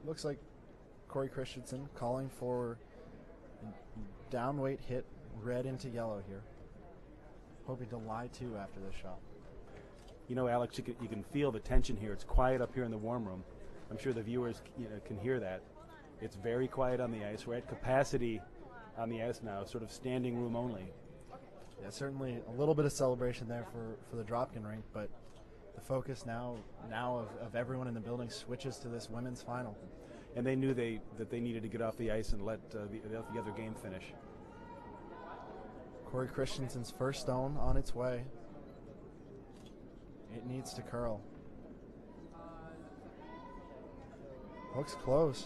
Looks like Corey Christensen calling for a downweight hit red into yellow here. Hoping to lie to after this shot. You know, Alex, you can feel the tension here. It's quiet up here in the warm room. I'm sure the viewers can hear that. It's very quiet on the ice. We're at capacity on the ice now, sort of standing room only. Yeah, certainly a little bit of celebration there for the Dropkin rink, but the focus now of everyone in the building switches to this women's final. And they knew that they needed to get off the ice and let the other game finish. Corey Christensen's first stone on its way. It needs to curl. Looks close.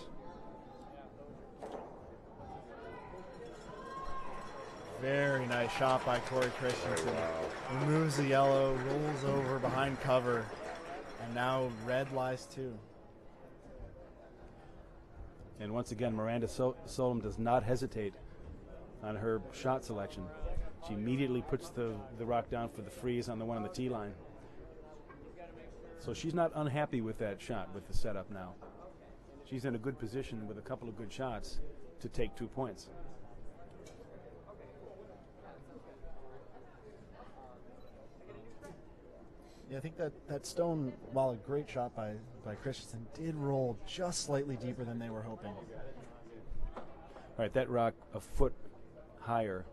Very nice shot by Corey Christensen. Removes the yellow, rolls over behind cover, and now red lies 2. And once again, Miranda Solem does not hesitate on her shot selection. She immediately puts the rock down for the freeze on the one on the tee line. So she's not unhappy with that shot, with the setup now. She's in a good position with a couple of good shots to take 2 points. Yeah, I think that stone, while a great shot by Christensen, did roll just slightly deeper than they were hoping. All right, that rock a foot higher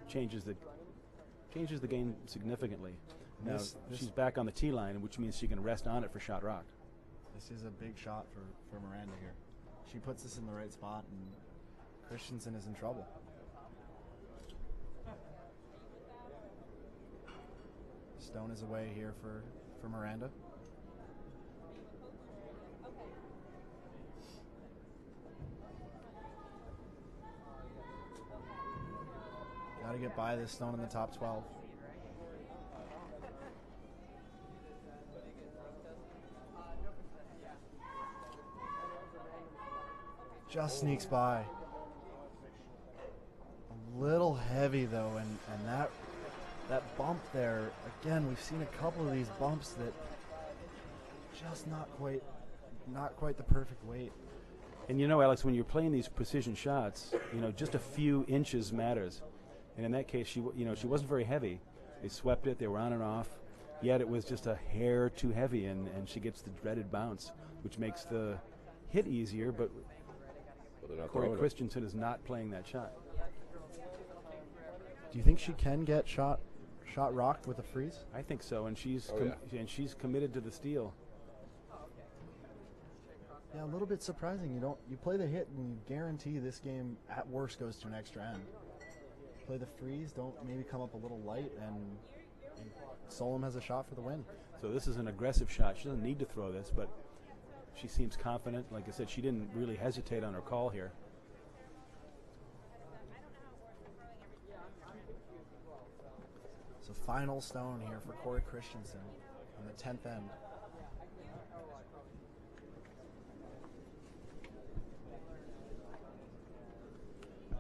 changes the game significantly. Now This- she's back on the tee line, which means she can rest on it for shot rock. This is a big shot for Miranda here. She puts this in the right spot, and Christensen is in trouble. Stone is away here for Miranda. Got to get by this stone in the top 12. Just sneaks by. A little heavy though, and that bump there, again, we've seen a couple of these bumps that just not quite the perfect weight. And you know, Alex, when you're playing these precision shots, just a few inches matters. And in that case, she wasn't very heavy. They swept it, they were on and off, yet it was just a hair too heavy, and she gets the dreaded bounce, which makes the hit easier, but they're not Corey throwing it. Christensen is not playing that shot. Do you think she can get shot rocked with a freeze? I think so, and she's Oh, she's committed to the steal. Yeah, a little bit surprising. You play the hit and you guarantee this game at worst goes to an extra end. Play the freeze, don't maybe come up a little light, and Solem has a shot for the win. So this is an aggressive shot. She doesn't need to throw this, but she seems confident. Like I said, she didn't really hesitate on her call here. So final stone here for Corey Christensen on the 10th end.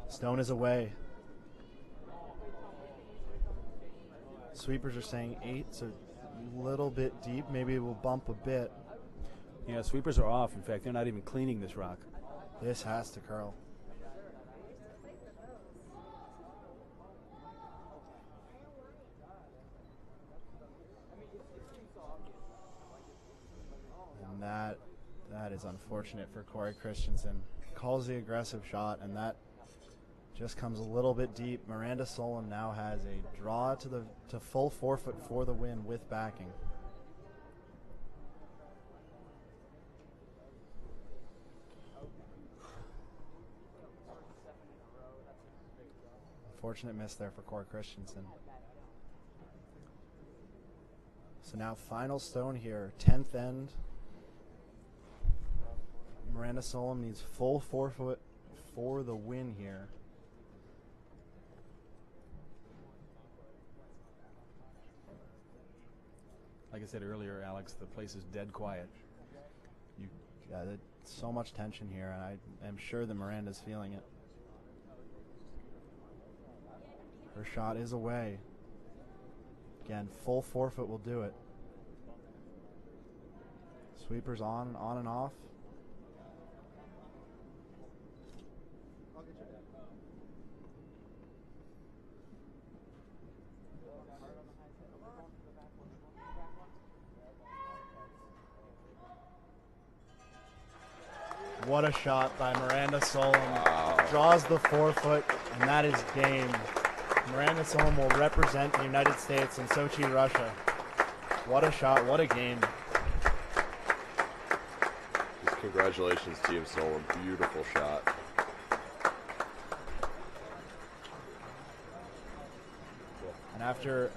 Stone is away. Sweepers are saying 8, so a little bit deep. Maybe it will bump a bit. Yeah, sweepers are off. In fact, they're not even cleaning this rock. This has to curl. And that is unfortunate for Corey Christensen. Calls the aggressive shot, and that just comes a little bit deep. Miranda Solem now has a draw to full forfeit for the win with backing. Unfortunate miss there for Corey Christensen. So now final stone here, 10th end. Miranda Solem needs full forfeit for the win here. Like I said earlier, Alex, the place is dead quiet. Yeah, there's so much tension here, and I am sure that Miranda's feeling it. Her shot is away. Again, full forfeit will do it. Sweepers on and off. What a shot by Miranda Solem. Wow. Draws the 4-foot, and that is game. Miranda Solem will represent the United States in Sochi, Russia. What a shot, what a game. Just congratulations, Team Solem. Beautiful shot. And after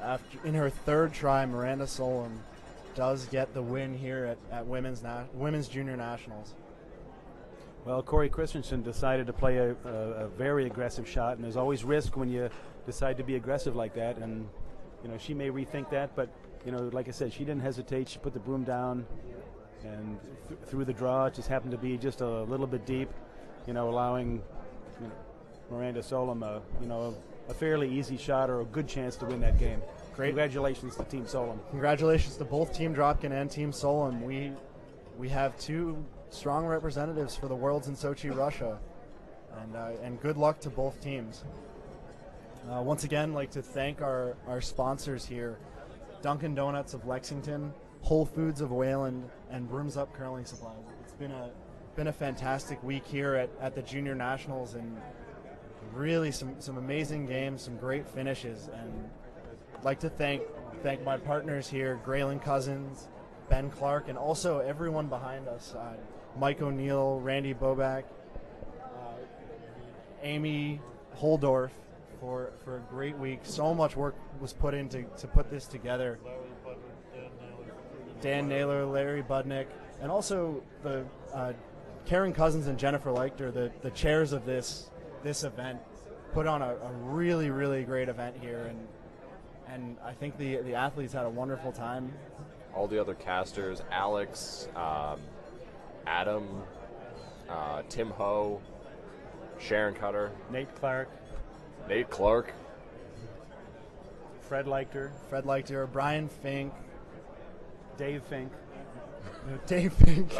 in her third try, Miranda Solem does get the win here at Women's Junior Nationals. Well, Corey Christensen decided to play a very aggressive shot, and there's always risk when you decide to be aggressive like that. And she may rethink that, but like I said, she didn't hesitate. She put the broom down and threw the draw. It just happened to be just a little bit deep, allowing Miranda Solem a fairly easy shot or a good chance to win that game. Great. Congratulations to Team Solem. Congratulations to both Team Dropkin and Team Solem. We have two strong representatives for the Worlds in Sochi, Russia, and good luck to both teams. Once again, like to thank our sponsors here, Dunkin' Donuts of Lexington, Whole Foods of Wayland, and Brooms Up Curling Supplies. It's been a fantastic week here at the Junior Nationals, and really some amazing games, some great finishes, and I'd like to thank my partners here, Graylin Cousins, Ben Clark, and also everyone behind us, Mike O'Neill, Randy Boback, Amy Holdorf for a great week. So much work was put in to put this together. Dan Naylor, Larry Budnick, and also the Karen Cousins and Jennifer Leichter, the chairs of this event, put on a really, really great event here, and I think the athletes had a wonderful time. All the other casters, Alex, Adam, Tim Ho, Sharon Cutter, Nate Clark, Fred Leichter, Brian Fink, Dave Fink. Dave Fink.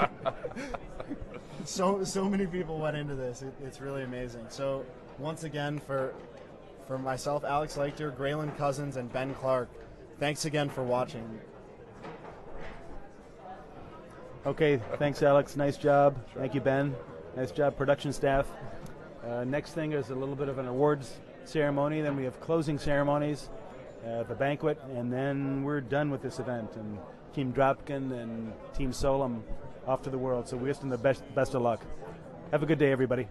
So many people went into this. It's really amazing. So once again, for myself, Alex Leichter, Graylin Cousins, and Ben Clark, thanks again for watching. Okay, thanks, Alex. Nice job. Sure. Thank you, Ben. Nice job, production staff. Next thing is a little bit of an awards ceremony. Then we have closing ceremonies, the banquet, and then we're done with this event. And Team Dropkin and Team Solem off to the world. So we wish them the best of luck. Have a good day, everybody.